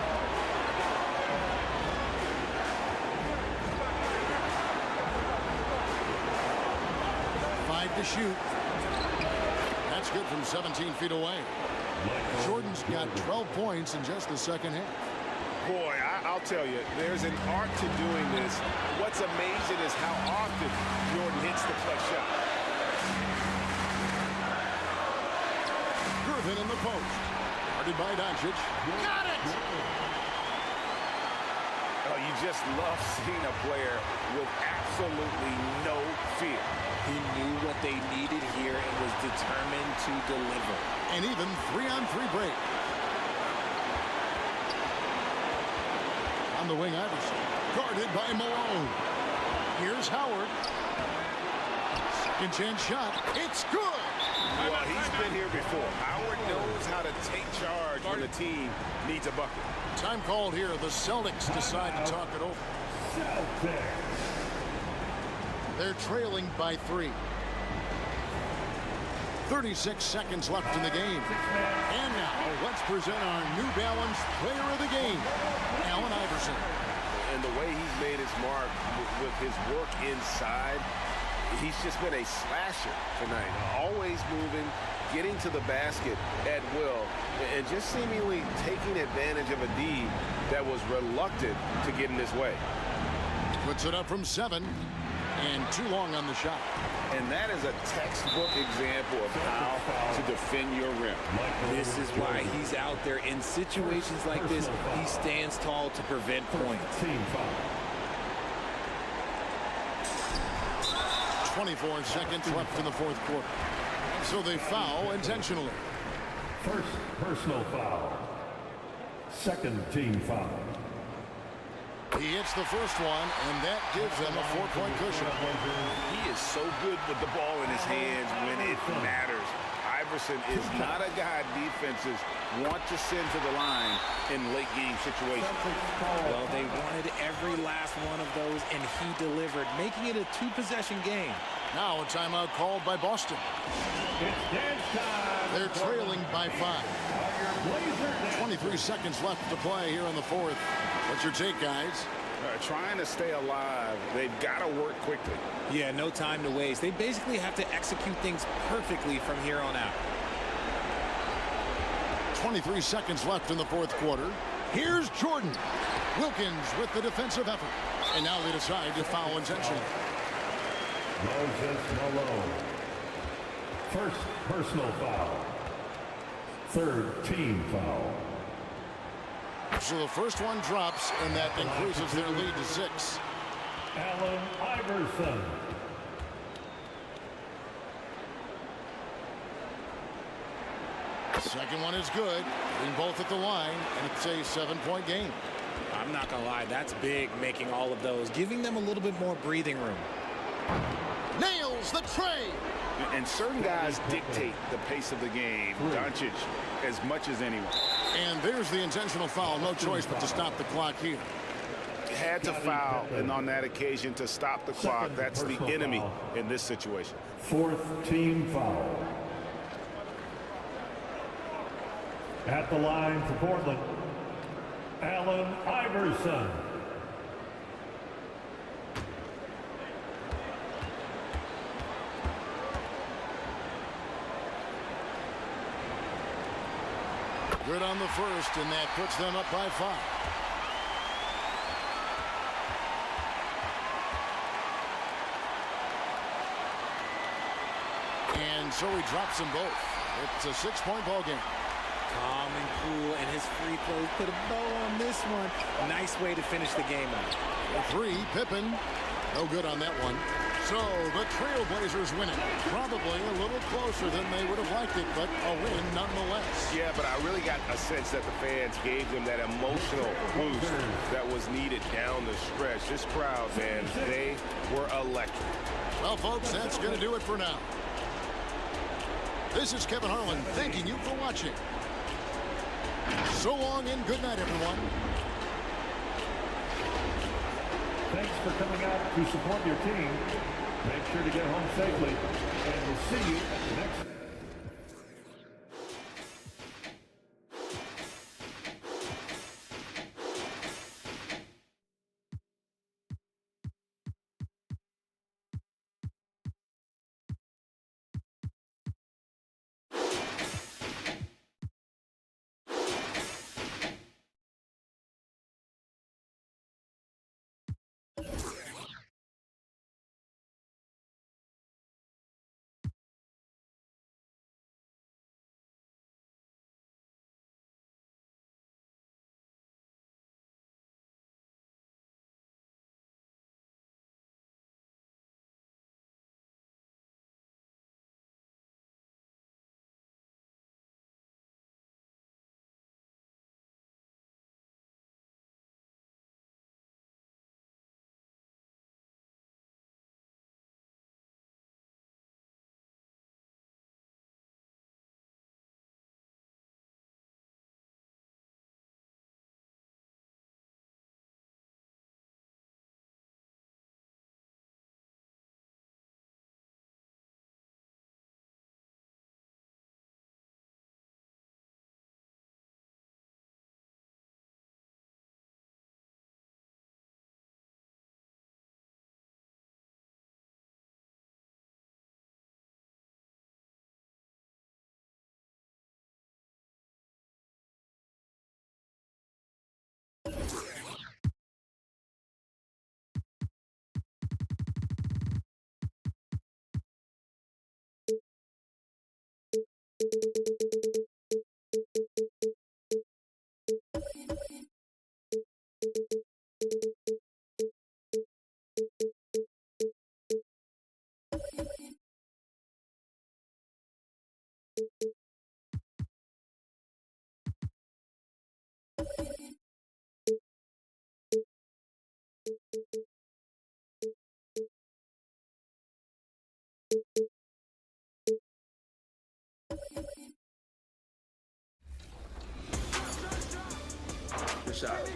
To shoot. That's good from 17 feet away. Jordan's got 12 points in just the second half. Boy, I'll tell you, there's an art to doing this. What's amazing is how often Jordan hits the clutch shot. Gervin in the post. Guarded by DONCIC. Got it! Oh, you just love seeing a player with absolutely no fear. He knew what they needed here and was determined to deliver. And even 3-on-3 break. On the wing, Iverson. Guarded by Malone. Here's Howard. Second chance shot. It's good! Well, he's been here before. Howard knows how to take charge when the team needs a bucket. Time called here. The Celtics decide to talk it over. They're trailing by 3. 36 seconds left in the game. And now, let's present our New Balance Player of the Game, Allen Iverson. And the way he's made his mark with his work inside, he's just been a slasher tonight. Always moving, getting to the basket at will, and just seemingly taking advantage of a D that was reluctant to get in his way. Puts it up from 7. And too long on the shot. And that is a textbook example of how to defend your rim. This is why he's out there in situations like this. He stands tall to prevent points. 24 seconds left in the fourth quarter. So they foul intentionally. First personal foul. Second team foul. He hits the first one, and that gives them a 4-point cushion. He is so good with the ball in his hands when it matters. Iverson is not a guy defenses want to send to the line in late game situations. Well, they wanted every last one of those, and he delivered, making it a 2-possession game. Now a timeout called by Boston. They're trailing by 5. 23 seconds left to play here in the fourth. What's your take, guys? Trying to stay alive. They've got to work quickly. Yeah, no time to waste. They basically have to execute things perfectly from here on out. 23 seconds left in the fourth quarter. Here's Jordan. Wilkins with the defensive effort. And now they decide to foul intentionally. Moses Malone. First personal foul. Third team foul. So the first one drops, and that increases their lead to 6. Allen Iverson. Second one is good. Being both at the line, and it's a 7-point game. I'm not going to lie, that's big, making all of those, giving them a little bit more breathing room. Nails the tray. And certain guys dictate the pace of the game. DONCIC as much as anyone. And there's the intentional foul. No choice but to stop the clock here. Had to foul, and on that occasion to stop the clock. That's the enemy in this situation. Fourth team foul. At the line for Portland, Allen Iverson. Good on the first, and that puts them up by 5. And so he drops them both. It's a 6-point ball game. Calm and cool, and his free throws put a bow on this one. Nice way to finish the game out. 3, PIPPEN. No good on that one. So the Trailblazers win it. Probably a little closer than they would have liked it, but a win nonetheless. Yeah, but I really got a sense that the fans gave them that emotional boost that was needed down the stretch. This crowd, man, they were electric. Well, folks, that's going to do it for now. This is Kevin Harlan thanking you for watching. So long and good night, everyone. Thanks for coming out to support your team. Make sure to get home safely, and we'll see you at the next shot.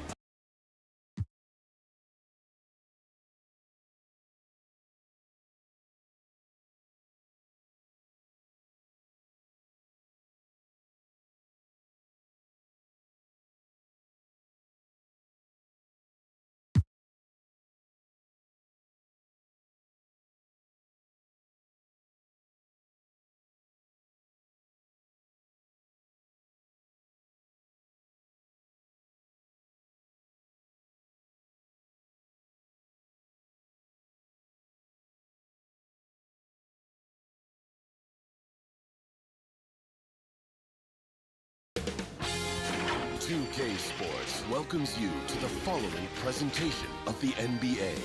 .2K Sports welcomes you to the following presentation of the NBA.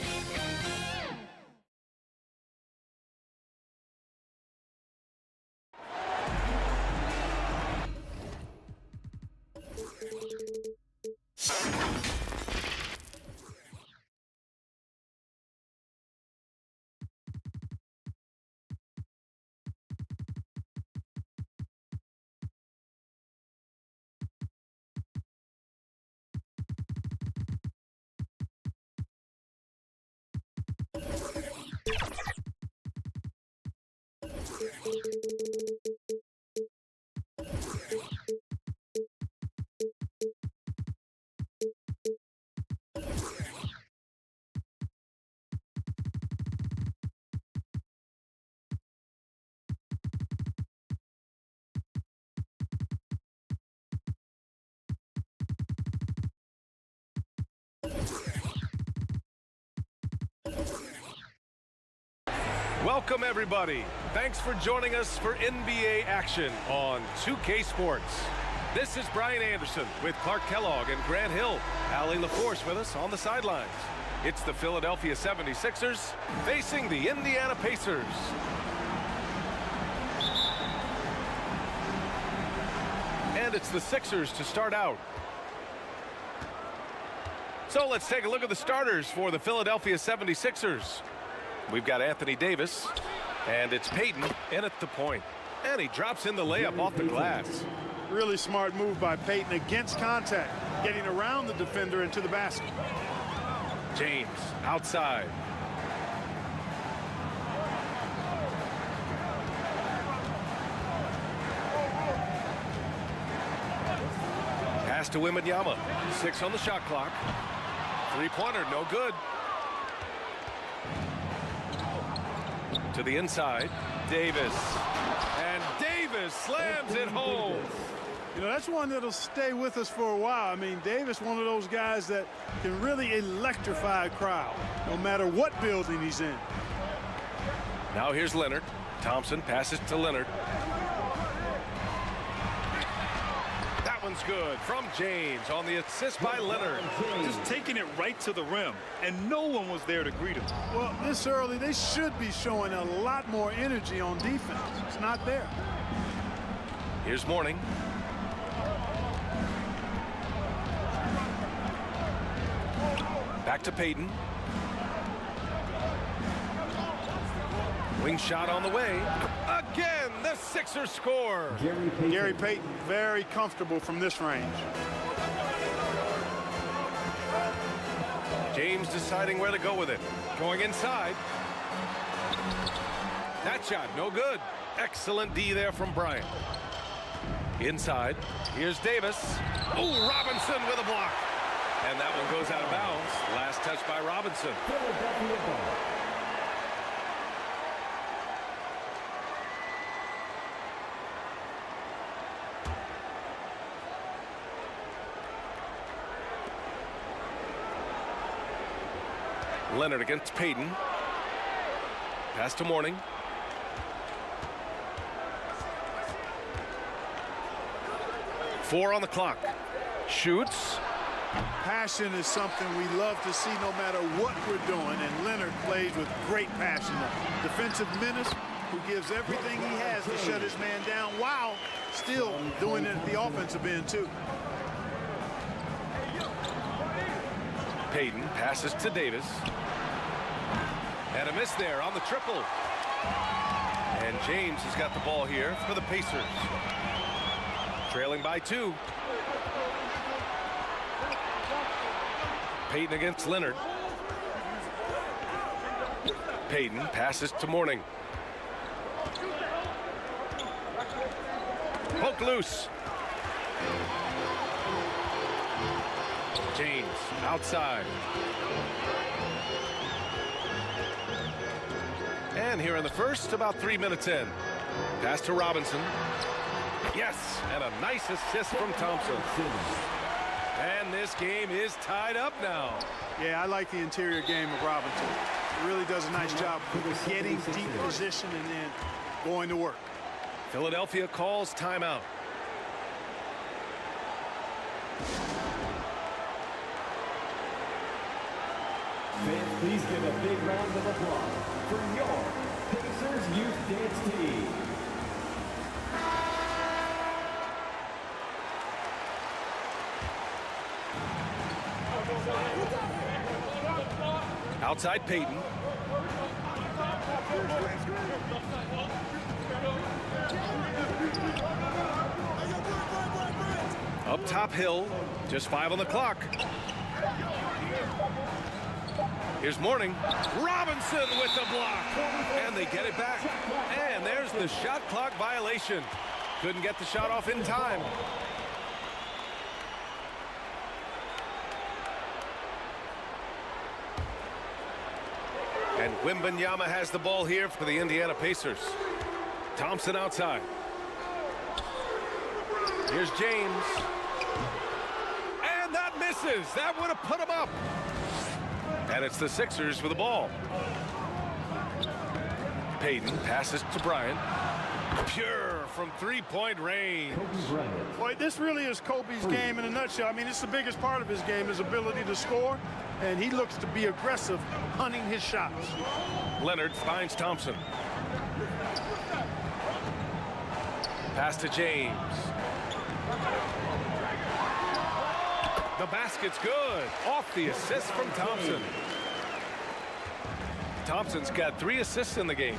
Welcome, everybody. Thanks for joining us for NBA action on 2K Sports. This is Brian Anderson with Clark Kellogg and Grant Hill. Allie LaForce with us on the sidelines. It's the Philadelphia 76ers facing the Indiana Pacers. And it's the Sixers to start out. So let's take a look at the starters for the Philadelphia 76ers. We've got Anthony Davis, and it's Payton in at the point. And he drops in the layup off the glass. Really smart move by Payton against contact, getting around the defender into the basket. James outside. Pass to Wembanyama. 6 on the shot clock. Three-pointer, no good. To the inside, Davis. And Davis slams it home. You know, that's one that'll stay with us for a while. I mean, Davis, one of those guys that can really electrify a crowd, no matter what building he's in. Now here's Leonard. Thompson passes to Leonard. That one's good from James on the assist by Leonard. Just taking it right to the rim, and no one was there to greet him. Well, this early, they should be showing a lot more energy on defense. It's not there. Here's Mourning. Back to Payton. Wing shot on the way. Again, the Sixers score. Gary Payton, very comfortable from this range. James deciding where to go with it. Going inside. That shot, no good. Excellent D there from Bryant. Inside, here's Davis. Oh, Robinson with a block. And that one goes out of bounds. Last touch by Robinson. Leonard against Payton. Pass to Mourning. Four on the clock. Shoots. Passion is something we love to see no matter what we're doing, and Leonard plays with great passion. A defensive menace who gives everything he has to shut his man down while still doing it at the offensive end too. Payton passes to Davis. And a miss there on the triple. And James has got the ball here for the Pacers. Trailing by 2. Payton against Leonard. Payton passes to Mourning. Poke loose. James outside. And here in the first, about 3 minutes in. Pass to Robinson. Yes, and a nice assist from Thompson. And this game is tied up now. Yeah, I like the interior game of Robinson. He really does a nice job of getting deep position and then going to work. Philadelphia calls timeout. Fans, please give a big round of applause for your Pacers Youth Dance Team. Outside Payton. Up top Hill, just 5 on the clock. Here's Mourning. Robinson with the block. And they get it back. And there's the shot clock violation. Couldn't get the shot off in time. And WEMBANYAMA has the ball here for the Indiana Pacers. Thompson outside. Here's James. And that misses. That would have put him up. And it's the Sixers with the ball. Payton passes to Bryant. Pure from three-point range. Boy, this really is Kobe's game in a nutshell. I mean, it's the biggest part of his game, his ability to score. And he looks to be aggressive, hunting his shots. Leonard finds Thompson. Pass to James. The basket's good. Off the assist from Thompson. Thompson's got 3 assists in the game.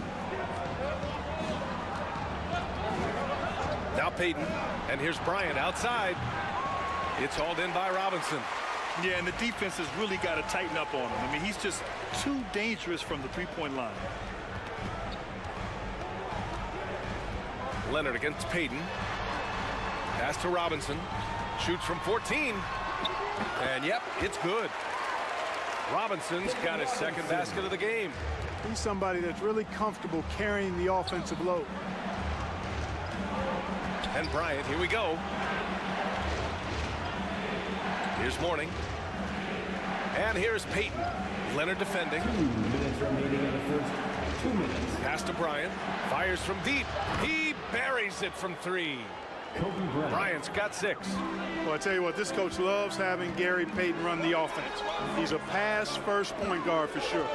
Now Payton. And here's Bryant outside. It's hauled in by Robinson. Yeah, and the defense has really got to tighten up on him. I mean, he's just too dangerous from the three-point line. Leonard against Payton. Pass to Robinson. Shoots from 14. And yep, it's good. Robinson's got his second basket of the game. He's somebody that's really comfortable carrying the offensive load. And Bryant, here we go. Here's Mourning. And here's Payton. Leonard defending. 2 minutes remaining in the first 2 minutes. Pass to Bryant. Fires from deep. He buries it from 3. Bryant's got 6. Well, I tell you what, this coach loves having Gary Payton run the offense. He's a pass-first point guard for sure.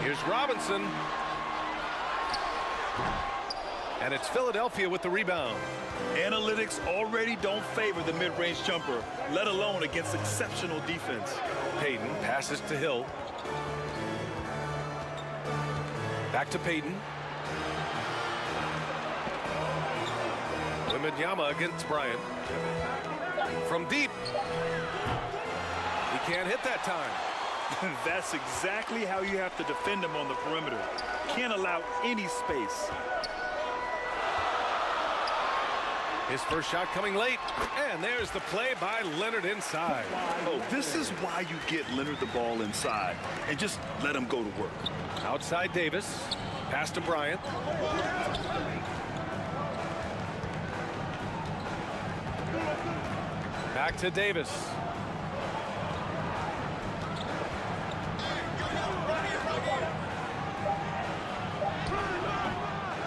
Here's Robinson. And it's Philadelphia with the rebound. Analytics already don't favor the mid-range jumper, let alone against exceptional defense. Payton passes to Hill. Back to Payton. WEMBANYAMA against Bryant. From deep. He can't hit that time. That's exactly how you have to defend him on the perimeter. Can't allow any space. His first shot coming late. And there's the play by Leonard inside. Oh, this is why you get Leonard the ball inside and just let him go to work. Outside Davis. Pass to Bryant. Back to Davis.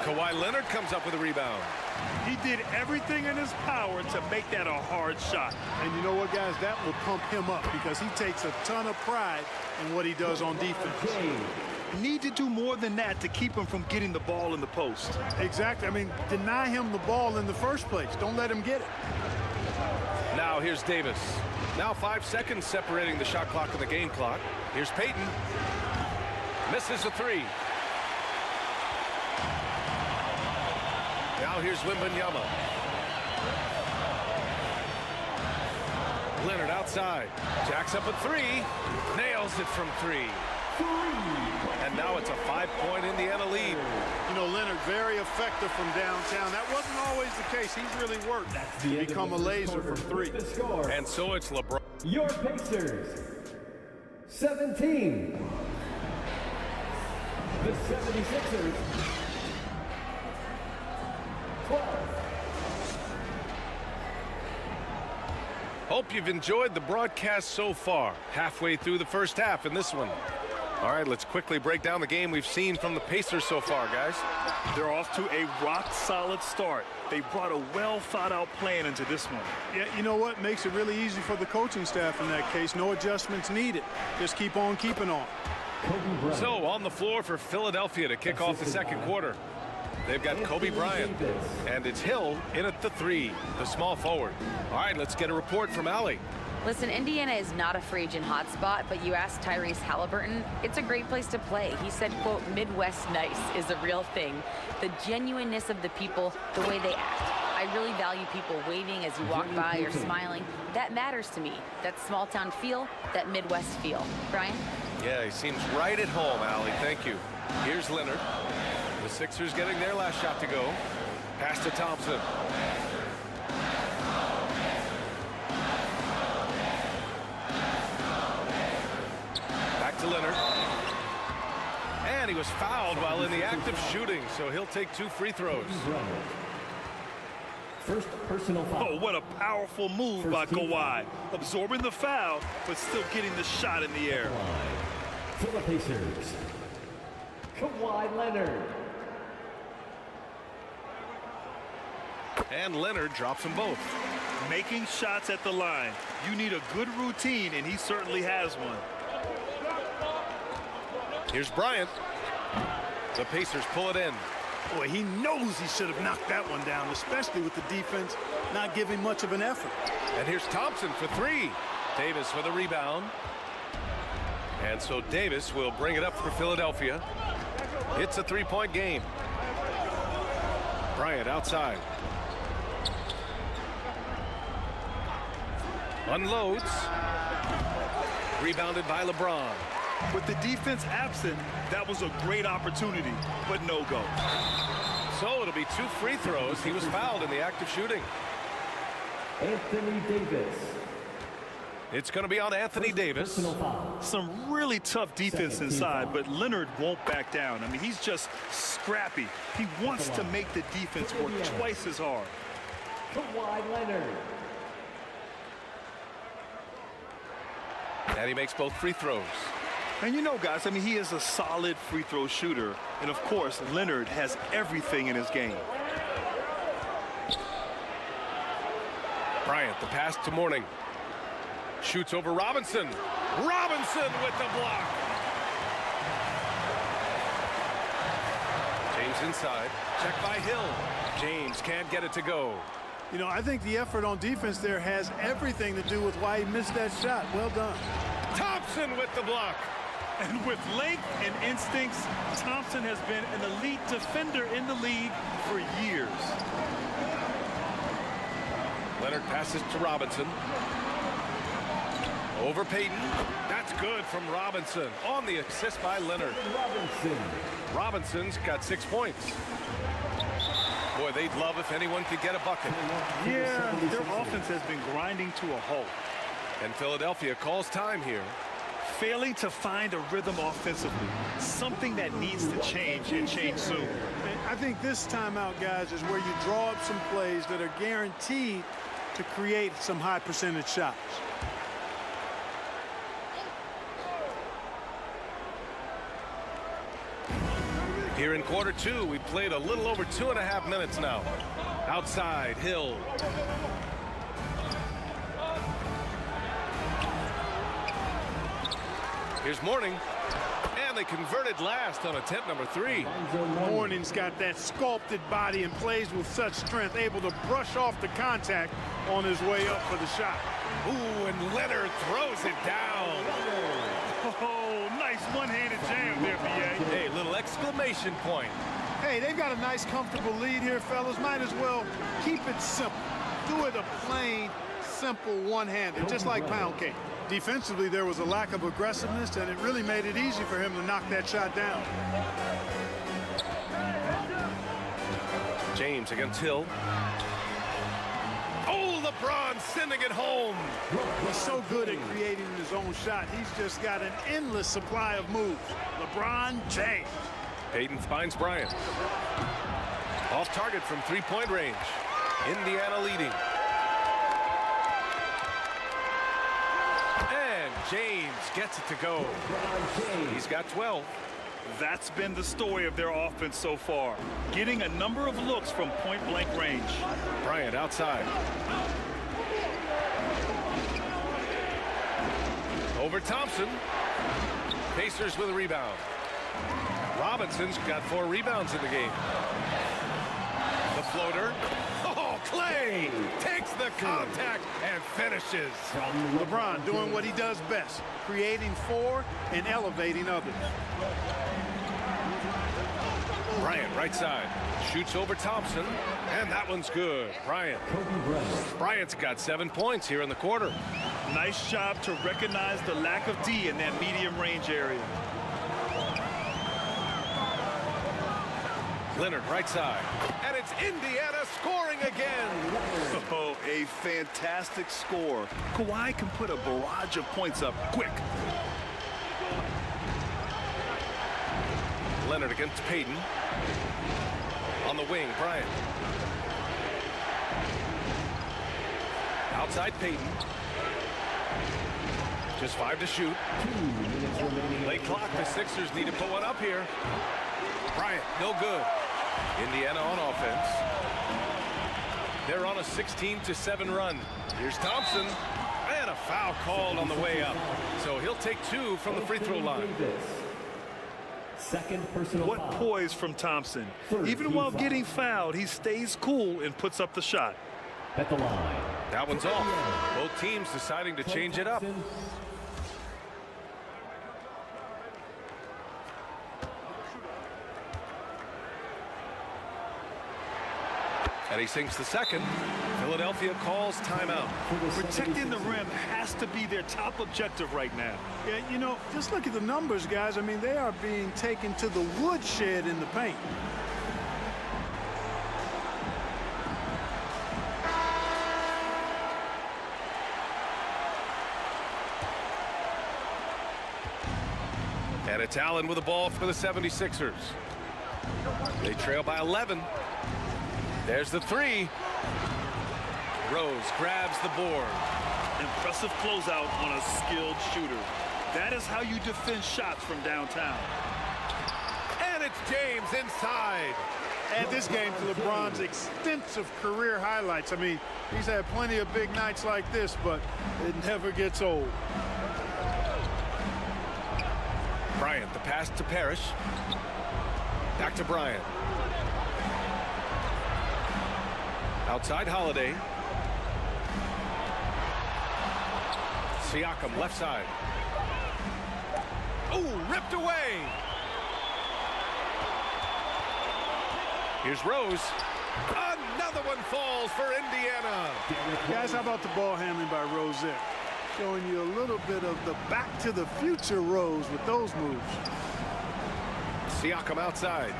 Kawhi Leonard comes up with a rebound. He did everything in his power to make that a hard shot. And you know what, guys? That will pump him up because he takes a ton of pride in what he does on defense. Need to do more than that to keep him from getting the ball in the post. Exactly. I mean, deny him the ball in the first place. Don't let him get it. Now here's Davis. Now 5 seconds separating the shot clock and the game clock. Here's Payton. Misses a 3. Now here's WEMBANYAMA. Leonard outside. Jacks up a three. Nails it from three. And now it's a 5-point Indiana lead. You know, Leonard very effective from downtown. That wasn't always the case. He's really worked to become a laser from three. And so it's LeBron. Your Pacers, 17. The 76ers, 12. Hope you've enjoyed the broadcast so far. Halfway through the first half in this one. All right, let's quickly break down the game we've seen from the Pacers so far, guys. They're off to a rock-solid start. They brought a well-thought-out plan into this one. Yeah, you know what? Makes it really easy for the coaching staff in that case. No adjustments needed. Just keep on keeping on. So, on the floor for Philadelphia to kick off the second quarter. They've got Kobe Bryant, and it's Hill in at the three, the small forward. All right, let's get a report from Allie. Listen, Indiana is not a free agent hotspot, but you asked Tyrese Halliburton, it's a great place to play. He said, quote, Midwest nice is a real thing. The genuineness of the people, the way they act. I really value people waving as you walk by or smiling. That matters to me. That small town feel, that Midwest feel. Brian? Yeah, he seems right at home, Allie. Thank you. Here's Leonard. The Sixers getting their last shot to go. Pass to Thompson. Back to Leonard. And he was fouled while in the act of shooting, so he'll take 2 free throws. First personal foul. Oh, what a powerful move by Kawhi. Absorbing the foul, but still getting the shot in the air. For the Pacers, Kawhi Leonard. And Leonard drops them both. Making shots at the line. You need a good routine, and he certainly has one. Here's Bryant. The Pacers pull it in. Boy, he knows he should have knocked that one down, especially with the defense not giving much of an effort. And here's Thompson for 3. Davis for the rebound. And so Davis will bring it up for Philadelphia. It's a 3-point game. Bryant outside. Unloads. Rebounded by LeBron. With the defense absent, that was a great opportunity, but no go. So it'll be 2 free throws. He was fouled in the act of shooting. Anthony Davis. It's going to be on Anthony Davis. Some really tough defense inside, but Leonard won't back down. I mean, he's just scrappy. He wants to make the defense work twice as hard. Kawhi Leonard. And he makes both free throws. And you know, guys, I mean, he is a solid free throw shooter. And, of course, Leonard has everything in his game. Bryant, the pass to Mourning. Shoots over Robinson. Robinson with the block. James inside. Check by Hill. James can't get it to go. You know, I think the effort on defense there has everything to do with why he missed that shot. Well done. Thompson with the block. And with length and instincts, Thompson has been an elite defender in the league for years. Leonard passes to Robinson. Over Payton. That's good from Robinson. On the assist by Leonard. Robinson's got 6 points. Boy, they'd love if anyone could get a bucket. Yeah, their offense has been grinding to a halt. And Philadelphia calls time here. Failing to find a rhythm offensively. Something that needs to change and change soon. I think this timeout, guys, is where you draw up some plays that are guaranteed to create some high percentage shots. Here in quarter 2, we played a little over 2.5 minutes now. Outside, Hill. Here's Mourning. And they converted last on attempt number 3. Mourning's got that sculpted body and plays with such strength, able to brush off the contact on his way up for the shot. Ooh, and Leonard throws it down. Oh, nice one-handed jam there, B.A. Hey, little exclamation point. Hey, they've got a nice, comfortable lead here, fellas. Might as well keep it simple. Do it a plain, simple one-hander, just like pound cake. Defensively, there was a lack of aggressiveness, and it really made it easy for him to knock that shot down. James against Hill. Oh, LeBron sending it home. He's so good at creating his own shot. He's just got an endless supply of moves. LeBron James. Payton finds Bryant. Off target from three-point range. Indiana leading. And James gets it to go. He's got 12. That's been the story of their offense so far, getting a number of looks from point-blank range. Bryant outside. Over Thompson. Pacers with a rebound. Robinson's got 4 rebounds in the game. The floater. Oh, Klay takes the contact and finishes. LeBron doing what he does best, creating for and elevating others. Bryant right side. Shoots over Thompson, and that one's good. Bryant's got 7 points here in the quarter. Nice job to recognize the lack of D in that medium range area. Leonard right side. And it's Indiana scoring again. Oh, a fantastic score. Kawhi can put a barrage of points up quick. Leonard against Payton. On the wing, Bryant. Outside Payton. Just 5 to shoot. Late clock, the Sixers need to put one up here. Bryant, no good. Indiana on offense. They're on a 16-7 run. Here's Thompson. And a foul called on the way up. So he'll take 2 from the free throw line. Second personal What foul. poise from Thompson. Even while getting fouled, he stays cool and puts up the shot. At the line. That one's off. Both teams deciding to change it up. And he sinks the second. Philadelphia calls timeout. Protecting the rim has to be their top objective right now. Yeah, you know, just look at the numbers, guys. I mean, they are being taken to the woodshed in the paint. And it's Allen with the ball for the 76ers. They trail by 11. There's the 3. Rose grabs the board. Impressive closeout on a skilled shooter. That is how you defend shots from downtown. And it's James inside. Add this game to LeBron's extensive career highlights. I mean, he's had plenty of big nights like this, but it never gets old. Bryant, the pass to Parrish. Back to Bryant. Outside Holiday. Siakam left side. Oh, ripped away. Here's Rose. Another one falls for Indiana. Guys, how about the ball handling by Rose there? Showing you a little bit of the back to the future Rose with those moves. Siakam outside.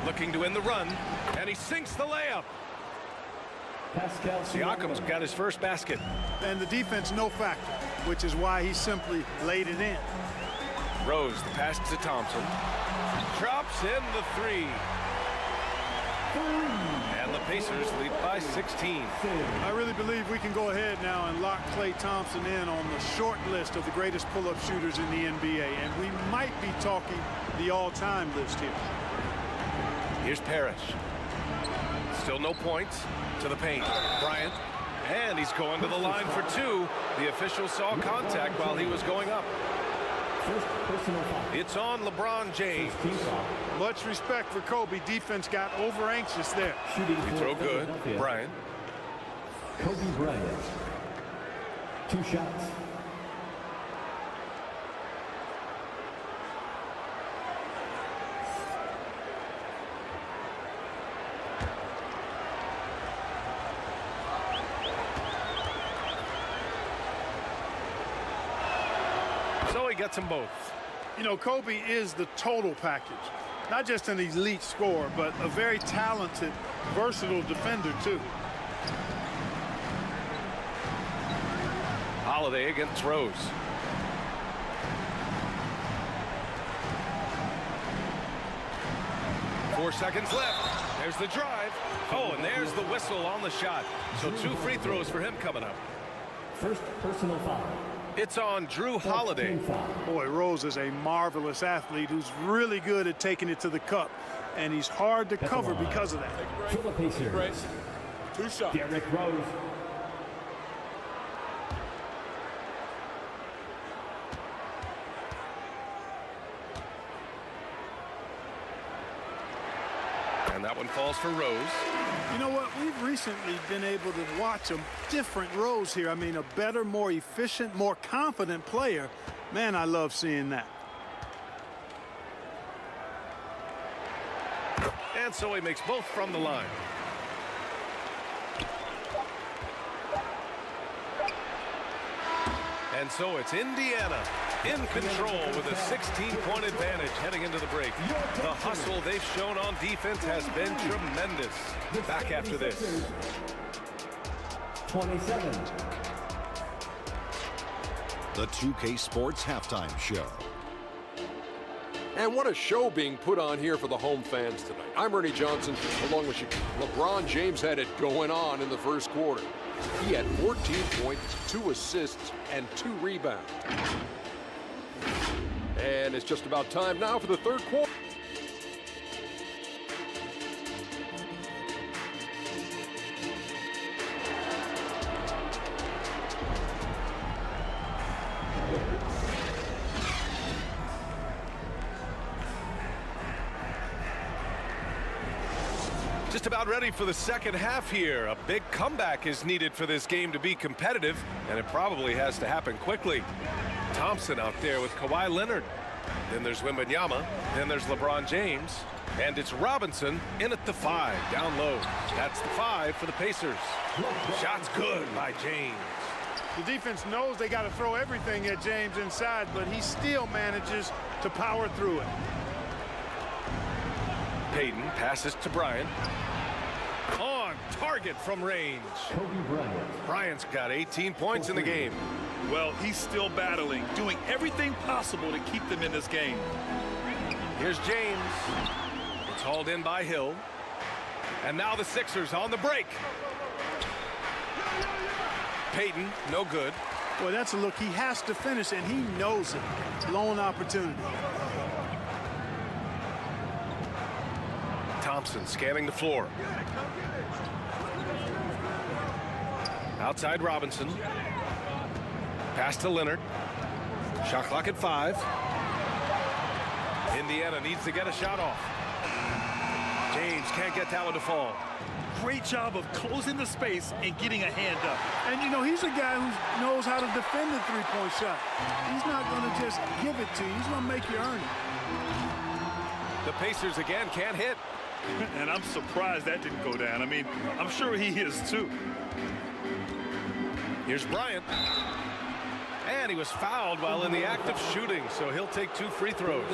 Looking to end the run, and he sinks the layup. Siakam's got his first basket. And the defense no factor, which is why he simply laid it in. Rose, the pass to Thompson. Drops in the 3. And the Pacers lead by 16. I really believe we can go ahead now and lock Klay Thompson in on the short list of the greatest pull-up shooters in the NBA. And we might be talking the all-time list here. Here's Parrish. Still no points to the paint. Bryant. And he's going to the line for 2. The official saw contact while he was going up. It's on LeBron James. Much respect for Kobe. Defense got over anxious there. Free throw good. Bryant. Kobe Bryant. 2 shots. So he gets them both. You know, Kobe is the total package. Not just an elite scorer, but a very talented, versatile defender, too. Holiday against Rose. Four seconds left. There's the drive. Oh, and there's the whistle on the shot. So 2 free throws for him coming up. First personal foul. It's on Jrue Holiday. Boy, Rose is a marvelous athlete who's really good at taking it to the cup. And he's hard to cover because of that. Philippines. 2 shots. Derrick Rose. And that one falls for Rose. You know what? We've recently been able to watch a different Rose here. I mean, a better, more efficient, more confident player. Man, I love seeing that. And so he makes both from the line. And so it's Indiana in control with a 16-point advantage heading into the break. The hustle they've shown on defense has been tremendous. Back after this. 27. The 2K Sports Halftime Show. And what a show being put on here for the home fans tonight. I'm Ernie Johnson, along with you. LeBron James had it going on in the first quarter. He had 14 points, 2 assists, and 2 rebounds. And it's just about time now for the third quarter. Just about ready for the second half here. A big comeback is needed for this game to be competitive, and it probably has to happen quickly. Thompson out there with Kawhi Leonard. Then there's Wembanyama. Then there's LeBron James. And it's Robinson in at the 5, down low. That's the 5 for the Pacers. Shot's good by James. The defense knows they got to throw everything at James inside, but he still manages to power through it. Payton passes to Bryant. On target from range. Bryant's got 18 points in the game. Well, he's still battling, doing everything possible to keep them in this game. Here's James. It's hauled in by Hill. And now the Sixers on the break. Payton, no good. Boy, that's a look he has to finish, and he knows it. Lone opportunity. Thompson scanning the floor. Outside Robinson. Pass to Leonard. Shot clock at 5. Indiana needs to get a shot off. James can't get that one to fall. Great job of closing the space and getting a hand up. And, you know, he's a guy who knows how to defend the three-point shot. He's not going to just give it to you. He's going to make you earn it. The Pacers again can't hit. And I'm surprised that didn't go down. I mean, I'm sure he is too. Here's Bryant. And he was fouled while in the act of shooting, so he'll take 2 free throws.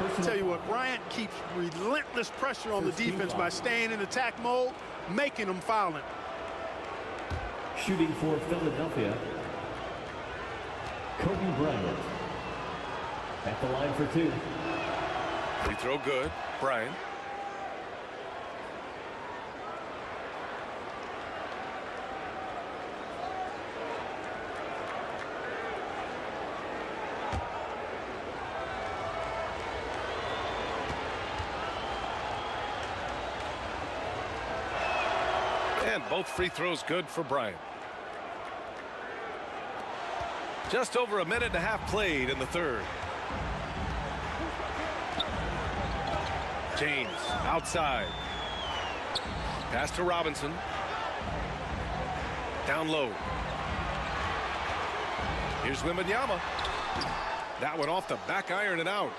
I'll tell you what, Bryant keeps relentless pressure on the defense by staying in attack mode, making them foul him. Shooting for Philadelphia, Kobe Bryant. At the line for 2. Free throw good. Bryant. And both free throws good for Bryant. Just over a minute and a half played in the third. James outside. Pass to Robinson. Down low. Here's Wembanyama. That one off the back iron and out.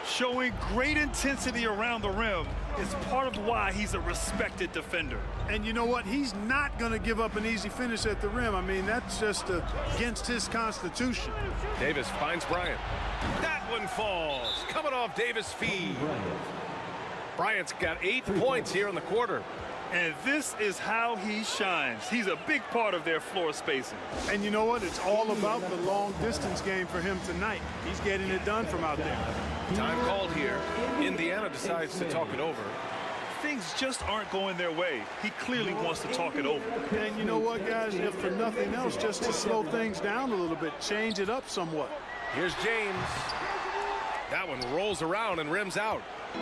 Showing great intensity around the rim is part of why he's a respected defender. And you know what? He's not going to give up an easy finish at the rim. I mean, that's just against his constitution. Davis finds Bryant. That one falls. Coming off Davis' feed. Bryant's got 8 points here in the quarter. And this is how he shines. He's a big part of their floor spacing. And you know what? It's all about the long distance game for him tonight. He's getting it done from out there. Time called here. Indiana decides to talk it over. Things just aren't going their way. He clearly wants to talk it over. And you know what, guys? If for nothing else, just to slow things down a little bit, change it up somewhat. Here's James. That one rolls around and rims out.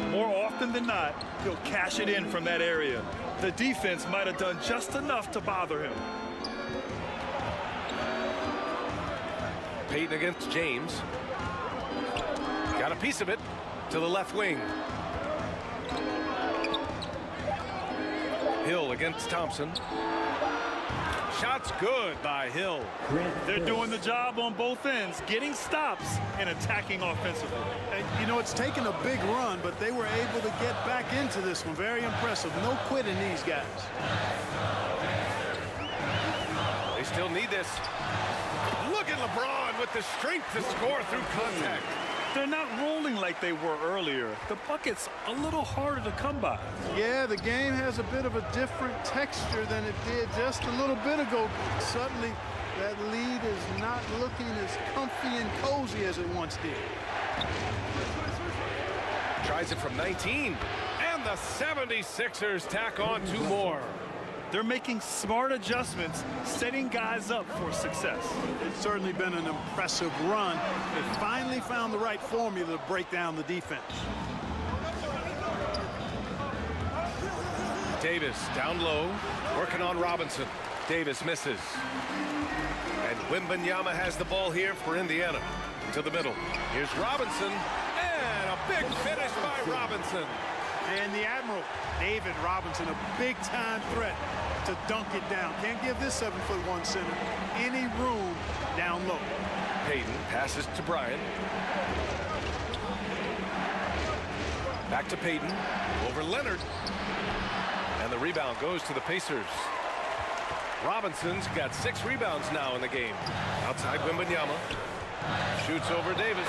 More often than not, he'll cash it in from that area. The defense might have done just enough to bother him. Payton against James. Got a piece of it to the left wing. Hill against Thompson. Shot's good by Hill. They're doing the job on both ends, getting stops and attacking offensively. And, you know, it's taken a big run, but they were able to get back into this one. Very impressive. No quitting these guys. They still need this. Look at LeBron with the strength to score through contact. They're not rolling like they were earlier. The bucket's a little harder to come by. Yeah, the game has a bit of a different texture than it did just a little bit ago. Suddenly, that lead is not looking as comfy and cozy as it once did. Tries it from 19. And the 76ers tack on 2 more. They're making smart adjustments, setting guys up for success. It's certainly been an impressive run. They finally found the right formula to break down the defense. Davis down low, working on Robinson. Davis misses. And WEMBANYAMA has the ball here for Indiana. To the middle. Here's Robinson. And a big finish by Robinson. And the Admiral, David Robinson, a big-time threat to dunk it down. Can't give this 7'1" center any room down low. Payton passes to Bryant. Back to Payton. Over Leonard. And the rebound goes to the Pacers. Robinson's got 6 rebounds now in the game. Outside WEMBANYAMA. Shoots over Davis.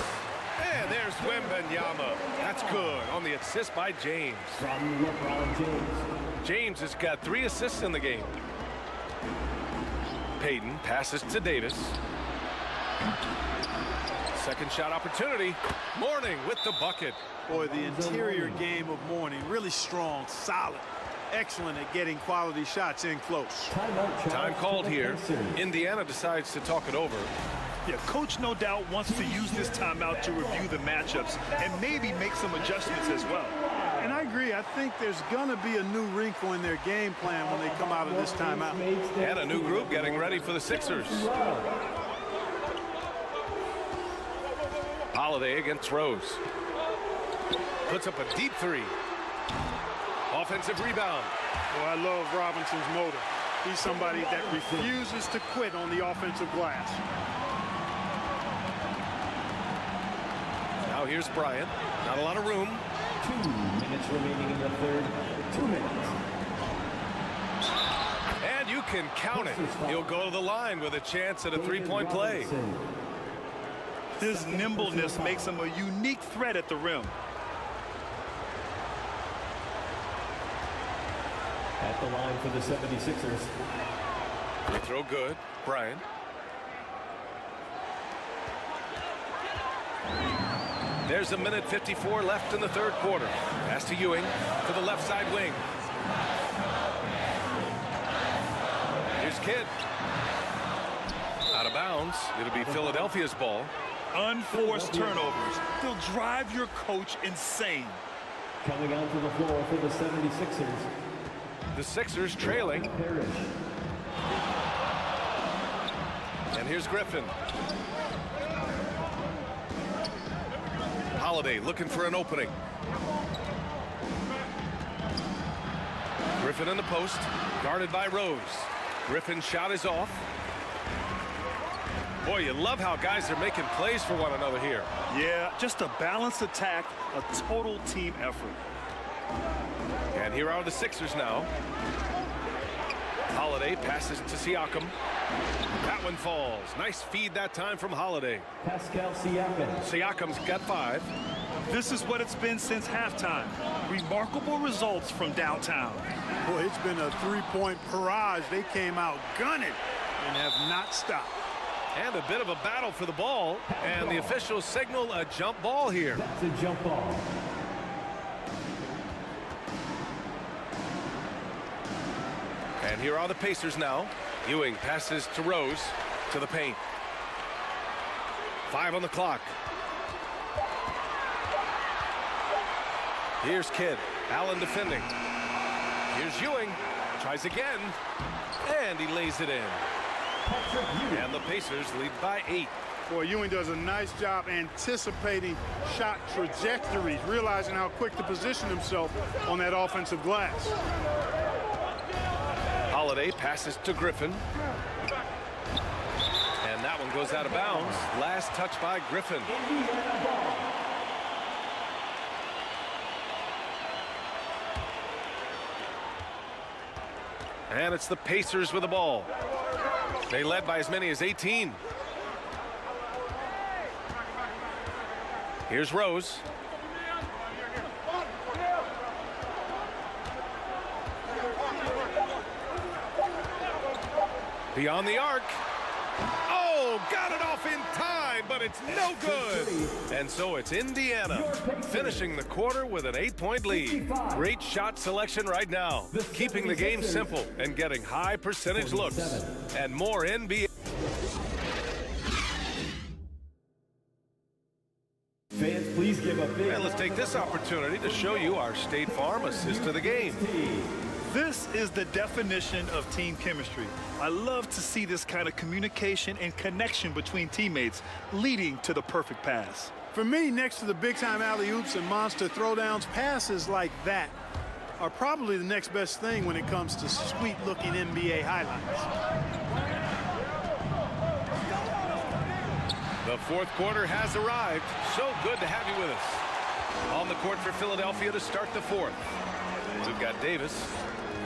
And there's WEMBANYAMA. That's good on the assist by James. James has got 3 assists in the game. Payton passes to Davis. Second shot opportunity. Mourning with the bucket. Boy, the interior game of Mourning, really strong, solid, excellent at getting quality shots in close. Time called here. Indiana decides to talk it over. Yeah, coach no doubt wants to use this timeout to review the matchups and maybe make some adjustments as well. And I agree. I think there's going to be a new wrinkle in their game plan when they come out of this timeout. And a new group getting ready for the Sixers. Holiday against Rose. Puts up a deep 3. Offensive rebound. Well, I love Robinson's motor. He's somebody that refuses to quit on the offensive glass. Now here's Bryant. Not a lot of room. 2 minutes remaining in the third. 2 minutes. And you can count it. He'll go to the line with a chance at a 3-point play. His nimbleness makes him a unique threat at the rim. At the line for the 76ers. Free throw good. Bryant. There's a minute 54 left in the third quarter. Pass to Ewing to the left side wing. Here's Kidd. Out of bounds. It'll be Philadelphia's ball. Unforced turnovers. They'll drive your coach insane. Coming onto the floor for the 76ers. The Sixers trailing. And here's Griffin. Holiday looking for an opening. Griffin in the post, guarded by Rose. Griffin's shot is off. Boy, you love how guys are making plays for one another here. Yeah, just a balanced attack, a total team effort. And here are the Sixers now. Holiday passes to Siakam. That one falls. Nice feed that time from Holiday. Pascal Siakam. Siakam's got 5. This is what it's been since halftime. Remarkable results from downtown. Boy, it's been a three-point barrage. They came out gunning and have not stopped. And a bit of a battle for the ball. And the officials signal a jump ball here. That's a jump ball. And here are the Pacers now. Ewing passes to Rose to the paint. 5 on the clock. Here's Kidd. Allen defending. Here's Ewing. Tries again. And he lays it in. And the Pacers lead by 8. Boy, Ewing does a nice job anticipating shot trajectories, realizing how quick to position himself on that offensive glass. Holiday passes to Griffin. And that one goes out of bounds. Last touch by Griffin. And it's the Pacers with the ball. They led by as many as 18. Here's Rose. Beyond the arc. Oh, got it off in time, but it's no good. And so it's Indiana finishing the quarter with an 8-point lead. Great shot selection right now, keeping the game simple and getting high percentage looks. And more NBA. Fans, please give a big... And let's take this opportunity to show you our State Farm assist to the game. This is the definition of team chemistry. I love to see this kind of communication and connection between teammates leading to the perfect pass. For me, next to the big-time alley-oops and monster throwdowns, passes like that are probably the next best thing when it comes to sweet-looking NBA highlights. The fourth quarter has arrived. So good to have you with us. On the court for Philadelphia to start the fourth. We've got Davis.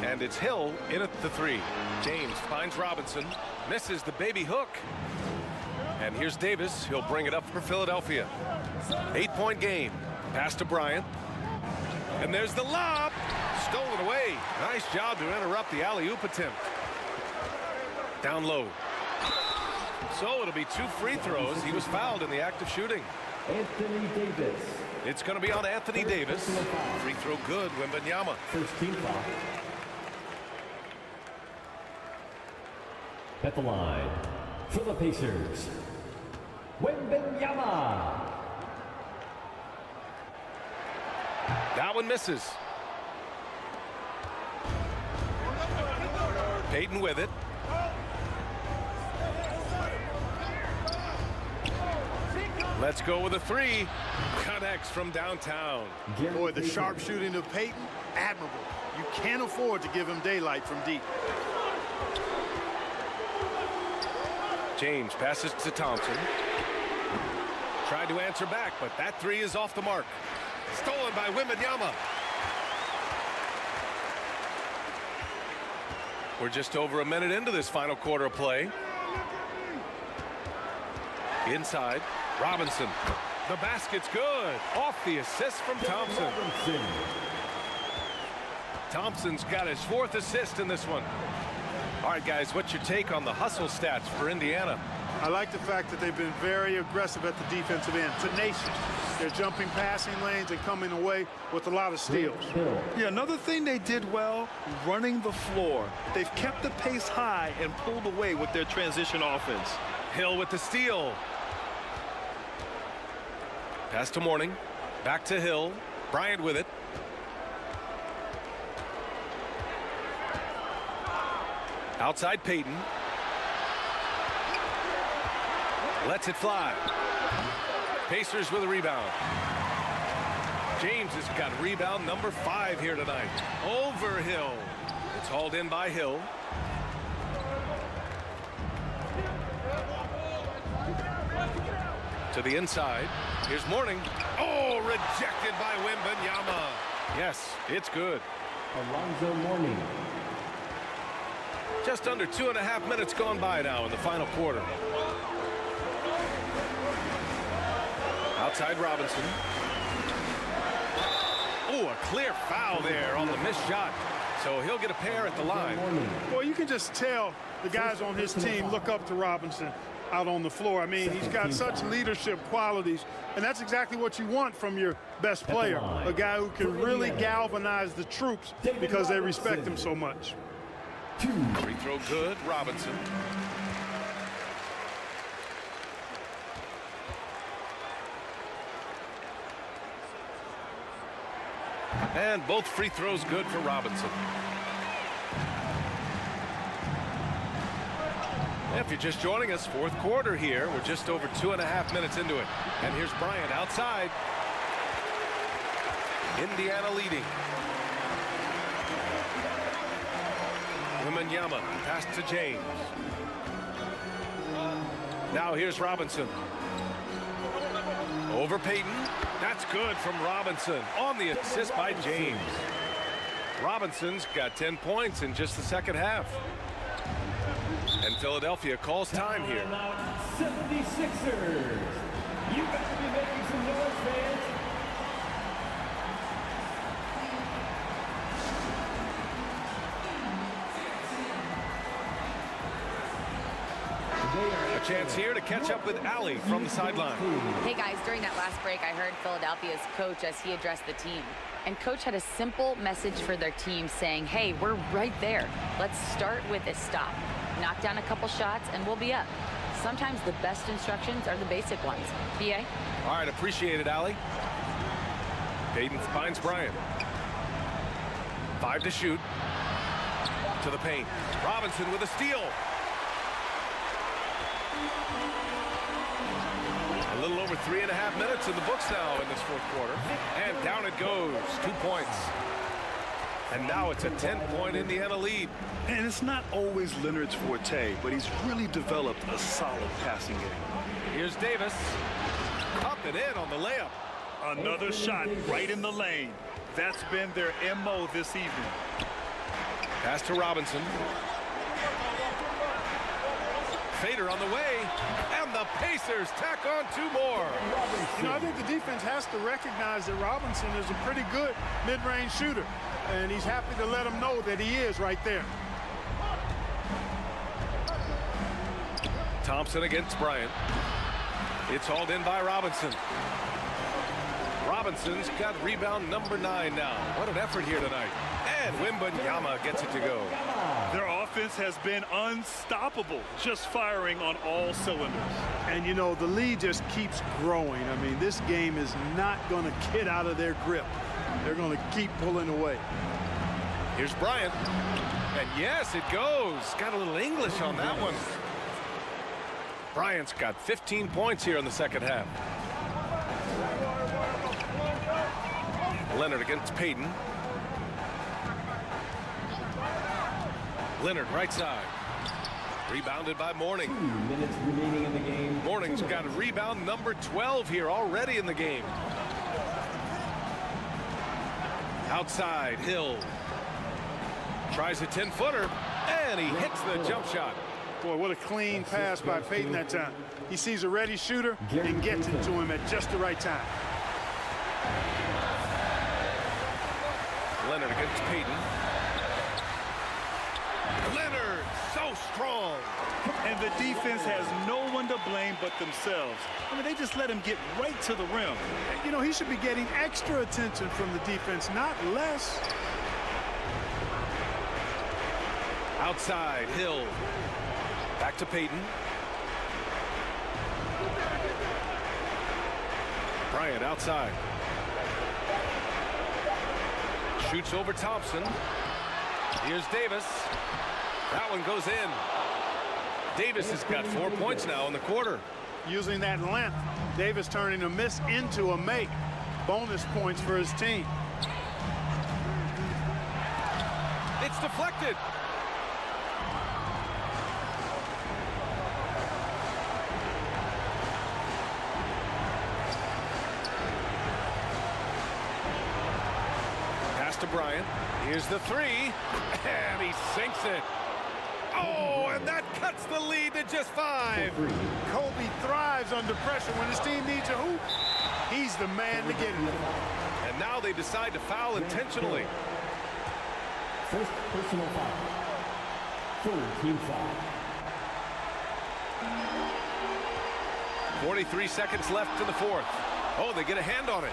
And it's Hill in at the 3. James finds Robinson, misses the baby hook. And here's Davis. He'll bring it up for Philadelphia. 8-point game. Pass to Bryant. And there's the lob. Stolen away. Nice job to interrupt the alley-oop attempt. Down low. So it'll be 2 free throws. He was fouled in the act of shooting. Anthony Davis. It's going to be on Anthony Davis. Free throw good. Wembanyama. First team foul. At the line for the Pacers, Wembanyama. That one misses. Payton with it. Let's go with a 3. Connects from downtown. Boy, the sharp shooting of Payton, admirable. You can't afford to give him daylight from deep. James passes to Thompson. Tried to answer back, but that 3 is off the mark. Stolen by Wembanyama. We're just over a minute into this final quarter of play. Inside, Robinson. The basket's good. Off the assist from Thompson. Thompson's got his 4th assist in this one. All right, guys, what's your take on the hustle stats for Indiana? I like the fact that they've been very aggressive at the defensive end, tenacious. They're jumping passing lanes and coming away with a lot of steals. Yeah, another thing they did well, running the floor. They've kept the pace high and pulled away with their transition offense. Hill with the steal. Pass to Mourning. Back to Hill. Bryant with it. Outside Payton. Lets it fly. Pacers with a rebound. James has got rebound number 5 here tonight. Over Hill. It's hauled in by Hill. To the inside. Here's Mourning. Oh, rejected by WEMBANYAMA. Yes, it's good. Alonzo Mourning. Just under 2.5 minutes gone by now in the final quarter. Outside Robinson. Oh, a clear foul there on the missed shot. So he'll get a pair at the line. Well, you can just tell the guys on his team look up to Robinson out on the floor. I mean, he's got such leadership qualities, and that's exactly what you want from your best player, a guy who can really galvanize the troops because they respect him so much. Free throw good, Robinson. And both free throws good for Robinson. If you're just joining us, fourth quarter here. We're just over 2.5 minutes into it. And here's Bryant outside. Indiana leading. WEMBANYAMA pass to James. Now here's Robinson. Over Payton. That's good from Robinson on the assist by James. Robinson's got 10 points in just the second half. And Philadelphia calls time here. 76ers. You better be making some noise, fans. A chance here to catch up with Allie from the sideline. Hey guys, during that last break, I heard Philadelphia's coach as he addressed the team. And coach had a simple message for their team saying, hey, we're right there. Let's start with a stop. Knock down a couple shots and we'll be up. Sometimes the best instructions are the basic ones. BA? All right, appreciate it, Allie. Payton finds Bryant. 5 to shoot. To the paint. Robinson with a steal. A little over 3.5 minutes in the books now in this fourth quarter. And down it goes. 2 points. And now it's a 10-point Indiana lead. And it's not always Leonard's forte, but he's really developed a solid passing game. Here's Davis. Up and in on the layup. Another shot right in the lane. That's been their MO this evening. Pass to Robinson. Fader on the way. And the Pacers tack on 2 more. You know, I think the defense has to recognize that Robinson is a pretty good mid-range shooter. And he's happy to let him know that he is right there. Thompson against Bryant. It's hauled in by Robinson. Robinson's got rebound number 9 now. What an effort here tonight. And WEMBANYAMA gets it to go. Their offense has been unstoppable, just firing on all cylinders. And, you know, the lead just keeps growing. I mean, this game is not going to get out of their grip. They're going to keep pulling away. Here's Bryant. And yes, it goes. Got a little English on that one. Bryant's got 15 points here in the second half. Leonard against Payton. Leonard right side. Rebounded by Mourning. 2 minutes remaining in the game. Mourning's got a rebound number 12 here already in the game. Outside, Hill. Tries a 10-footer, and he hits the jump shot. Boy, what a clean pass by Payton that time. He sees a ready shooter and gets it to him at just the right time. Leonard against Payton. Leonard, so strong. And the defense has no one to blame but themselves. I mean, they just let him get right to the rim. You know, he should be getting extra attention from the defense, not less. Outside, Hill. Back to Payton. Bryant outside. Shoots over Thompson. Here's Davis. That one goes in. Davis has got 4 points now in the quarter. Using that length, Davis turning a miss into a make. Bonus points for his team. It's deflected. to Bryant. Here's the three, and he sinks it. Oh, and that cuts the lead to just 5. Kobe thrives under pressure. When his team needs a hoop, he's the man to get it. And now they decide to foul intentionally. First personal foul. Third team foul. 43 seconds left in the fourth. Oh, they get a hand on it.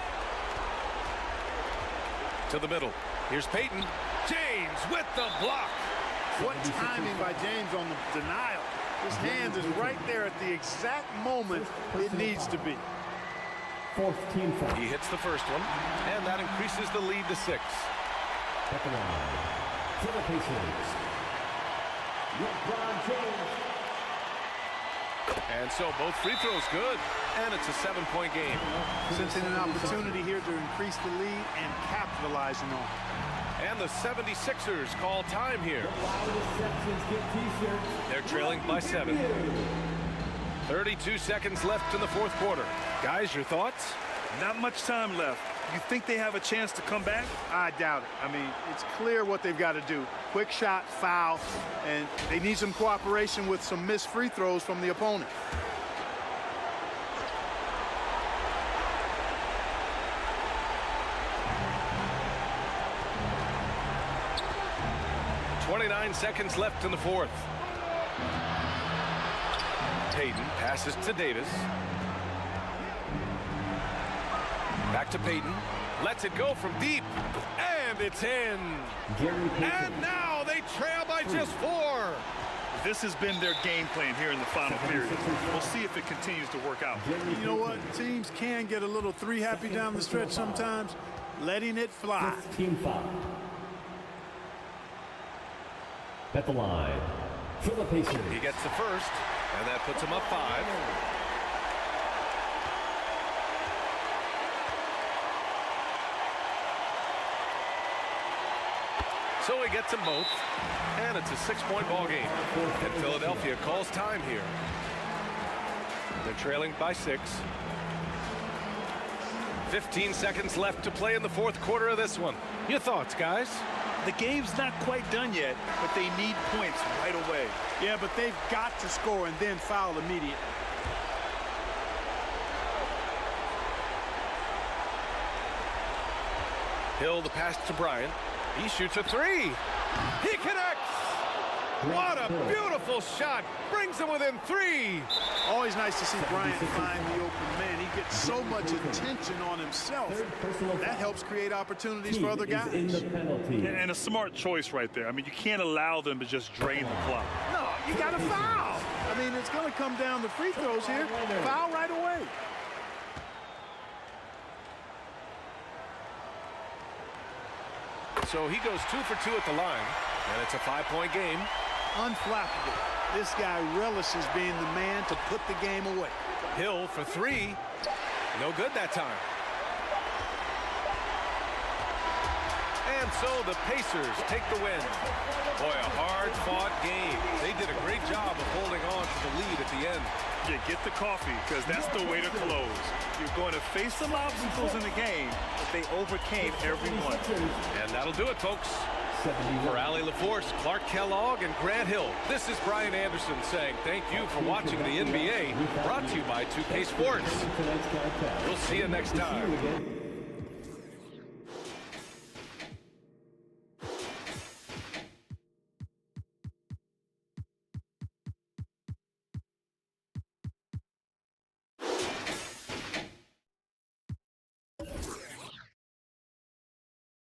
To the middle. Here's Payton. James with the block. What timing by James on the denial. His hand is right there at the exact moment it needs to be. Fourth team foul. He hits the first one, and that increases the lead to 6. At the line, for the Pacers, LeBron James. And so both free throws good, and it's a 7-point game. Sensing an opportunity here to increase the lead and capitalizing on it. And the 76ers call time here. They're trailing by 7. 32 seconds left in the fourth quarter. Guys, your thoughts? Not much time left. You think they have a chance to come back? I doubt it. I mean, it's clear what they've got to do. Quick shot, foul, and they need some cooperation with some missed free throws from the opponent. .29 seconds left in the fourth. Payton passes to Davis. Back to Payton. Lets it go from deep. And it's in. And now they trail by just 4. This has been their game plan here in the final period. We'll see if it continues to work out. You know what? Teams can get a little 3 happy down the stretch sometimes. Letting it fly. Team foul. At the line, for the Pacers. He gets the first, and that puts him up 5. So he gets them both, and it's a 6-point ball game. And Philadelphia calls time here. They're trailing by 6. 15 seconds left to play in the fourth quarter of this one. Your thoughts, guys? The game's not quite done yet, but they need points right away. Yeah, but they've got to score and then foul immediately. Hill, the pass to Bryant. He shoots a 3. He connects! What a beautiful shot. Brings him within 3. Always nice to see Bryant find the open man. He gets so much attention on himself. That helps create opportunities for other guys. And a smart choice right there. I mean, you can't allow them to just drain the clock. No, you got to foul. I mean, it's going to come down to free throws here. Foul right away. So he goes 2 for 2 at the line, and it's a 5-point game. Unflappable. This guy relishes being the man to put the game away. Hill for 3. No good that time. And so the Pacers take the win. Boy, a hard-fought game. They did a great job of holding on to the lead at the end. Yeah, get the coffee, because that's the way to close. You're going to face some obstacles in the game, but they overcame every one. And that'll do it, folks. For Ali LaForce, Clark Kellogg, and Grant Hill, this is Brian Anderson saying thank you for watching the NBA, brought to you by 2K Sports. We'll see you next time.